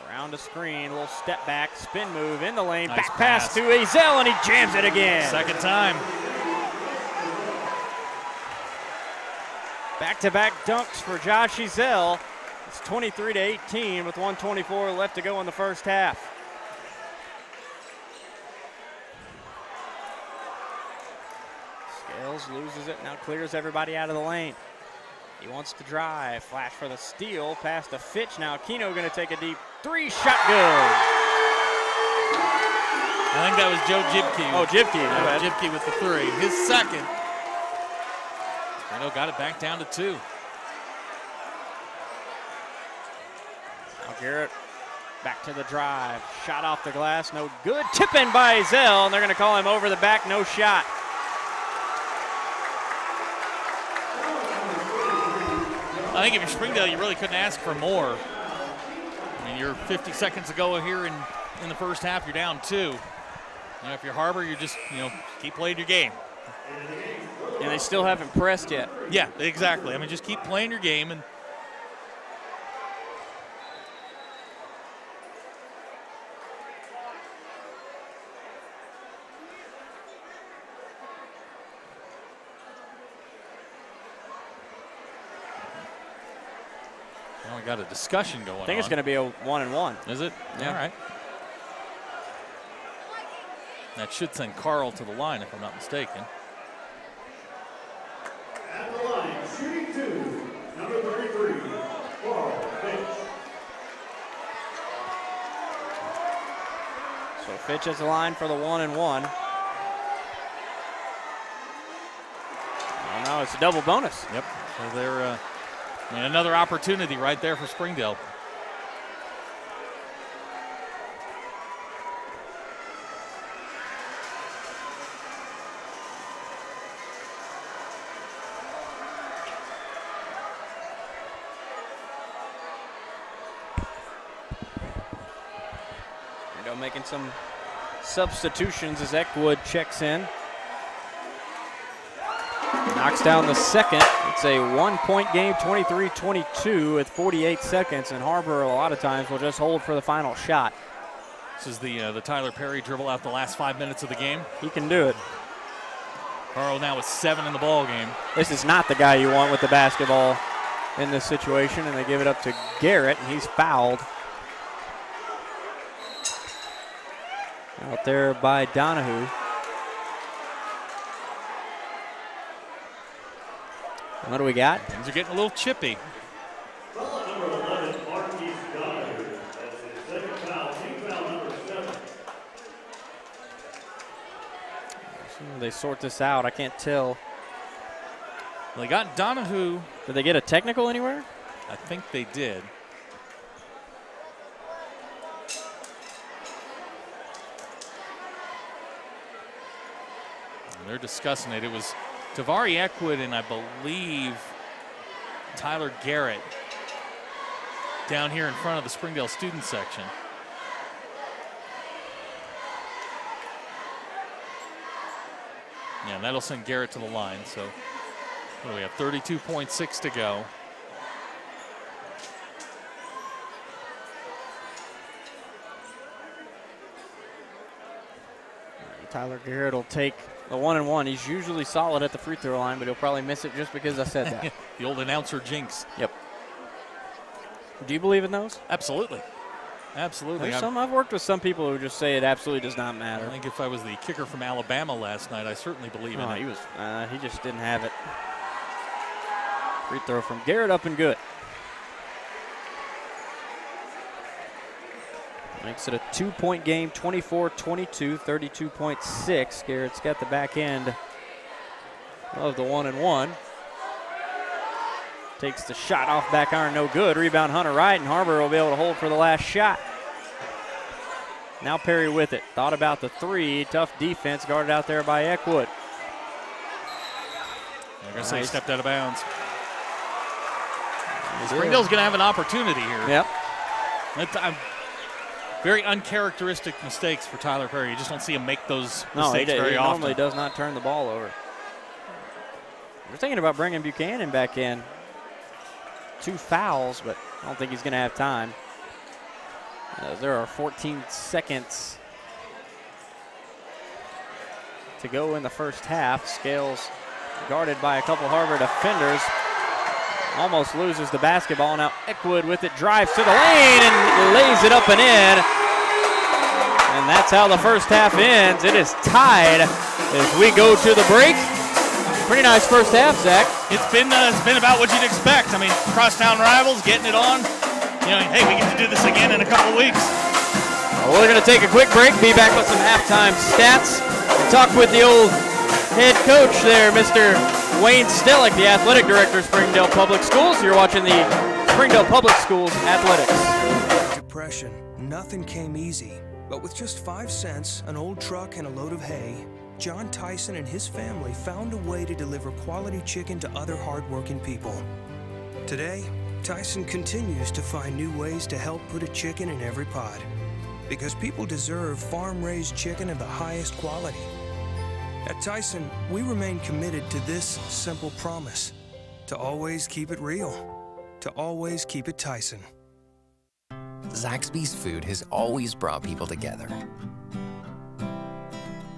Around the screen, little step back, spin move in the lane, Nice back pass to Ezell, and he jams it again. Second time. Back-to-back dunks for Josh Ezell. It's 23-18 with 1:24 left to go in the first half. Scales loses it, now clears everybody out of the lane. He wants to drive, flash for the steal, pass to Fitch. Now Keno going to take a deep 3, shot good. I think that was Joe Jibke. Oh, Jibke. Yeah, Jibke with the 3. His second. Springdale got it back down to 2. Now Garrett back to the drive. Shot off the glass, no good. Tip in by Ezell, and they're going to call him over the back, no shot. I think if you're Springdale, you really couldn't ask for more. I mean, you're 50 seconds ago here in the first half, you're down 2. You know, if you're Har-Ber, you're just, keep playing your game. And they still haven't pressed yet. Yeah, exactly. I mean, just keep playing your game. And we got a discussion going on. I think it's going to be a 1-and-1. Is it? Yeah. All right. That should send Carl to the line, if I'm not mistaken. At the line, shooting 2, number 33, Carl Fitch. So Fitch has the line for the 1-and-1. Oh, no, it's a double bonus. Yep. So they're another opportunity right there for Springdale. Springdale making some substitutions as Eckwood checks in. Knocks down the second. It's a 1-point game, 23-22 with 48 seconds, and Har-Ber a lot of times will just hold for the final shot. This is the Tyler Perry dribble out the last 5 minutes of the game. He can do it. Carl now with 7 in the ball game. This is not the guy you want with the basketball in this situation, and they give it up to Garrett, and he's fouled. Out there by Donahue. What do we got? Things are getting a little chippy. They sort this out. I can't tell. Well, they got Donahue. Did they get a technical anywhere? I think they did. And they're discussing it. It was Tavari Eckwood and I believe Tyler Garrett down here in front of the Springdale student section. Yeah, and that'll send Garrett to the line. So what do we have? 32.6 to go. Tyler Garrett will take the 1-and-1. He's usually solid at the free throw line, but he'll probably miss it just because I said that. The old announcer jinx. Yep. Do you believe in those? Absolutely. Absolutely. I've worked with some people who just say it absolutely does not matter. I think if I was the kicker from Alabama last night, I certainly believe in it. He just didn't have it. Free throw from Garrett, up and good. Makes it a 2-point game, 24-22, 32.6. Garrett's got the back end of the 1-and-1. Takes the shot off back iron, no good. Rebound Hunter Wright, and Har-Ber will be able to hold for the last shot. Now Perry with it. Thought about the three. Tough defense guarded out there by Eckwood. I'm going to say he stepped out of bounds. Springdale's going to have an opportunity here. Yep. Very uncharacteristic mistakes for Tyler Perry. You just don't see him make those mistakes very often. He normally does not turn the ball over. We're thinking about bringing Buchanan back in. 2 fouls, but I don't think he's going to have time. There are 14 seconds to go in the first half. Scales guarded by a couple Har-Ber defenders. Almost loses the basketball. Now Eckwood with it, drives to the lane and lays it up and in. And that's how the first half ends. It is tied as we go to the break. Pretty nice first half, Zach. It's been about what you'd expect. I mean, crosstown rivals getting it on. You know, hey, we get to do this again in a couple weeks. Well, we're going to take a quick break, be back with some halftime stats, and talk with the old head coach there, Mr. Wayne Stellick, the athletic director of Springdale Public Schools. You're watching the Springdale Public Schools Athletics. Depression. Nothing came easy. But with just 5 cents, an old truck, and a load of hay, John Tyson and his family found a way to deliver quality chicken to other hardworking people. Today, Tyson continues to find new ways to help put a chicken in every pot. Because people deserve farm-raised chicken of the highest quality. At Tyson, we remain committed to this simple promise: to always keep it real, to always keep it Tyson. Zaxby's food has always brought people together,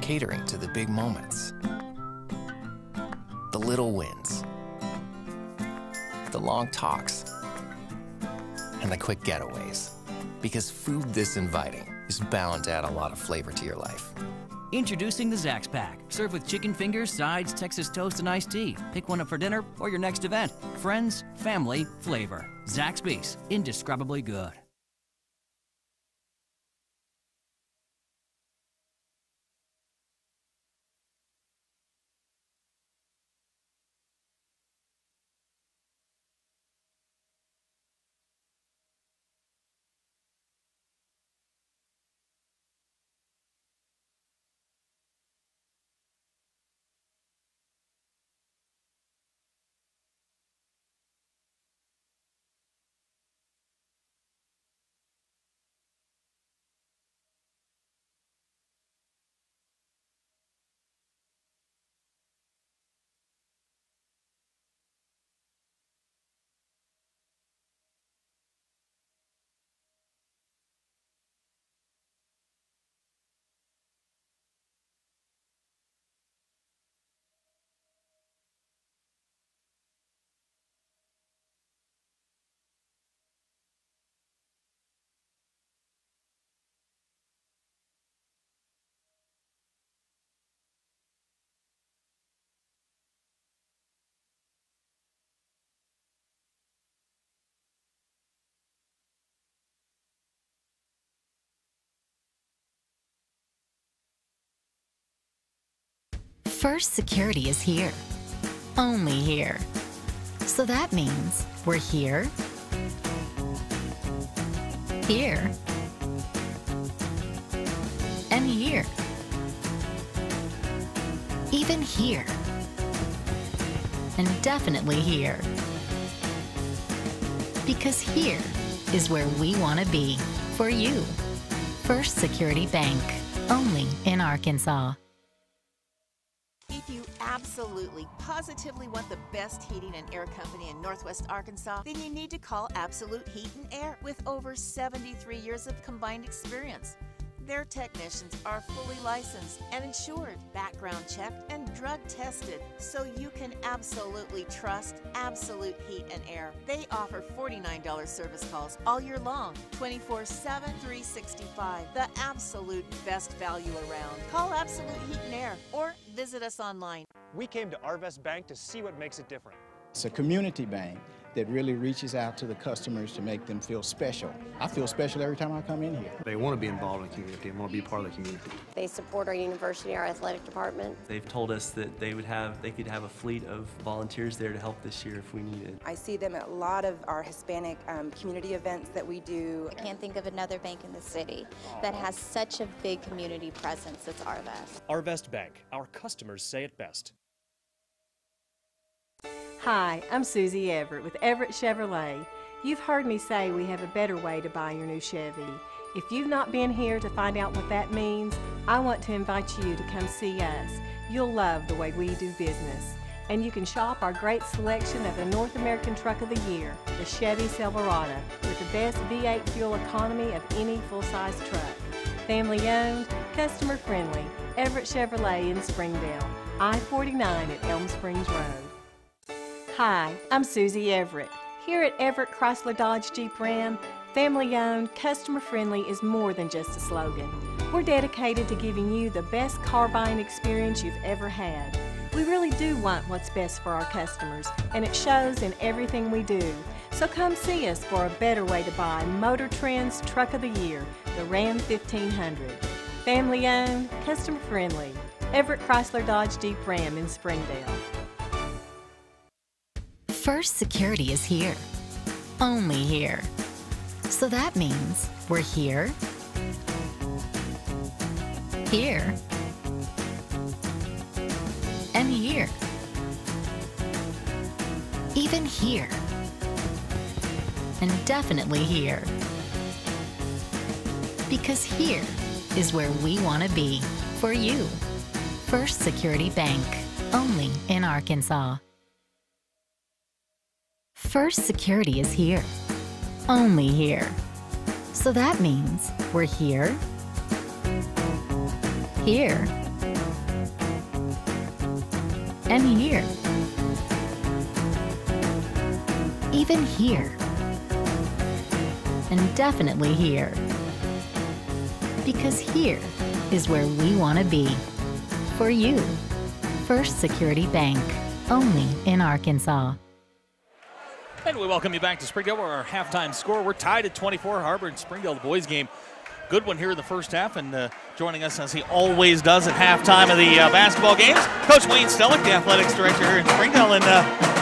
catering to the big moments, the little wins, the long talks, and the quick getaways. Because food this inviting is bound to add a lot of flavor to your life. Introducing the Zax Pack. Serve with chicken fingers, sides, Texas toast, and iced tea. Pick one up for dinner or your next event. Friends, family, flavor. Zaxby's, indescribably good. First Security is here. Only here. So that means we're here, here, and here. Even here. And definitely here. Because here is where we want to be for you. First Security Bank, only in Arkansas. If you absolutely, positively want the best heating and air company in Northwest Arkansas, then you need to call Absolute Heat and Air with over 73 years of combined experience. Their technicians are fully licensed and insured, background checked, and drug tested, so you can absolutely trust Absolute Heat and Air. They offer $49 service calls all year long, 24/7, 365. The absolute best value around. Call Absolute Heat and Air or visit us online. We came to Arvest Bank to see what makes it different. It's a community bank that really reaches out to the customers to make them feel special. I feel special every time I come in here. They want to be involved in the community and want to be part of the community. They support our university, our athletic department. They've told us that they could have a fleet of volunteers there to help this year if we needed. I see them at a lot of our Hispanic community events that we do. I can't think of another bank in the city that has such a big community presence as Arvest. Arvest Bank, our customers say it best. Hi, I'm Susie Everett with Everett Chevrolet. You've heard me say we have a better way to buy your new Chevy. If you've not been here to find out what that means, I want to invite you to come see us. You'll love the way we do business. And you can shop our great selection of the North American Truck of the Year, the Chevy Silverado, with the best V8 fuel economy of any full-size truck. Family owned, customer friendly, Everett Chevrolet in Springdale, I-49 at Elm Springs Road. Hi, I'm Susie Everett. Here at Everett Chrysler Dodge Jeep Ram, family-owned, customer-friendly is more than just a slogan. We're dedicated to giving you the best car buying experience you've ever had. We really do want what's best for our customers, and it shows in everything we do. So come see us for a better way to buy Motor Trend's Truck of the Year, the Ram 1500. Family-owned, customer-friendly, Everett Chrysler Dodge Jeep Ram in Springdale. First Security is here. Only here. So that means we're here, here, and here. Even here. And definitely here. Because here is where we want to be for you. First Security Bank, only in Arkansas. First Security is here. Only here. So that means we're here, here, and here. Even here. And definitely here. Because here is where we want to be for you. First Security Bank, only in Arkansas. And we welcome you back to Springdale, where our halftime score, we're tied at 24. Har-Ber and Springdale, the boys game. Good one here in the first half, and joining us as he always does at halftime of the basketball games, Coach Wayne Stellick, the athletics director here in Springdale. And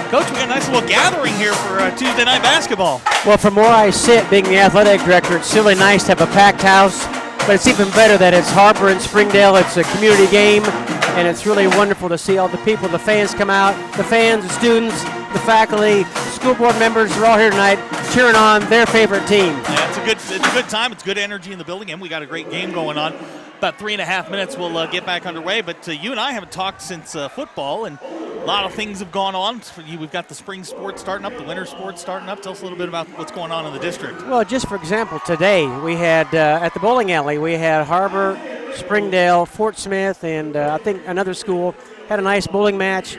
Coach, we got a nice little gathering here for Tuesday night basketball. Well, from where I sit, being the athletic director, it's really nice to have a packed house, but it's even better that it's Har-Ber and Springdale. It's a community game, and it's really wonderful to see all the people, the fans come out, the fans, the students, the faculty, school board members are all here tonight cheering on their favorite team. Yeah, it's a good time. It's good energy in the building, and we got a great game going on. About 3.5 minutes, we'll get back underway. But you and I haven't talked since football, and a lot of things have gone on. We've got the spring sports starting up, the winter sports starting up. Tell us a little bit about what's going on in the district. Well, just for example, today we had at the bowling alley, we had Har-Ber, Springdale, Fort Smith, and I think another school had a nice bowling match.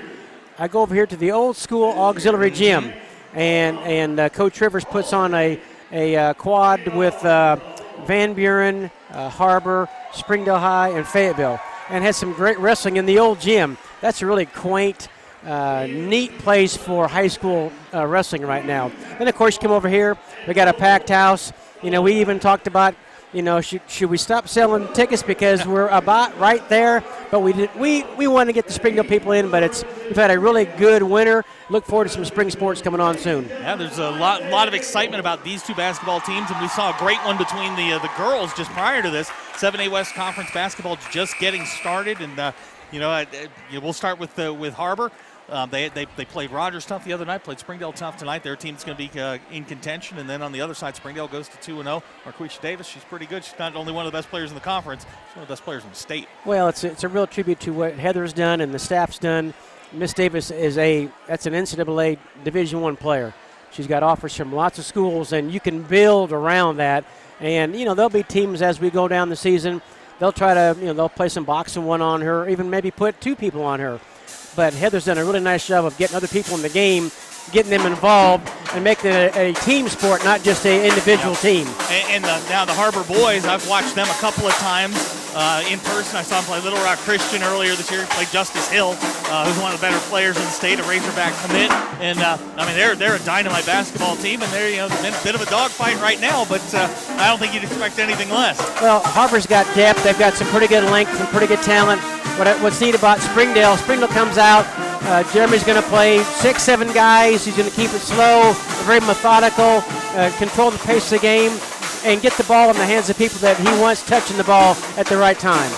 I go over here to the old school auxiliary gym, and Coach Rivers puts on a quad with Van Buren, Har-Ber, Springdale High, and Fayetteville, and has some great wrestling in the old gym. That's a really quaint, neat place for high school wrestling right now. Then, of course, you come over here, we got a packed house. You know, we even talked about, you know, should we stop selling tickets because we're about right there but we want to get the Springdale people in, but we've had a really good winter. Look forward to some spring sports coming on soon. Yeah, there's a lot of excitement about these two basketball teams, and we saw a great one between the girls just prior to this. 7A West Conference basketball just getting started, and we'll start with Har-Ber. They played Rogers tough the other night, played Springdale tough tonight. Their team's going to be in contention. And then on the other side, Springdale goes to 2-0. Marquisha Davis, she's pretty good. She's not only one of the best players in the conference, she's one of the best players in the state. Well, it's a real tribute to what Heather's done and the staff's done. Miss Davis that's an NCAA Division I player. She's got offers from lots of schools, and you can build around that. And, there'll be teams as we go down the season. They'll try to, they'll play some boxing one on her, even maybe put 2 people on her. But Heather's done a really nice job of getting other people in the game, getting them involved, and making it a team sport, not just an individual team. And now the Har-Ber boys, I've watched them a couple of times in person. I saw them play Little Rock Christian earlier this year. Played Justice Hill, who's one of the better players in the state, a Razorback commit. And they're a dynamite basketball team, and they're in a bit of a dogfight right now. But I don't think you'd expect anything less. Well, Har-Ber's got depth. They've got some pretty good length, some pretty good talent. What's neat about Springdale comes out. Jeremy's going to play 6-7 guys. He's going to keep it slow, very methodical, control the pace of the game, and get the ball in the hands of people that he wants touching the ball at the right time.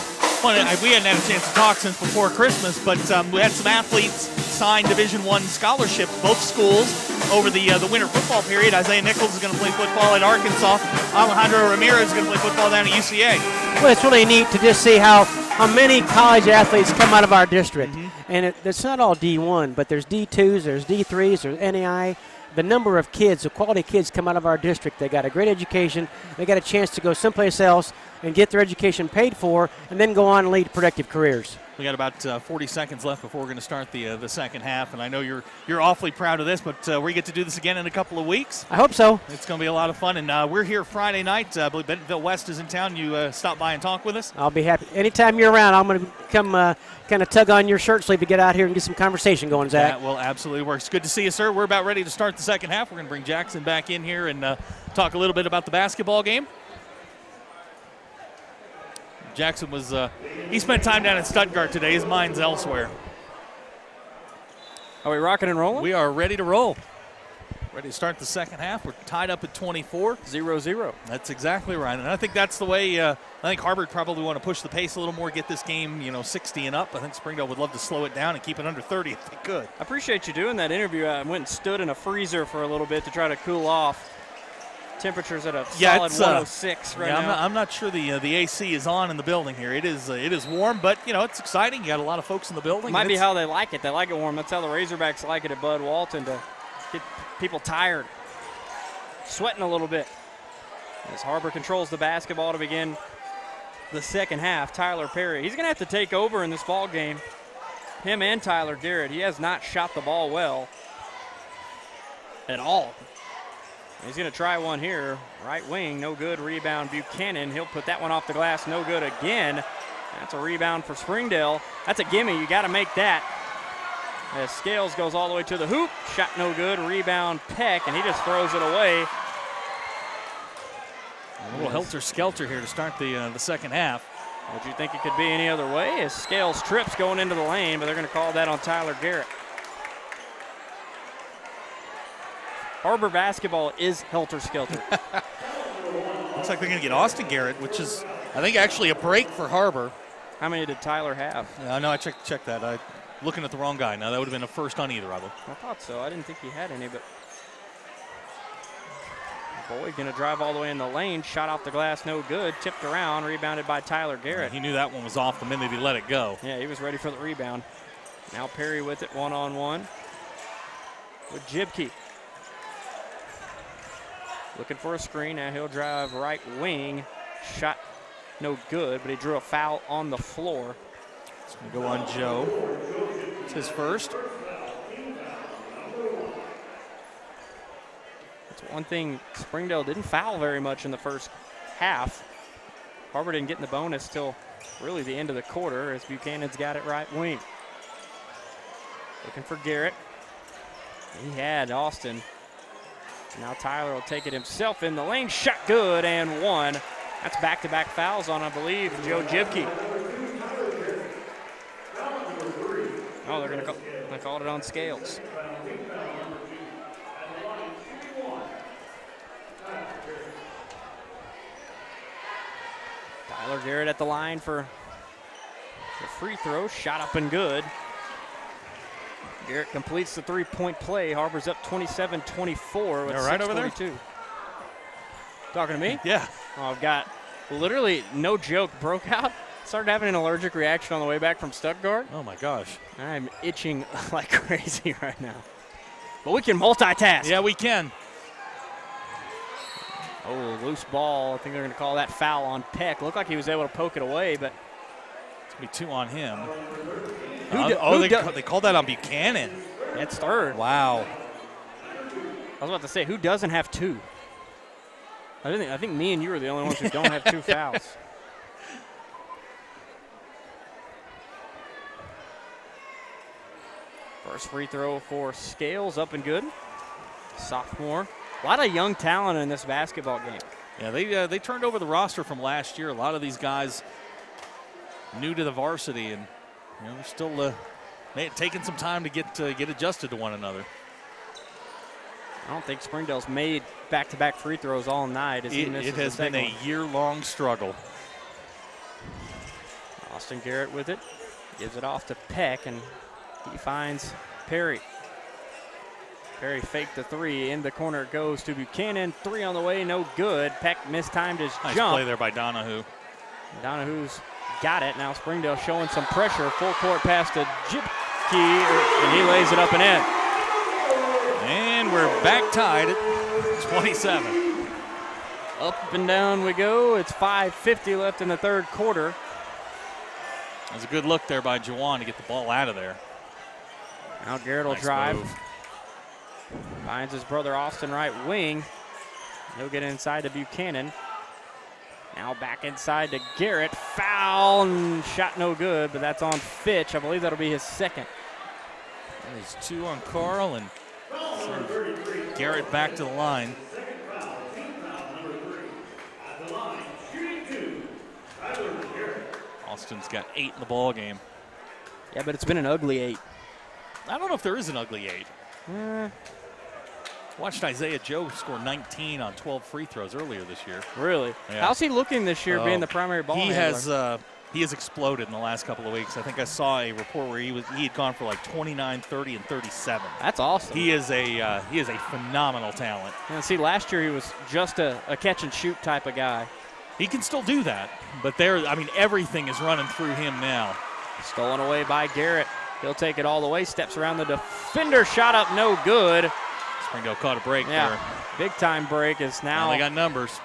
Well, we hadn't had a chance to talk since before Christmas, but we had some athletes sign Division I scholarships, both schools, over the winter football period. Isaiah Nichols is going to play football at Arkansas. Alejandro Ramirez is going to play football down at UCA. Well, it's really neat to just see how many college athletes come out of our district. And it's not all D1, but there's D2s, there's D3s, there's NAI. The number of kids, the quality kids come out of our district. They got a great education. They got a chance to go someplace else and get their education paid for and then go on and lead productive careers. We got about 40 seconds left before we're going to start the second half, and I know you're awfully proud of this, but we get to do this again in a couple of weeks. I hope so. It's going to be a lot of fun, and we're here Friday night. I believe Bentonville West is in town. You stop by and talk with us. I'll be happy. Anytime you're around, I'm going to come kind of tug on your shirt sleeve to get out here and get some conversation going, Zach. That will absolutely work. It's good to see you, sir. We're about ready to start the second half. We're going to bring Jackson back in here and talk a little bit about the basketball game. Jackson he spent time down in Stuttgart today. His mind's elsewhere. Are we rocking and rolling? We are ready to roll. Ready to start the second half. We're tied up at 24. 0-0. That's exactly right. And I think that's the way, I think Har-Ber probably want to push the pace a little more, get this game, 60 and up. I think Springdale would love to slow it down and keep it under 30 if they could. I appreciate you doing that interview. I went and stood in a freezer for a little bit to try to cool off. Temperatures at a solid 106 right now. I'm not sure the AC is on in the building here. It is warm, but it's exciting. You got a lot of folks in the building. Might be how they like it. They like it warm. That's how the Razorbacks like it at Bud Walton, to get people tired, sweating a little bit. As Har-Ber controls the basketball to begin the second half, Tyler Perry, he's going to have to take over in this ball game. Him and Tyler Garrett. He has not shot the ball well at all. He's going to try one here. Right wing, no good. Rebound, Buchanan. He'll put that one off the glass. No good again. That's a rebound for Springdale. That's a gimme. You got to make that. As Scales goes all the way to the hoop. Shot no good. Rebound, Peck, and he just throws it away. A little helter-skelter here to start the second half. Would you think it could be any other way? As Scales trips going into the lane, but they're going to call that on Tyler Garrett. Har-Ber basketball is helter-skelter. Looks like they're going to get Austin Garrett, which is, I think, actually a break for Har-Ber. How many did Tyler have? No, I checked that. I'm looking at the wrong guy. Now, that would have been a first on either of them. I thought so. I didn't think he had any, but Boyd going to drive all the way in the lane. Shot off the glass, no good. Tipped around, rebounded by Tyler Garrett. Yeah, he knew that one was off the minute he let it go. Yeah, he was ready for the rebound. Now Perry with it one-on-one with Jibke. Looking for a screen. Now he'll drive right wing. Shot no good, but he drew a foul on the floor. It's going to go on Joe. It's his first. That's one thing. Springdale didn't foul very much in the first half. Har-Ber didn't get in the bonus till really the end of the quarter as Buchanan's got it right wing. Looking for Garrett. He had Austin. Now Tyler will take it himself in the lane. Shot good and one. That's back-to-back fouls on, I believe, Joe Jibke. Oh, they're going to call it on Scales. Tyler Garrett at the line for the free throw. Shot up and good. Garrett completes the three-point play. Har-Ber's up 27-24 with 6:42. Talking to me? Yeah. Oh, I've got literally, no joke, broke out. Started having an allergic reaction on the way back from Stuttgart. Oh, my gosh. I'm itching like crazy right now. But we can multitask. Yeah, we can. Oh, loose ball. I think they're going to call that foul on Peck. Looked like he was able to poke it away, but it's going to be 2 on him. They called that on Buchanan. That's third. Wow. I was about to say, who doesn't have 2? I think me and you are the only ones who don't have 2 fouls. First free throw for Scales, up and good. Sophomore. A lot of young talent in this basketball game. Yeah, they turned over the roster from last year. A lot of these guys new to the varsity, and they're still taking some time to get adjusted to one another. I don't think Springdale's made back-to-back free throws all night. It has been a year-long struggle. Austin Garrett with it. Gives it off to Peck, and he finds Perry. Perry faked the 3. In the corner it goes to Buchanan. 3 on the way, no good. Peck mistimed his nice jump. Play there by Donahue. Donahue's got it. Now Springdale showing some pressure. Full court pass to Jipke, and he lays it up and in. And we're back tied at 27. Up and down we go. It's 5:50 left in the third quarter. That was a good look there by Juwan to get the ball out of there. Now Garrett will drive. Move. Finds his brother Austin right wing. He'll get inside to Buchanan. Now back inside to Garrett. Foul and shot no good, but that's on Fitch. I believe that'll be his second. There's 2 on Carl, and Garrett back to the line. Austin's got 8 in the ball game. Yeah, but it's been an ugly 8. I don't know if there is an ugly 8. Watched Isaiah Joe score 19 on 12 free throws earlier this year. Really? Yeah. How's he looking this year, being the primary ball handler? He has exploded in the last couple of weeks. I think I saw a report where he had gone for like 29, 30, and 37. That's awesome. He is a phenomenal talent. And see, last year he was just a catch and shoot type of guy. He can still do that, but everything is running through him now. Stolen away by Garrett. He'll take it all the way. Steps around the defender. Shot up, no good. Springdale caught a break there. Big time break is now. They got numbers.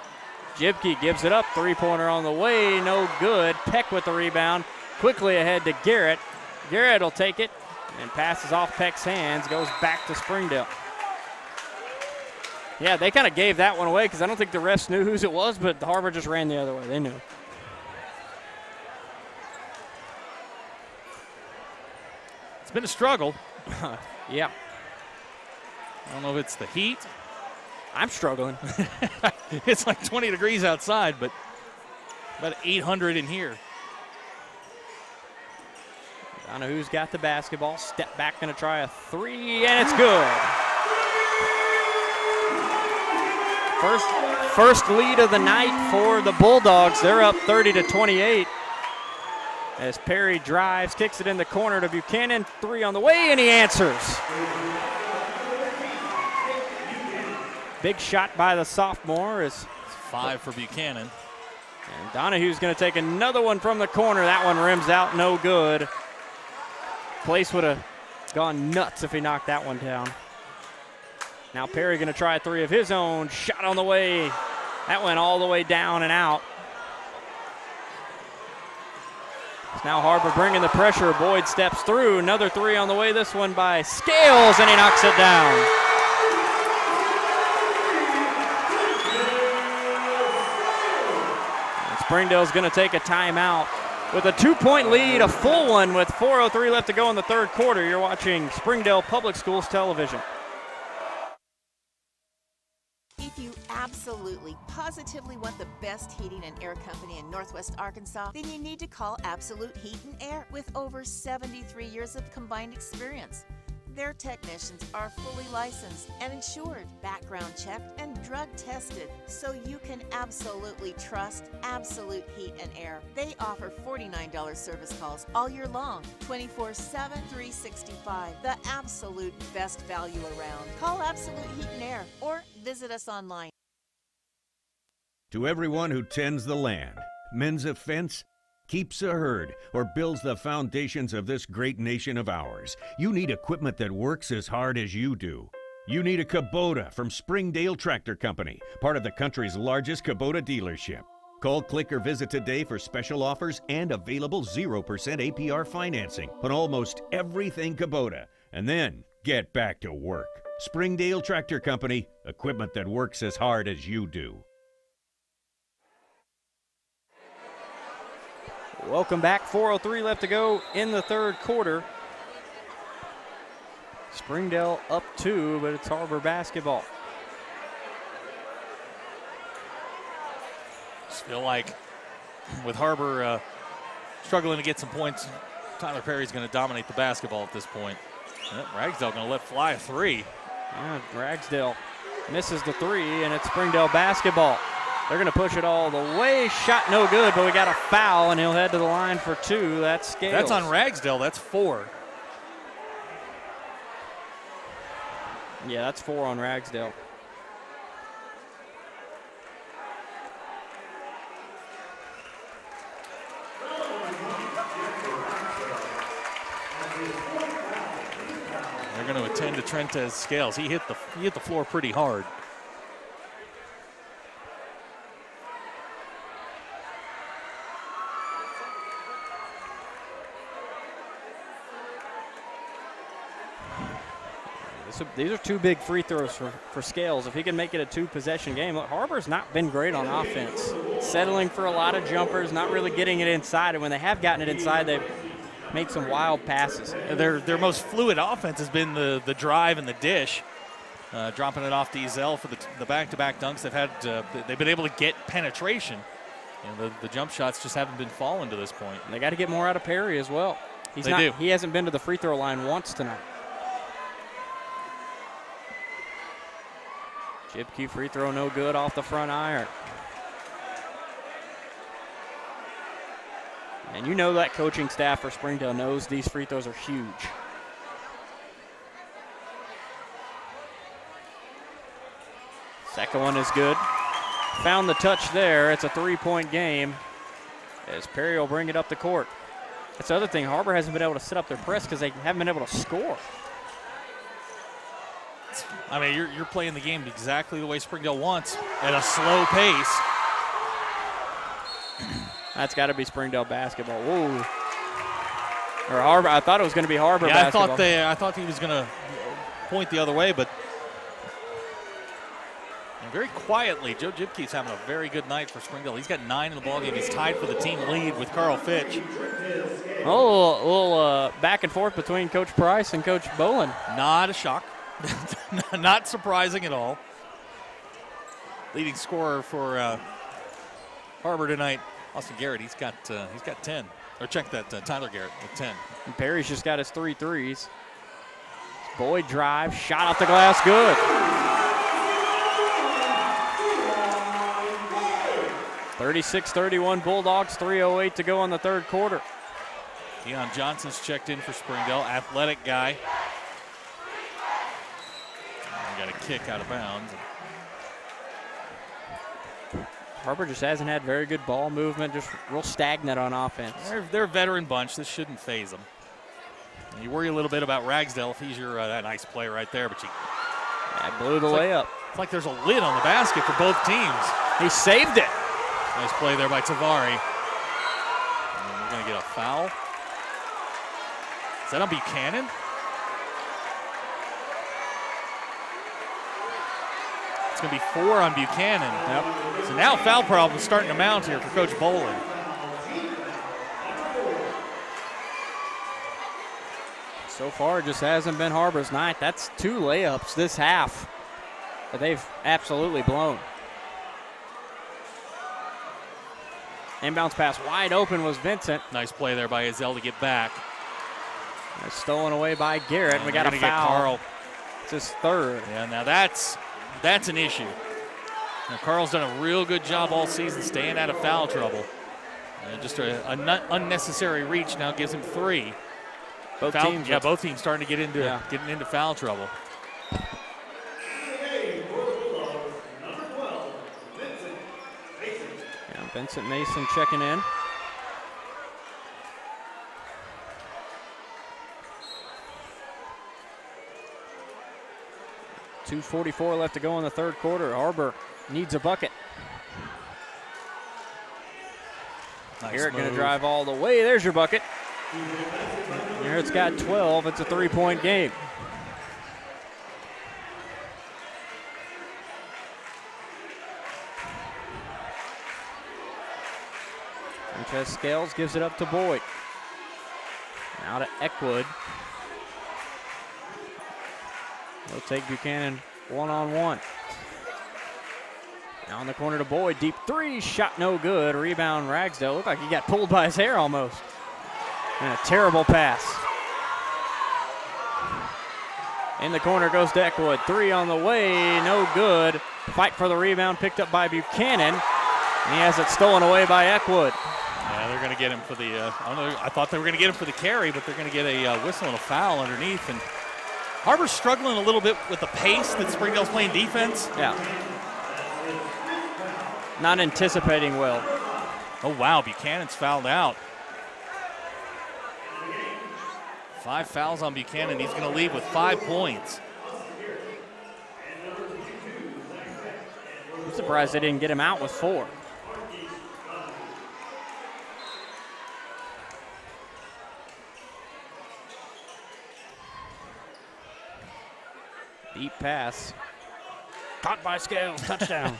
Jibke gives it up. 3-pointer on the way. No good. Peck with the rebound. Quickly ahead to Garrett. Garrett will take it and passes off Peck's hands. Goes back to Springdale. Yeah, they kind of gave that one away because I don't think the refs knew whose it was, but Har-Ber just ran the other way. They knew. It's been a struggle. Yeah. I don't know if it's the heat. I'm struggling. It's like 20 degrees outside, but about 800 in here. Donahue's got the basketball. Step back, going to try a 3, and it's good. First lead of the night for the Bulldogs. They're up 30-28. As Perry drives, kicks it in the corner to Buchanan. 3 on the way, and he answers. Big shot by the sophomore. It's 5 for Buchanan. And Donahue's going to take another one from the corner. That one rims out, no good. Place would have gone nuts if he knocked that one down. Now Perry going to try a 3 of his own. Shot on the way. That went all the way down and out. It's now Har-Ber bringing the pressure. Boyd steps through. Another 3 on the way. This one by Scales, and he knocks it down. Springdale's going to take a timeout with a 2-point lead, a full one with 4:03 left to go in the third quarter. You're watching Springdale Public Schools Television. If If you absolutely, positively want the best heating and air company in Northwest Arkansas, then you need to call Absolute Heat and Air with over 73 years of combined experience. Their technicians are fully licensed and insured, background checked, and drug tested, so you can absolutely trust Absolute Heat and Air. They offer $49 service calls all year long, 24/7, 365. The absolute best value around. Call Absolute Heat and Air or visit us online. To everyone who tends the land, mends a fence, keeps a herd, or builds the foundations of this great nation of ours, you need equipment that works as hard as you do. You need a Kubota from Springdale Tractor Company, part of the country's largest Kubota dealership. Call, click, or visit today for special offers and available 0% APR financing on almost everything Kubota. And then get back to work. Springdale Tractor Company, equipment that works as hard as you do. Welcome back. 4:03 left to go in the third quarter. Springdale up 2, but it's Har-Ber basketball. Just feel like with Har-Ber struggling to get some points, Tyler Perry's going to dominate the basketball at this point. Ragsdale going to let fly a 3. Yeah, Ragsdale misses the 3, and it's Springdale basketball. They're going to push it all the way. Shot no good, but we got a foul, and he'll head to the line for 2. That's Scales. That's on Ragsdale. That's 4. Yeah, that's 4 on Ragsdale. They're going to attend to Trentez Scales. He hit the floor pretty hard. These are 2 big free throws for Scales. If he can make it a 2-possession game, look, Har-Ber's not been great on offense. Settling for a lot of jumpers, not really getting it inside. And when they have gotten it inside, they've made some wild passes. Their most fluid offense has been the drive and the dish, dropping it off to Ezel for the back-to-back dunks. They've been able to get penetration, and the jump shots just haven't been falling to this point. And they got to get more out of Perry as well. They do. He hasn't been to the free throw line once tonight. Jibke free throw no good off the front iron. And you know that coaching staff for Springdale knows these free throws are huge. Second one is good. Found the touch there. It's a 3-point game as Perry will bring it up the court. That's the other thing. Har-Ber hasn't been able to set up their press because they haven't been able to score. I mean, you're playing the game exactly the way Springdale wants, at a slow pace. That's got to be Springdale basketball. Whoa. Or Har-Ber. I thought it was going to be Har-Ber basketball. I thought he was going to point the other way, but very quietly, Joe Jibke's having a very good night for Springdale. He's got 9 in the ballgame. He's tied for the team lead with Carl Fitch. Oh, a little back and forth between Coach Price and Coach Bolin. Not a shock. Not surprising at all. Leading scorer for Har-Ber tonight, Austin Garrett. He's got 10. Or check that, Tyler Garrett with 10. And Perry's just got his 3 threes. Boyd drive, shot off the glass, good. 36-31 Bulldogs, 3:08 to go in the third quarter. Keon Johnson's checked in for Springdale, athletic guy. Got a kick out of bounds. Har-Ber just hasn't had very good ball movement, just real stagnant on offense. They're a veteran bunch. This shouldn't phase them. And you worry a little bit about Ragsdale if he's your that nice play right there, but blew the layup. It's like there's a lid on the basket for both teams. He saved it. Nice play there by Tavari. And we're going to get a foul. Is that on Buchanan? It's going to be 4 on Buchanan. Yep. So now foul problems starting to mount here for Coach Bolin. So far, it just hasn't been Har-Ber's night. That's 2 layups this half. that they've absolutely blown. Inbounds pass wide open was Vincent. Nice play there by Azell to get back. That's stolen away by Garrett. And we got a foul. Get Carl. It's his third. Yeah, now that's an issue. Now Carl's done a real good job all season staying out of foul trouble. Just an unnecessary reach now gives him 3. Both teams starting to get into foul trouble. Vincent Mason checking in. .244 left to go in the third quarter. Har-Ber needs a bucket. Nice Garrett going to move. drive all the way. There's your bucket. Garrett's got 12. It's a 3-point game. Sanchez Scales gives it up to Boyd. Now to Eckwood. He'll take Buchanan one-on-one. Now in the corner to Boyd. Deep 3. Shot no good. Rebound Ragsdale. Looked like he got pulled by his hair almost. And a terrible pass. In the corner goes to Eckwood. 3 on the way. No good. Fight for the rebound picked up by Buchanan. And he has it stolen away by Eckwood. Yeah, they're going to get him for the, I thought they were going to get him for the carry, but they're going to get a whistle and a foul underneath. And Har-Ber's struggling a little bit with the pace that Springdale's playing defense. Yeah. Not anticipating well. Oh, wow, Buchanan's fouled out. 5 fouls on Buchanan. He's going to leave with 5 points. I'm surprised they didn't get him out with 4. Deep pass. Caught by Scales. Touchdown.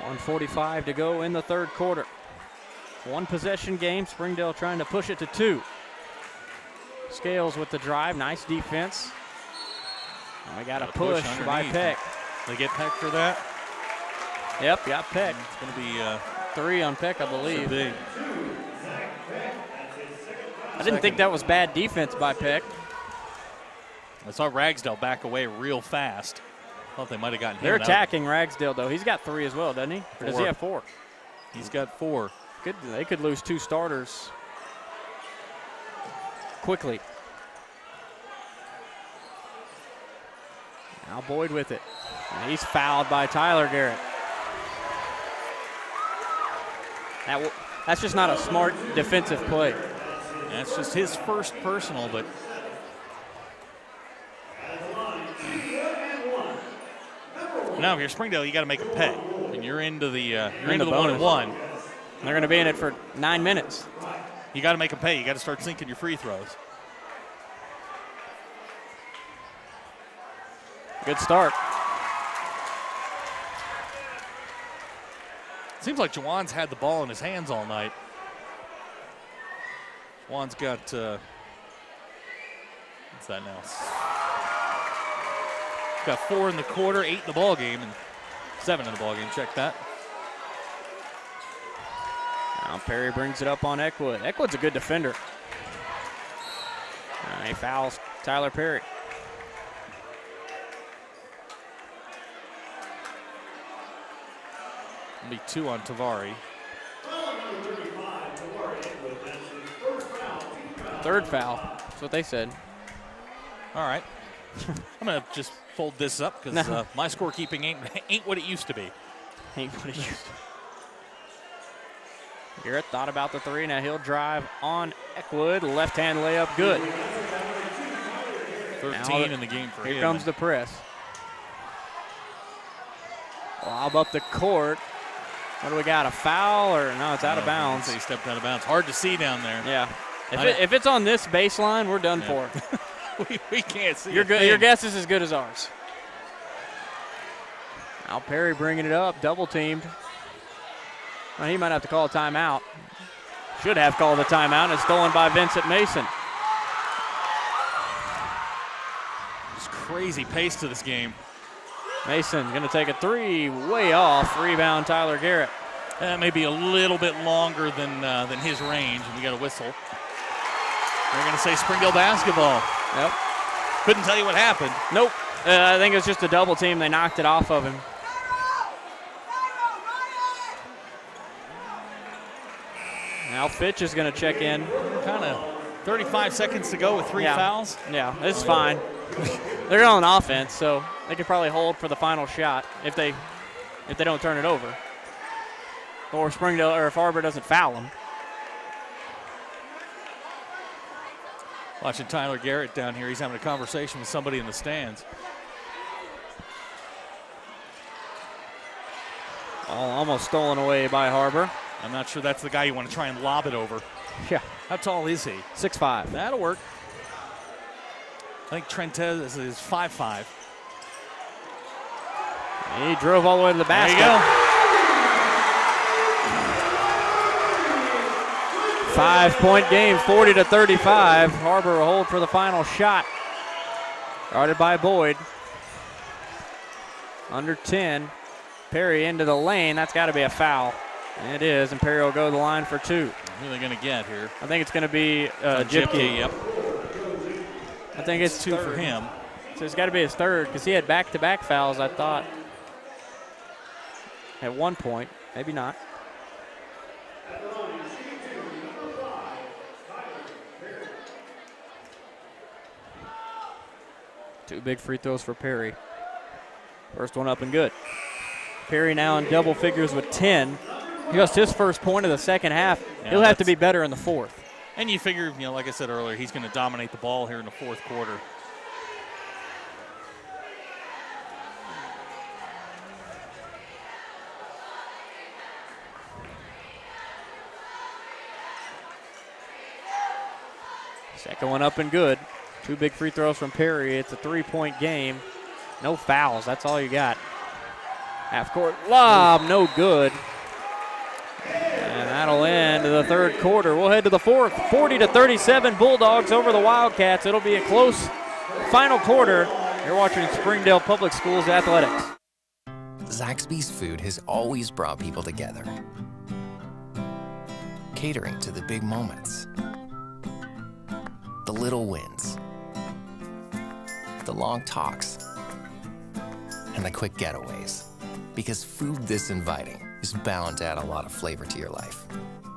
1:45 to go in the third quarter. 1 possession game. Springdale trying to push it to 2. Scales with the drive. Nice defense. And we got a push by Peck. They get Peck for that? Yep, got Peck. It's going to be 3 on Peck, I believe. Big. I didn't think that was bad defense by Peck. I saw Ragsdale back away real fast. Thought they might have gotten him. They're attacking Ragsdale, though. He's got 3 as well, doesn't he? Or does he have 4? He's got 4. They could lose 2 starters quickly. Now Boyd with it. And he's fouled by Tyler Garrett. That's just not a smart defensive play. That's just his first personal, but now if you're Springdale, you got to make a pay, and you're into the bonus. 1-1. They're going to be in it for 9 minutes. You got to make them pay. You got to start sinking your free throws. Good start. Seems like Juwan's had the ball in his hands all night. Juwan's got, what's that now? Got 4 in the quarter, 8 in the ball game, and 7 in the ball game. Check that. Now Perry brings it up on Eckwood. Eckwood's a good defender. He fouls Tyler Perry. It'll be 2 on Tavari. Third foul. That's what they said. All right. I'm going to just fold this up because my scorekeeping ain't what it used to be. Ain't what it used to be. Garrett thought about the 3. Now he'll drive on Eckwood. Left-hand layup, good. 13 in the game for him. Here comes the press. Lob up the court. What do we got, a foul or no, it's out of bounds. He stepped out of bounds. Hard to see down there. Yeah. If it's on this baseline, we're done for. we can't see Your guess is as good as ours. Now Perry bringing it up, double teamed. Well, he might have to call a timeout. Should have called a timeout, and it's stolen by Vincent Mason. crazy pace to this game. Mason going to take a three, way off. Rebound, Tyler Garrett. That may be a little bit longer than his range, and we got a whistle. They're going to say Springdale basketball. Yep. Couldn't tell you what happened. Nope. I think it was just a double team. They knocked it off of him. Now Fitch is going to check in. Kind of 35 seconds to go with 3 fouls. Yeah, it's fine. They're on offense, so they could probably hold for the final shot if they don't turn it over. Or Springdale, or if Har-Ber doesn't foul them. Watching Tyler Garrett down here. He's having a conversation with somebody in the stands. Almost stolen away by Har-Ber. I'm not sure that's the guy you want to try and lob it over. Yeah. How tall is he? 6'5". That'll work. I think Trentez is 5'5". He drove all the way to the basket. There you go. 5-point game, 40-35. Har-Ber will hold for the final shot. Guarded by Boyd. Under 10. Perry into the lane. That's got to be a foul. It is, and Perry will go to the line for 2. Who are they going to get here? I think it's going to be Jipke. Yep. I think it's 2 for him. So it's got to be his third because he had back-to-back fouls, I thought, at one point. Maybe not. Two big free throws for Perry. First one up and good. Perry now in double figures with 10. Just his first point of the second half. Yeah, he'll have to be better in the fourth. And you figure, like I said earlier, he's going to dominate the ball here in the fourth quarter. Second one up and good. Two big free throws from Perry. It's a 3-point game. No fouls. That's all you got. Half court lob, no good. And that'll end the third quarter. We'll head to the fourth. 40-37 Bulldogs over the Wildcats. It'll be a close final quarter. You're watching Springdale Public Schools Athletics. Zaxby's food has always brought people together. Catering to the big moments. The little wins. The long talks. And the quick getaways. Because food this inviting is bound to add a lot of flavor to your life.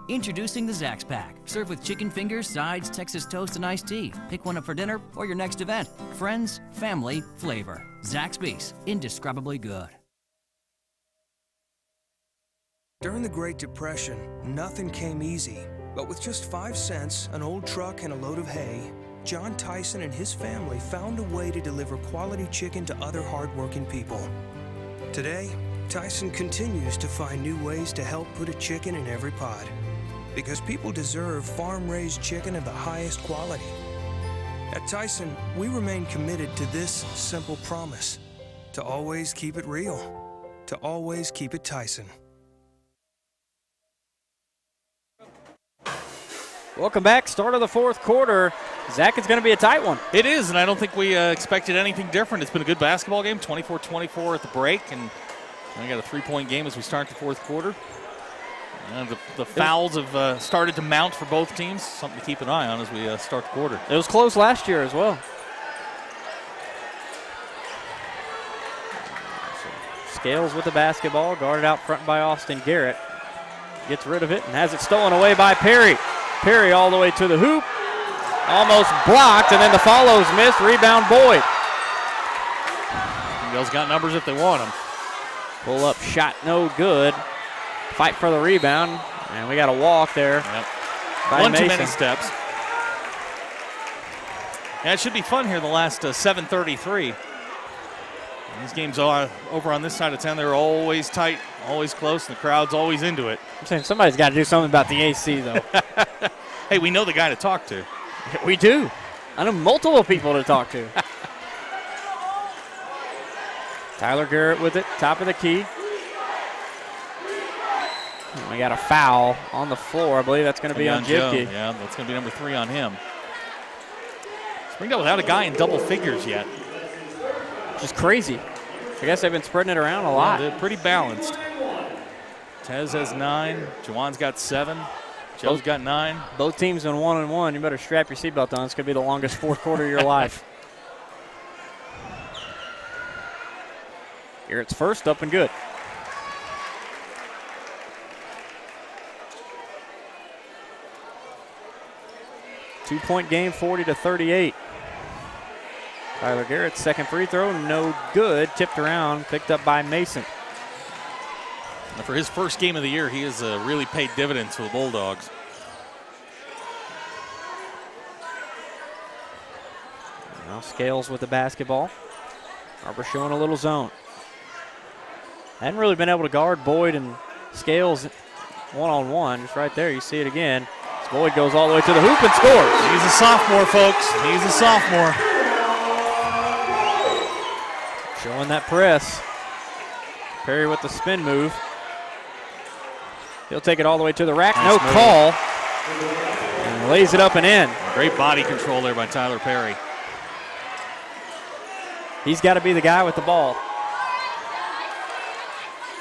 Introducing the Zax Pack. Served with chicken fingers, sides, Texas toast, and iced tea. Pick one up for dinner or your next event. Friends, family, flavor. Zaxby's, indescribably good. During the Great Depression, nothing came easy. But with just 5 cents, an old truck, and a load of hay, John Tyson and his family found a way to deliver quality chicken to other hardworking people. Today, Tyson continues to find new ways to help put a chicken in every pot. Because people deserve farm-raised chicken of the highest quality. At Tyson, we remain committed to this simple promise: to always keep it real, to always keep it Tyson. Welcome back. Start of the fourth quarter. Zach, it's going to be a tight one. It is, and I don't think we expected anything different. It's been a good basketball game, 24-24 at the break, and we got a 3-point game as we start the fourth quarter. And the fouls have started to mount for both teams, something to keep an eye on as we start the quarter. It was close last year as well. Scales with the basketball, guarded out front by Austin Garrett. Gets rid of it and has it stolen away by Perry. Perry all the way to the hoop. Almost blocked, and then the follow's missed. Rebound Boyd. Those got numbers if they want them. Pull up shot, no good. Fight for the rebound, and we got a walk there. Yep. One too many steps. Yeah, it should be fun here the last 7:33. These games are over on this side of town. They're always tight, always close, and the crowd's always into it. I'm saying somebody's got to do something about the AC, though. Hey, we know the guy to talk to. We do. I know multiple people to talk to. Tyler Garrett with it, top of the key. And we got a foul on the floor. I believe that's going to be on Jipke. Yeah, that's going to be number 3 on him. Springdale without a guy in double figures yet. Just crazy. I guess they've been spreading it around a lot. They're pretty balanced. Tez has 9. Jawan's got 7. Joe's got 9. Both teams in 1-1. You better strap your seatbelt on. It's going to be the longest fourth quarter of your life. Garrett's first, up and good. Two-point game, 40-38. Tyler Garrett's second free throw, no good. Tipped around, picked up by Mason. And for his first game of the year, he has really paid dividends for the Bulldogs. Now Scales with the basketball. Har-Ber showing a little zone. Hadn't really been able to guard Boyd and Scales one-on-one. Just right there, you see it again. Boyd goes all the way to the hoop and scores. He's a sophomore, folks. He's a sophomore. Showing that press. Perry with the spin move. He'll take it all the way to the rack. Nice no move. call. And lays it up and in. Great body control there by Tyler Perry. He's got to be the guy with the ball.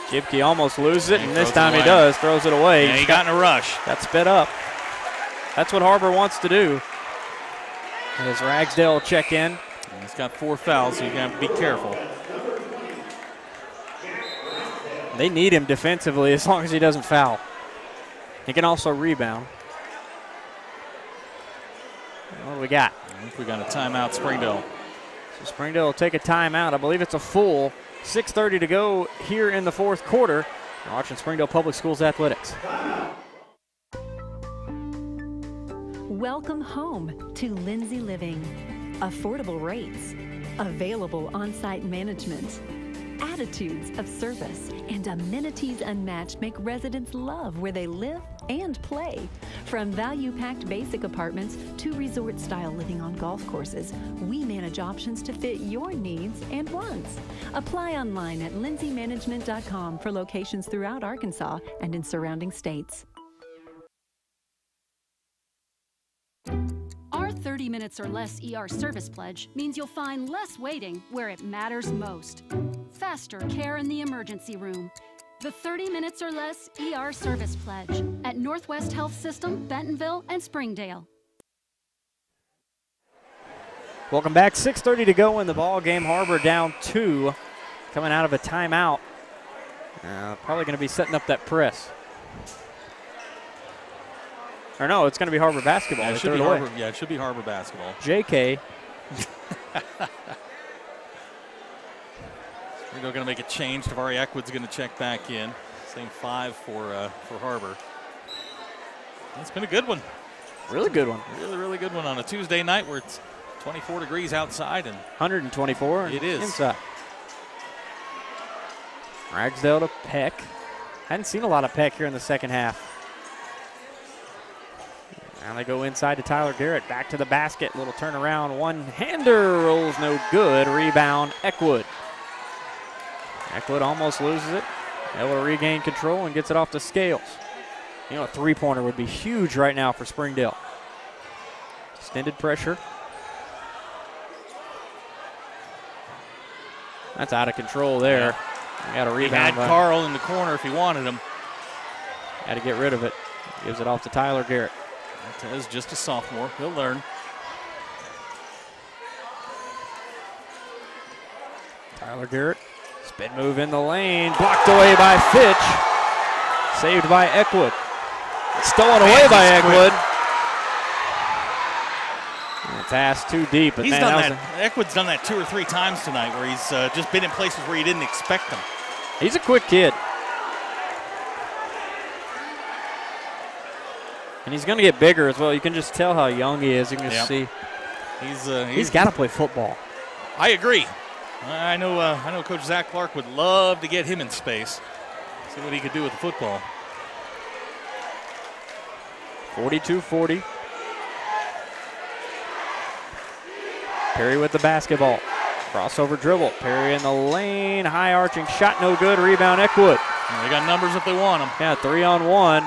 Jibke almost loses it, and this time he does. Throws it away. Yeah, he got in a rush. Got sped up. That's what Har-Ber wants to do. As Ragsdale check in. And he's got 4 fouls, so you have to be careful. They need him defensively as long as he doesn't foul. He can also rebound. What do we got? I think we got a timeout, Springdale. So Springdale will take a timeout. I believe it's a full. 6:30 to go here in the fourth quarter. You're watching Springdale Public Schools Athletics. Welcome home to Lindsay Living. Affordable rates, available on-site management, attitudes of service, and amenities unmatched make residents love where they live and play. From value-packed basic apartments to resort-style living on golf courses, we manage options to fit your needs and wants. Apply online at lindsaymanagement.com for locations throughout Arkansas and in surrounding states. Our 30 minutes or less ER service pledge means you'll find less waiting where it matters most. Faster care in the emergency room. The 30 minutes or less ER service pledge at Northwest Health System, Bentonville, and Springdale. Welcome back. 6:30 to go in the ball game. Har-Ber down 2, coming out of a timeout. Probably going to be setting up that press. Or no, it's going to be Har-Ber basketball. Yeah, it should be Har-Ber, yeah, it should be Har-Ber basketball. JK. We're going to make a change. Tavari Eckwood's going to check back in. Same 5 for Har-Ber. It's been a good one. Really good one. Really, really good one on a Tuesday night where it's 24 degrees outside and 124. It is. Inside. Ragsdale to Peck. Hadn't seen a lot of Peck here in the second half. Now they go inside to Tyler Garrett. Back to the basket. Little turnaround. One-hander rolls no good. Rebound, Eckwood. Eckwood almost loses it. Able to regain control and gets it off to Scales. You know, a three-pointer would be huge right now for Springdale. Extended pressure. That's out of control there. Yeah. Got a rebound. He had Carl in the corner if he wanted him. Had to get rid of it. Gives it off to Tyler Garrett. Tez just a sophomore. He'll learn. Tyler Garrett. Spin move in the lane. Blocked away by Fitch. Saved by Eckwood. Stolen away by Eckwood. Pass too deep. But He's man, done that. Eckwood's done that 2 or 3 times tonight where he's just been in places where you didn't expect him. He's a quick kid. And he's going to get bigger as well. You can just tell how young he is. You can just see. He's got to play football. I agree. I know Coach Zach Clark would love to get him in space. See what he could do with the football. 42-40. Perry with the basketball. Crossover dribble. Perry in the lane. High arching shot, no good. Rebound, Eckwood. They got numbers if they want them. Yeah, 3-on-1.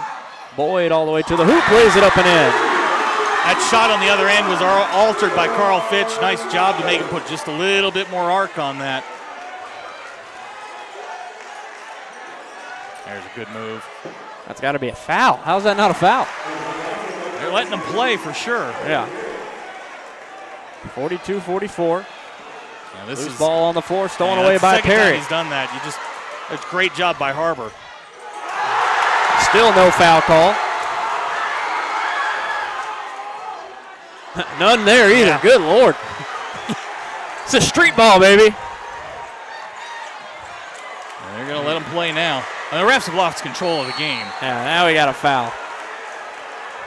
Boyd all the way to the hoop, lays it up and in. That shot on the other end was altered by Carl Fitch. Nice job to make him put just a little bit more arc on that. There's a good move. That's got to be a foul. How's that not a foul? They're letting them play for sure. Yeah. 42-44. Yeah, this Loose is ball on the floor, stolen away by Perry. He's done that. It's a great job by Har-Ber. Still no foul call. None there either. Yeah. Good Lord. It's a street ball, baby. And they're going to let them play now. And the refs have lost control of the game. Yeah, now we got a foul.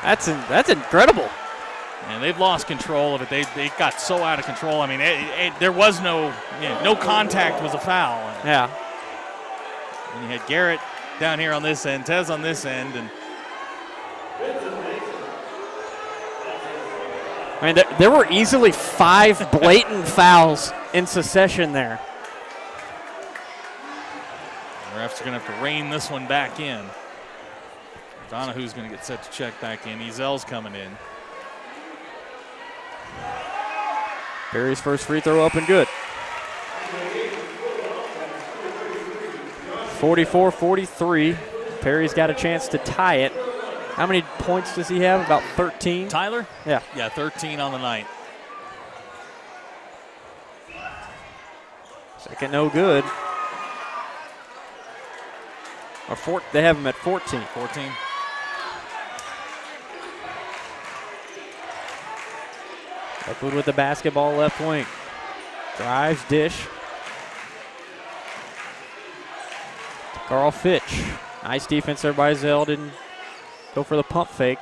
That's incredible. And they've lost control of it. They got so out of control. I mean, there was no contact was a foul. Yeah. And you had Garrett down here on this end, Tez on this end, and I mean, there were easily 5 blatant fouls in succession there. The refs are going to have to rein this one back in. Donahue's going to get set to check back in. Ezel's coming in. Perry's first free throw up and good. 44-43. Perry's got a chance to tie it. How many points does he have? About 13? Tyler? Yeah. Yeah, 13 on the night. Second no good. Or they have him at 14. 14. Upwood with the basketball, left wing. Drives, dish. Carl Fitch. Nice defense there by Zell. Didn't go for the pump fake.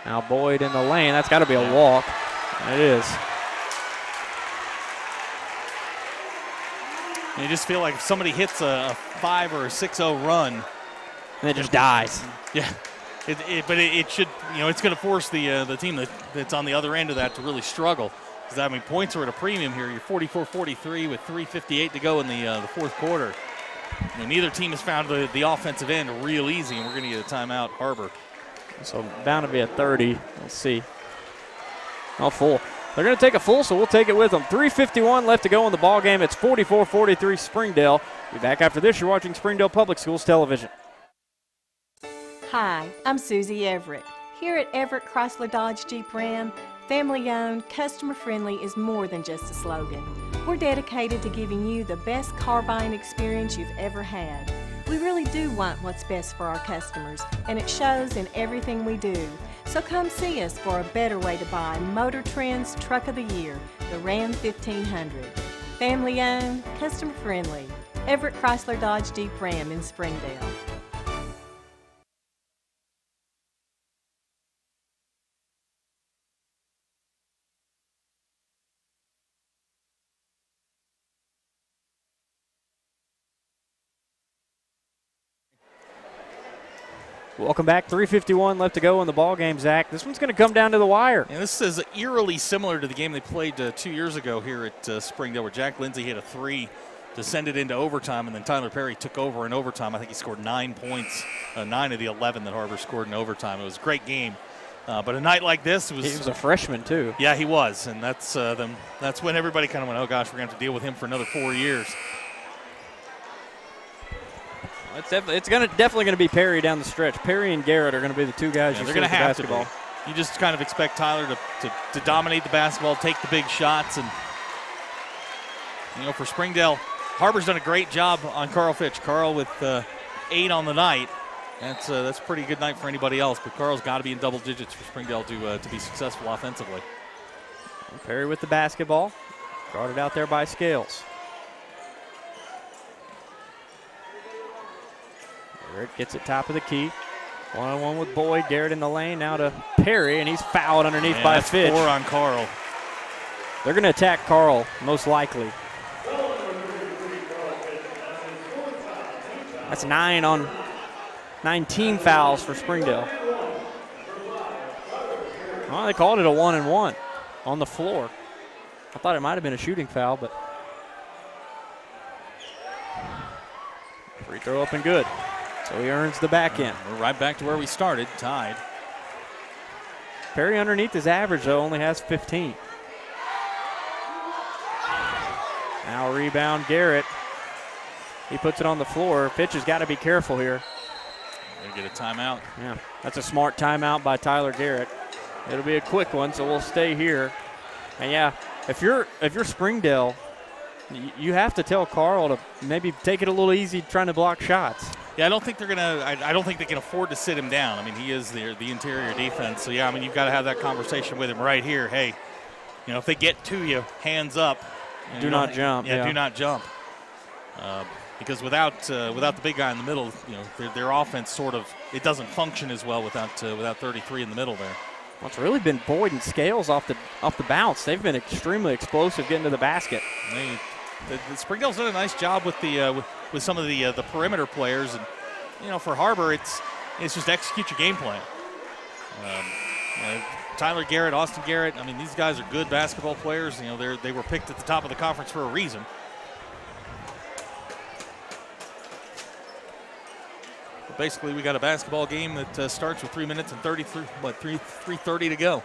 Now Boyd in the lane. That's got to be a walk. It is. And you just feel like if somebody hits a 5 or a 6-0 run, and it just dies. Yeah. But it should, it's going to force the team that's on the other end of that to really struggle. Because, I mean, points are at a premium here. You're 44-43 with 3:58 to go in the fourth quarter. And neither team has found the offensive end real easy, and we're going to get a timeout, Har-Ber. So bound to be a 30. Let's see. Oh, full. They're going to take a full, so we'll take it with them. 3:51 left to go in the ball game. It's 44-43 Springdale. Be back after this. You're watching Springdale Public Schools Television. Hi, I'm Susie Everett. Here at Everett Chrysler Dodge Jeep Ram, family-owned, customer-friendly is more than just a slogan. We're dedicated to giving you the best car buying experience you've ever had. We really do want what's best for our customers, and it shows in everything we do. So come see us for a better way to buy Motor Trend's Truck of the Year, the Ram 1500. Family-owned, customer-friendly. Everett Chrysler Dodge Jeep Ram in Springdale. Welcome back. 3:51 left to go in the ball game, Zach. This one's going to come down to the wire. And this is eerily similar to the game they played 2 years ago here at Springdale, where Jack Lindsay hit a 3 to send it into overtime, and then Tyler Perry took over in overtime. I think he scored 9 points, 9 of the 11 that Har-Ber scored in overtime. It was a great game. But a night like this, he was a freshman too. Yeah, he was, and that's when everybody kind of went, oh gosh, we're going to have to deal with him for another 4 years. It's definitely going to be Perry down the stretch. Perry and Garrett are going to be the two guys. They're going to have basketball. You just kind of expect Tyler to dominate the basketball, take the big shots, and for Springdale, Har-Ber's done a great job on Carl Fitch. Carl with 8 on the night. That's a pretty good night for anybody else, but Carl's got to be in double digits for Springdale to be successful offensively. And Perry with the basketball, guarded out there by Scales. Garrett gets it top of the key. One-on-one with Boyd. Garrett in the lane. Now to Perry, and he's fouled underneath by Fitch. 4 on Carl. They're going to attack Carl, most likely. That's 19 fouls for Springdale. Well, they called it a 1-and-1 on the floor. I thought it might have been a shooting foul, but free throw up and good. So he earns the back end. We're right back to where we started, tied. Perry underneath his average, though, only has 15. Now rebound, Garrett. He puts it on the floor. Pitch has got to be careful here. Gonna get a timeout. Yeah, that's a smart timeout by Tyler Garrett. It'll be a quick one, so we'll stay here. And yeah, if you're Springdale, you have to tell Carl to maybe take it a little easy trying to block shots. Yeah, I don't think they're gonna. I don't think they can afford to sit him down. I mean, he is the interior defense. So yeah, I mean, you've got to have that conversation with him right here. Hey, you know, if they get to you, hands up. Do not jump. Yeah, do not jump. Because without the big guy in the middle, you know, their offense sort of it doesn't function as well without 33 in the middle there. Well, it's really been Boyd and Scales off the bounce. They've been extremely explosive getting to the basket. The Springdale's done a nice job with with some of the perimeter players, and you know, for Har-Ber, it's just execute your game plan. Tyler Garrett, Austin Garrett. I mean, these guys are good basketball players. You know, they were picked at the top of the conference for a reason. But basically, we got a basketball game that starts with 3 minutes and 3:30 to go.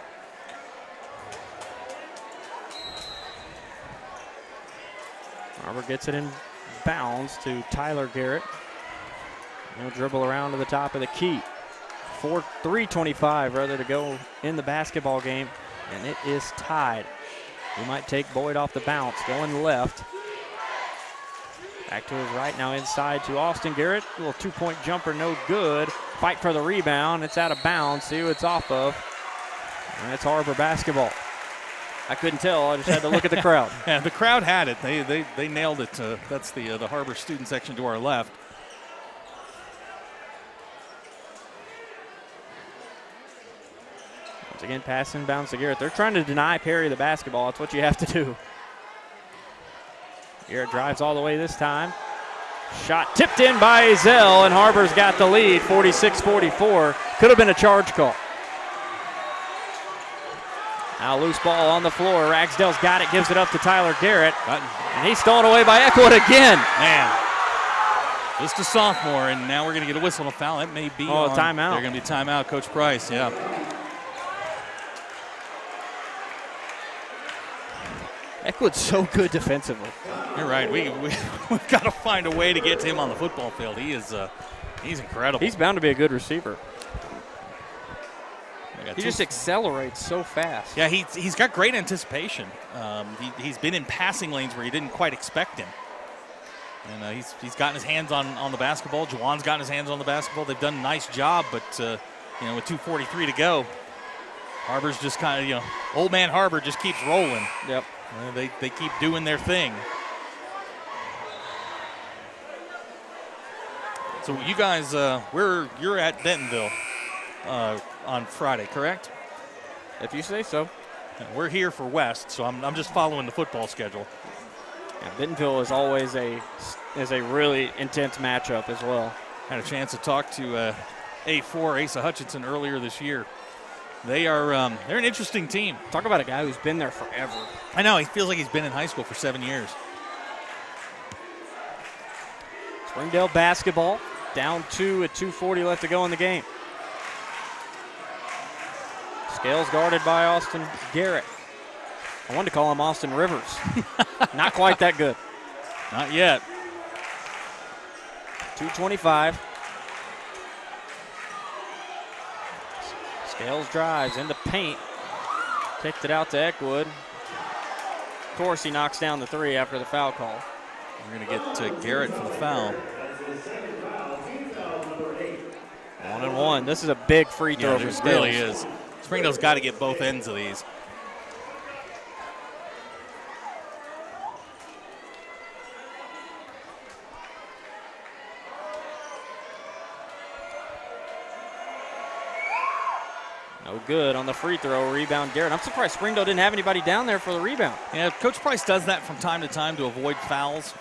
Har-Ber gets it in bounds to Tyler Garrett. He'll dribble around to the top of the key. 3:25 rather to go in the basketball game, and it is tied. We might take Boyd off the bounce, going left. Back to his right now, inside to Austin Garrett. A little two-point jumper, no good. Fight for the rebound. It's out of bounds. See who it's off of. And it's Har-Ber basketball. I couldn't tell. I just had to look at the crowd. Yeah, the crowd had it. They nailed it. That's the Har-Ber student section to our left. Once again, pass inbounds to Garrett. They're trying to deny Perry the basketball. That's what you have to do. Garrett drives all the way this time. Shot tipped in by Azell, and Har-Ber's got the lead, 46-44. Could have been a charge call. Now loose ball on the floor. Ragsdale's got it, gives it up to Tyler Garrett. And he's stolen away by Eckwood again. Man, just a sophomore, and now we're going to get a whistle and a foul. It may be a timeout. They're going to be timeout, Coach Price, yeah. Eckwood's so good defensively. You're right. We've got to find a way to get to him on the football field. He's incredible. He's bound to be a good receiver. He just accelerates so fast. Yeah, he's got great anticipation. He's been in passing lanes where you didn't quite expect him. And he's gotten his hands on the basketball. Juwan's gotten his hands on the basketball. They've done a nice job, but you know, with 2:43 to go, Har-Ber's just kind of, you know, old man Har-Ber just keeps rolling. Yep. They keep doing their thing. So you guys, you're at Bentonville on Friday, correct? If you say so. We're here for West, so I'm just following the football schedule. Yeah, Bentonville is always a really intense matchup as well. Had a chance to talk to A4 Asa Hutchinson earlier this year. They're an interesting team. Talk about a guy who's been there forever. I know, he feels like he's been in high school for 7 years. Springdale basketball, down 2 at 2:40 left to go in the game. Scales guarded by Austin Garrett. I wanted to call him Austin Rivers. Not quite that good. Not yet. 2:25. Scales drives into paint. Kicked it out to Eckwood. Of course, he knocks down the three after the foul call. We're going to get to Garrett for the foul. 1-and-1. This is a big free throw for Scales. It really is. Springdale's got to get both ends of these. No good on the free throw. Rebound Garrett. I'm surprised Springdale didn't have anybody down there for the rebound. Yeah, Coach Price does that from time to time to avoid fouls.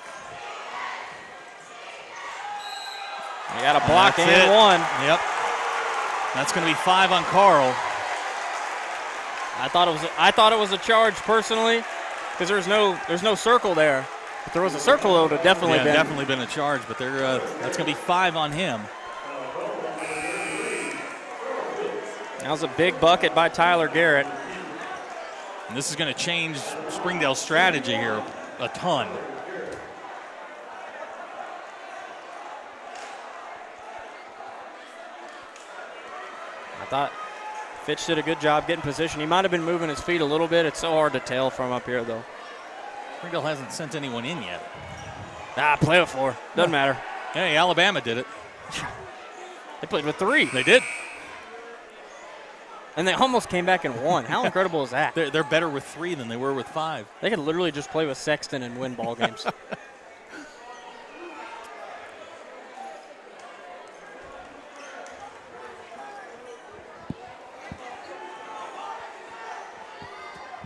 They got a block and one. Yep. That's going to be 5 on Carl. I thought it was a charge personally, because there's no circle there. If there was a circle, it would have definitely been. Definitely been a charge, but that's going to be 5 on him. That was a big bucket by Tyler Garrett. And this is going to change Springdale's strategy here a ton. I thought Fitch did a good job getting position. He might have been moving his feet a little bit. It's so hard to tell from up here, though. Springdale hasn't sent anyone in yet. Play with 4. Doesn't matter. Hey, Alabama did it. They played with 3. They did. And they almost came back and won. How incredible is that? They're better with 3 than they were with 5. They could literally just play with Sexton and win ball games.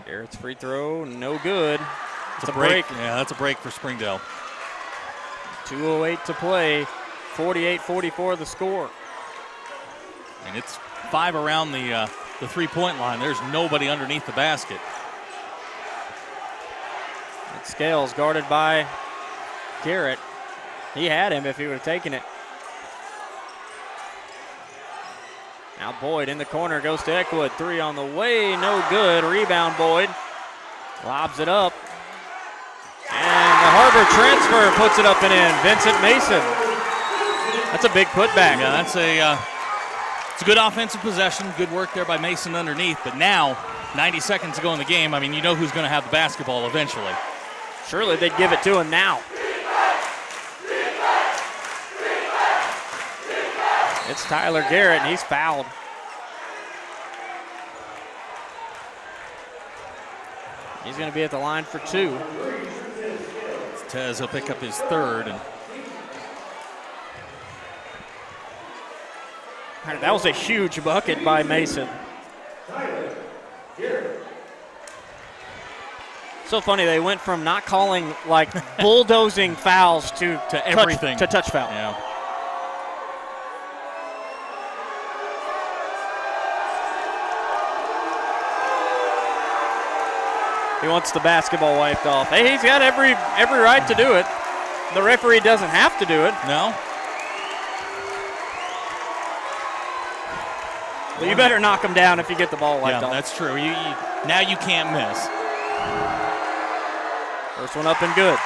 Garrett's free throw, no good. It's a break. Yeah, that's a break for Springdale. 2:08 to play, 48-44 the score. And it's 5 around the three-point line. There's nobody underneath the basket. And Scales guarded by Garrett. He had him if he would have taken it. Now Boyd in the corner, goes to Eckwood. 3 on the way, no good. Rebound Boyd. Lobs it up. And the Har-Ber transfer puts it up and in. Vincent Mason. That's a big putback. Yeah, that's it's a good offensive possession. Good work there by Mason underneath. But now, 90 seconds to go in the game, I mean, you know who's going to have the basketball eventually. Surely they'd give it to him now. It's Tyler Garrett, and he's fouled. He's going to be at the line for 2. Tez will pick up his 3rd. And that was a huge bucket by Mason. So funny, they went from not calling like bulldozing fouls to everything. To touch foul. Yeah. He wants the basketball wiped off. Hey, he's got every right to do it. The referee doesn't have to do it. No. Well, you better knock him down if you get the ball wiped off. Yeah, that's true. Now you can't miss. First one up and good.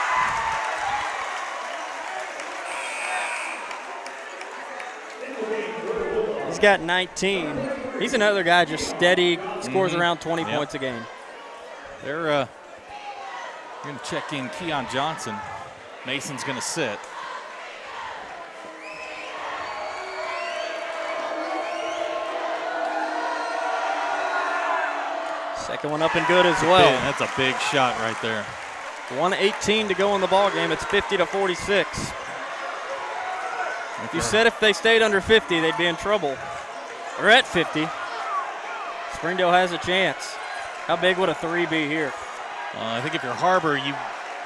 He's got 19. He's another guy just steady, scores around 20 points a game. They're going to check in Keon Johnson. Mason's going to sit. Second one up and good as well. That's a big shot right there. 1:18 to go in the ball game. It's 50-46. Okay. You said if they stayed under 50, they'd be in trouble. They're at 50. Springdale has a chance. How big would a 3 be here? I think if you're Har-Ber, you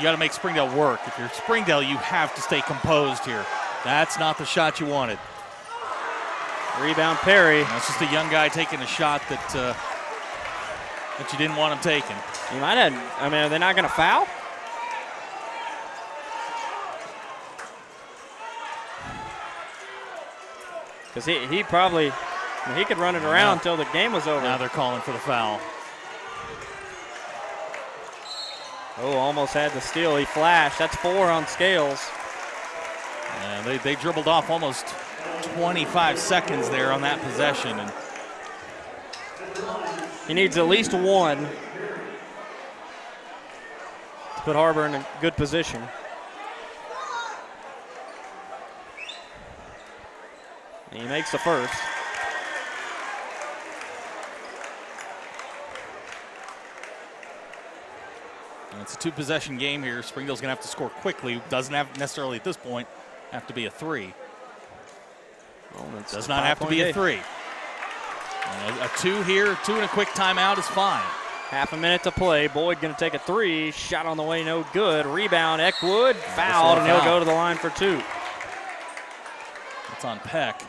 got to make Springdale work. If you're Springdale, you have to stay composed here. That's not the shot you wanted. Rebound Perry. That's just a young guy taking a shot that you didn't want him taking. You might have. I mean, are they not going to foul? Because he probably, he could run it around until the game was over. Now they're calling for the foul. Oh, almost had the steal. He flashed. That's 4 on Scales. Yeah, they dribbled off almost 25 seconds there on that possession. And he needs at least 1 to put Har-Ber in a good position. And he makes the first. And it's a 2-possession game here. Springdale's going to have to score quickly. Doesn't have necessarily at this point have to be a 3. Well, does not have to be a 3. A 2 here, 2 and a quick timeout is fine. Half a minute to play. Boyd going to take a 3. Shot on the way, no good. Rebound, Eckwood, fouled, and he'll go to the line for 2. It's on Peck.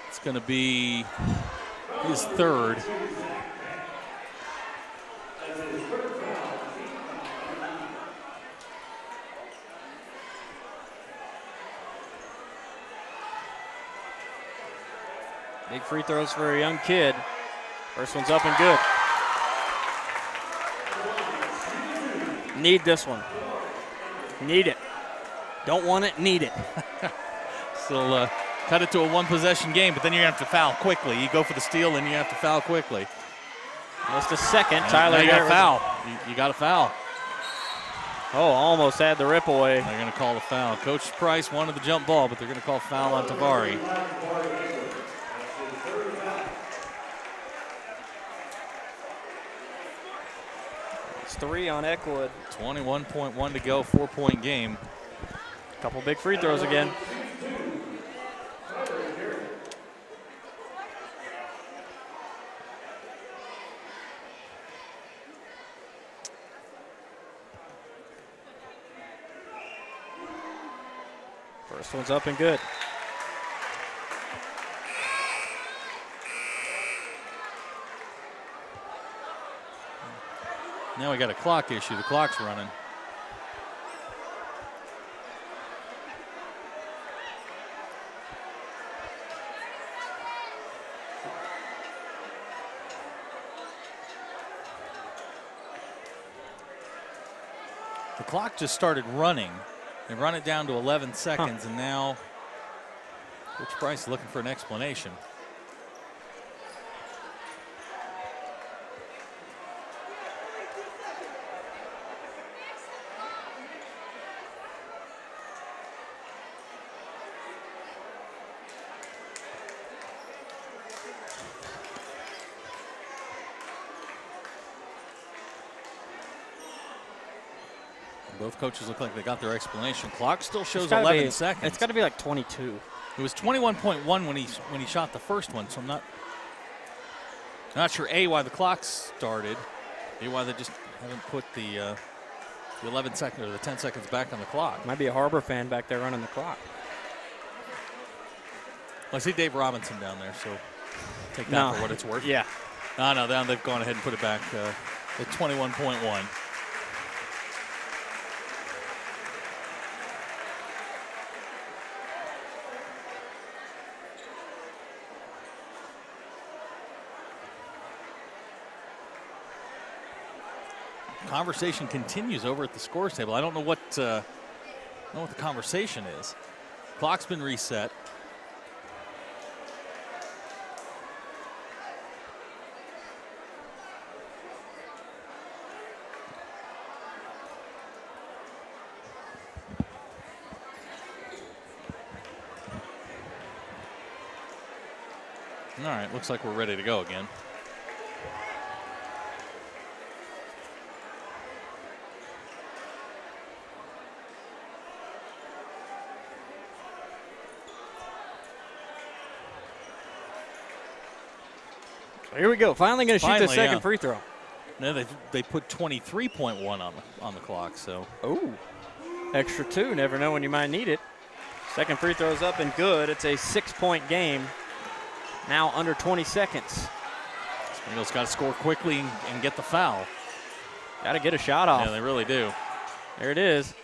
It's going to be his 3rd. Big free throws for a young kid. First one's up and good. Need this one. Need it. Don't want it, need it. Still cut it to a one-possession game, but then you have to foul quickly. You go for the steal, and you have to foul quickly. Just a second. And Tyler, you got to foul. You got to foul. Oh, almost had the rip away. They're going to call the foul. Coach Price wanted the jump ball, but they're going to call foul on Tavari. It's 3 on Eckwood. 21.1 to go, 4-point game. Couple big free throws again. First one's up and good. Now we got a clock issue. The clock's running. The clock just started running. They run it down to 11 seconds, and now Coach Price is looking for an explanation. Both coaches look like they got their explanation. Clock still shows 11 seconds. It's got to be like 22. It was 21.1 when he shot the first one, so I'm not sure why the clock started, why they just haven't put the 11 seconds or the 10 seconds back on the clock. Might be a Har-Ber fan back there running the clock. Well, I see Dave Robinson down there, so take that for what it's worth. Yeah. No, they've gone ahead and put it back at 21.1. Conversation continues over at the scores table. I don't know what the conversation is. Clock's been reset. All right, looks like we're ready to go again. Here we go. Finally going to shoot the second free throw. No, they put 23.1 on the clock. So. Ooh, extra 2. Never know when you might need it. Second free throw's up and good. It's a 6-point game. Now under 20 seconds. Springdale's got to score quickly and get the foul. Got to get a shot off. Yeah, they really do. There it is.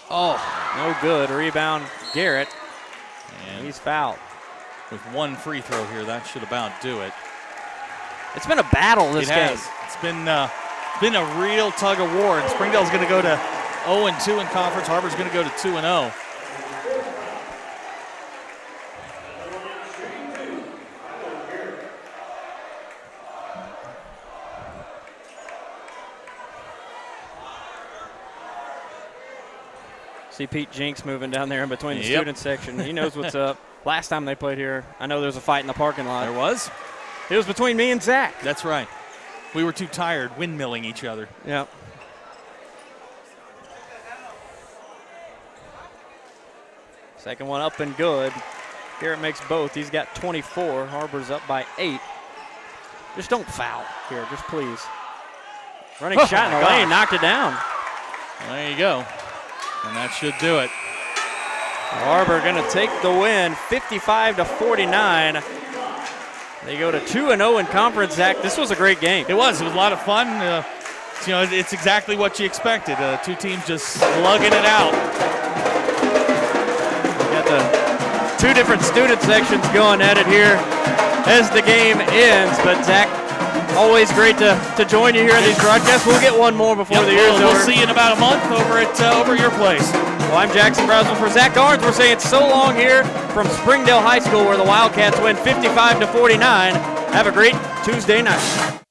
Oh, no good. Rebound, Garrett. And he's fouled. With one free throw here, that should about do it. It's been a battle this game. It's been a real tug of war. And Springdale's going to go to 0-2 in conference. Har-Ber's going to go to 2-0. See Pete Jinks moving down there in between the student section. He knows what's up. Last time they played here, I know there was a fight in the parking lot. There was? It was between me and Zach. That's right. We were too tired windmilling each other. Yep. Second one up and good. Garrett makes both. He's got 24. Har-Ber's up by 8. Just don't foul here, just please. Running shot in the lane, knocked it down. There you go. And that should do it. Har-Ber going to take the win, 55-49. They go to 2-0 in conference, Zach. This was a great game. It was a lot of fun. It's exactly what you expected. Two teams just slugging it out. Got the two different student sections going at it here as the game ends. But Zach, Always great to join you here in these broadcasts. We'll get one more before the year's over. We'll see you in about a month over at your place. Well, I'm Jackson Brownsville for Zach Garnes. We're saying so long here from Springdale High School, where the Wildcats win 55-49. Have a great Tuesday night.